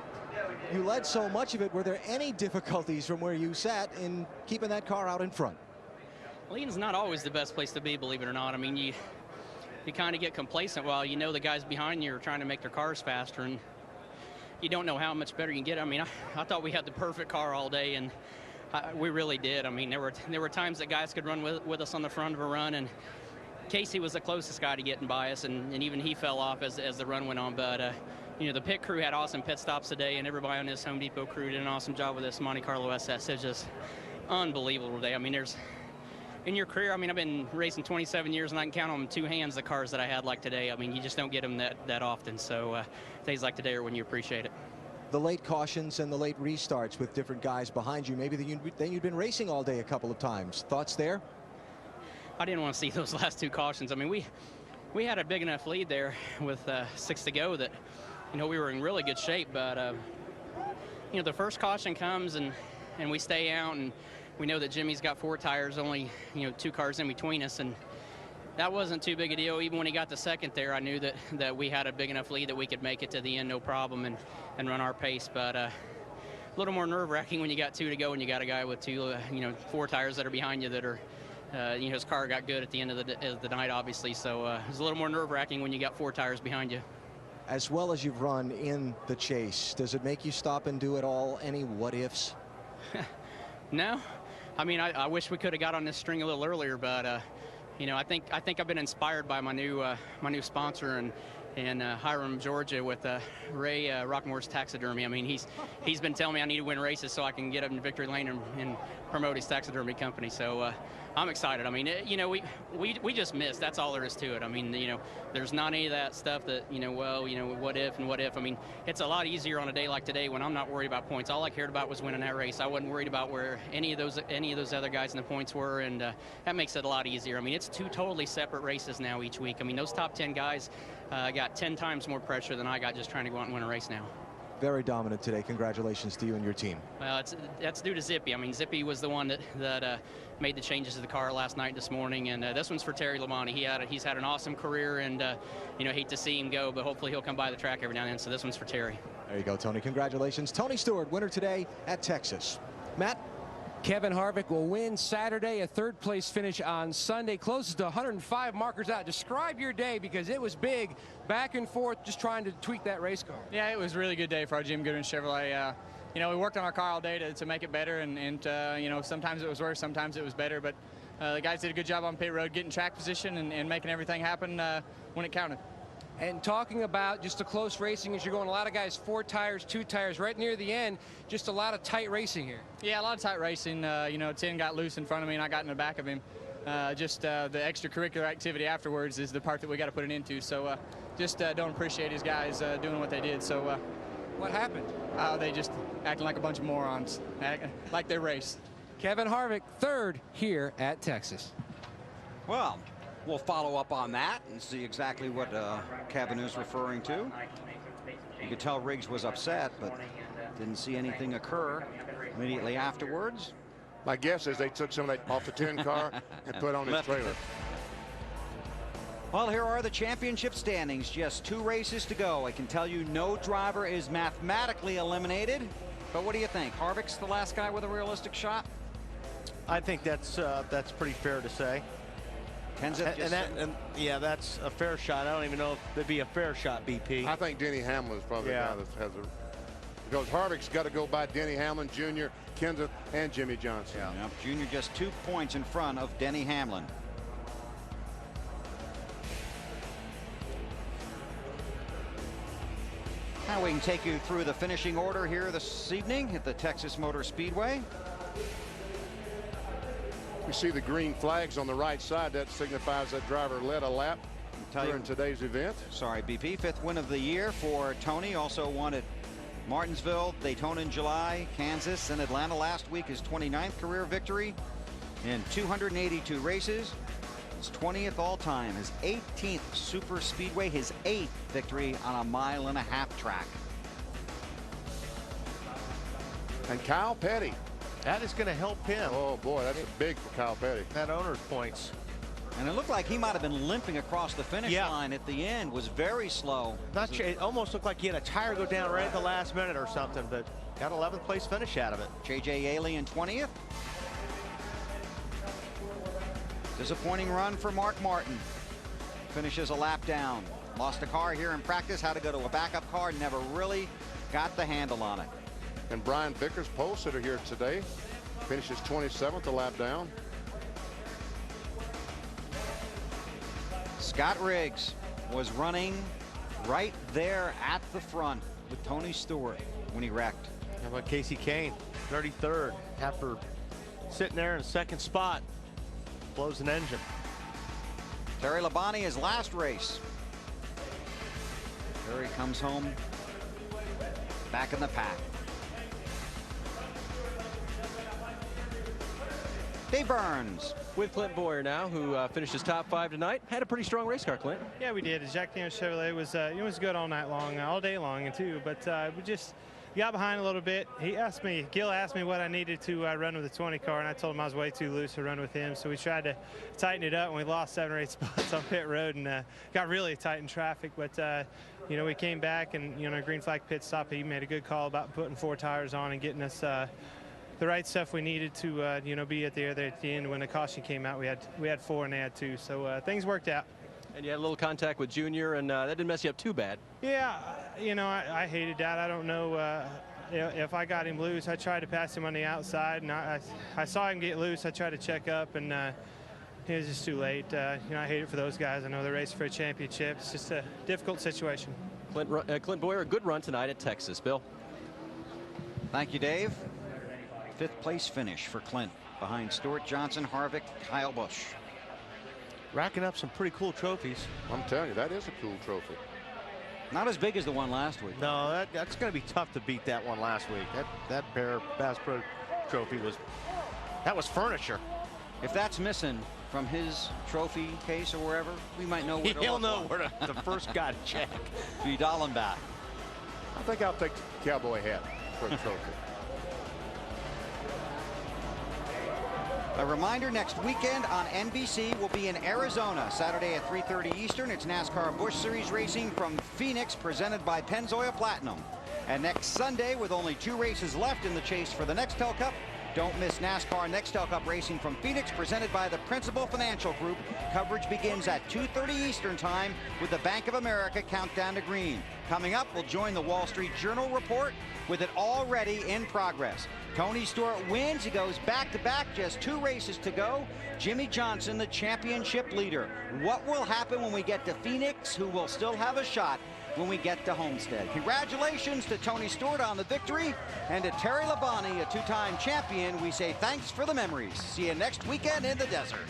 you led so much of it. Were there any difficulties from where you sat in keeping that car out in front? Leading's not always the best place to be, believe it or not. I mean, you kind of get complacent while you know the guys behind you are trying to make their cars faster, and you don't know how much better you can get. I mean, I thought we had the perfect car all day, and we really did. I mean, there were times that guys could run with us on the front of a run, and Casey was the closest guy to getting by us, and even he fell off as the run went on. But you know, the pit crew had awesome pit stops today, and everybody on this Home Depot crew did an awesome job with this Monte Carlo SS. It's just unbelievable today. I mean, in your career, I mean, I've been racing 27 years, and I can count on 2 hands the cars that I had like today. I mean, you just don't get them that often. So days like today are when you appreciate it. The late cautions and the late restarts with different guys behind you, maybe then you'd been racing all day a couple of times. Thoughts there? I didn't want to see those last 2 cautions. I mean, we had a big enough lead there with 6 to go that, you know, we were in really good shape. But you know, the first caution comes and we stay out, and we know that Jimmy's got 4 tires, only, you know, 2 cars in between us, and that wasn't too big a deal. Even when he got to second there, I knew that we had a big enough lead that we could make it to the end no problem and run our pace. But a little more nerve-wracking when you got 2 to go and you got a guy with 2, you know, 4 tires that are behind you that are, you know, his car got good at the end of the night, obviously. So it was a little more nerve-wracking when you got 4 tires behind you. As well as you've run in the chase, does it make you stop and do it all? Any what-ifs? No. I mean, I wish we could have got on this string a little earlier, but you know, I think I've been inspired by my new sponsor in Hiram, Georgia, with Ray Rockmore's Taxidermy. I mean, he's been telling me I need to win races so I can get up in victory lane and promote his taxidermy company. So I'm excited. I mean, you know, we just missed. That's all there is to it. I mean, you know, there's not any of that stuff that, you know, well, you know, what if and what if. I mean, it's a lot easier on a day like today when I'm not worried about points. All I cared about was winning that race. I wasn't worried about where any of those other guys in the points were, and that makes it a lot easier. I mean, it's 2 totally separate races now each week. I mean, those top 10 guys got 10 times more pressure than I got just trying to go out and win a race now. Very dominant today. Congratulations to you and your team. Well, that's due to Zippy. I mean, Zippy was the one that made the changes to the car last night and this morning, and this one's for Terry Labonte. He's had an awesome career, and you know, hate to see him go, but hopefully he'll come by the track every now and then. So this one's for Terry. There you go, Tony. Congratulations. Tony Stewart, winner today at Texas. Matt? Kevin Harvick will win Saturday, a 3rd place finish on Sunday, closes to 105 markers out. Describe your day, because it was big, back and forth, just trying to tweak that race car. Yeah, it was a really good day for our Jim Goodwin Chevrolet. You know, we worked on our car all day to make it better, and you know, sometimes it was worse, sometimes it was better, but the guys did a good job on pit road, getting track position and making everything happen when it counted. And talking about just the close racing as you're going, a lot of guys 4 tires, 2 tires, right near the end, just a lot of tight racing here. Yeah, a lot of tight racing. You know, 10 got loose in front of me and I got in the back of him. Just the extracurricular activity afterwards is the part that we got to put it into. So just don't appreciate these guys doing what they did. So what happened? They just acting like a bunch of morons, like they raced. Kevin Harvick, 3rd here at Texas. Well, we'll follow up on that and see exactly what Kevin is referring to. You could tell Riggs was upset, but didn't see anything occur immediately afterwards. My guess is they took some of that off the 10 car and put on his trailer. Well, here are the championship standings. Just 2 races to go. I can tell you no driver is mathematically eliminated. But what do you think? Harvick's the last guy with a realistic shot? I think that's pretty fair to say. Yeah, that's a fair shot. I don't even know if it'd be a fair shot, BP. I think Denny Hamlin is probably the guy that has a, because Harvick's got to go by Denny Hamlin, Jr., Kenseth, and Jimmy Johnson. Yeah. Yep. Junior just 2 points in front of Denny Hamlin. Now we can take you through the finishing order here this evening at the Texas Motor Speedway. We see the green flags on the right side. That signifies that driver led a lap during today's event. Sorry, BP. 5th win of the year for Tony. Also won at Martinsville, Daytona in July, Kansas, and Atlanta last week. His 29th career victory in 282 races. His 20th all-time, his 18th Super Speedway, his 8th victory on a 1.5 mile track. And Kyle Petty. That is going to help him. Oh, boy, that's big for Kyle Petty. That owner's points. And it looked like he might have been limping across the finish line at the end. Was very slow. Not sure, it almost looked like he had a tire go down right at the last minute or something, but got 11th place finish out of it. J.J. Yaley in 20th. Disappointing run for Mark Martin. Finishes a lap down. Lost a car here in practice. Had to go to a backup car. Never really got the handle on it. And Brian Vickers, pole sitter here today, finishes 27th, a lap down. Scott Riggs was running right there at the front with Tony Stewart when he wrecked. How about Casey Kane, 33rd, after sitting there in second spot, blows an engine. Terry Labonte, his last race. Terry comes home back in the pack. Dave Burns. With Clint Boyer now, who finished his top 5 tonight. Had a pretty strong race car, Clint. Yeah, we did. Jack Daniels Chevrolet was it was good all night long, all day long too. But we just got behind a little bit. Gil asked me what I needed to run with the 20 car, and I told him I was way too loose to run with him. So we tried to tighten it up, and we lost 7 or 8 spots on pit road, and got really tight in traffic. But you know, we came back, and you know, green flag pit stop. He made a good call about putting 4 tires on and getting us the right stuff we needed to you know, be at the end. When the caution came out, we had 4 and they had 2, so things worked out. And you had a little contact with Junior, and that didn't mess you up too bad. Yeah, you know, I hated that. I don't know if I got him loose. I tried to pass him on the outside, and I saw him get loose. I tried to check up, and it was just too late. You know, I hate it for those guys. I know they're racing for a championship. It's just a difficult situation. Clint Boyer, a good run tonight at Texas. Bill. Thank you, Dave. 5th place finish for Clint, behind Stuart Johnson, Harvick, Kyle Busch. Racking up some pretty cool trophies. I'm telling you, that is a cool trophy. Not as big as the one last week. No, that's going to be tough to beat that one last week. That Bear Bass Pro trophy that was furniture. If that's missing from his trophy case or wherever, we might know where to He'll look know for. where the first guy to check. Be Dallenbach. I think I'll take the cowboy hat for the trophy. A reminder, next weekend on NBC will be in Arizona, Saturday at 3:30 Eastern. It's NASCAR Busch Series racing from Phoenix, presented by Pennzoil Platinum. And next Sunday, with only 2 races left in the chase for the Nextel Cup, don't miss NASCAR Nextel Cup racing from Phoenix, presented by the Principal Financial Group. Coverage begins at 2:30 Eastern time with the Bank of America Countdown to Green. Coming up, we'll join the Wall Street Journal report with it already in progress. Tony Stewart wins. He goes back-to-back, just 2 races to go. Jimmie Johnson, the championship leader. What will happen when we get to Phoenix? Who will still have a shot when we get to Homestead? Congratulations to Tony Stewart on the victory, and to Terry Labonte, a 2-time champion, we say thanks for the memories. See you next weekend in the desert.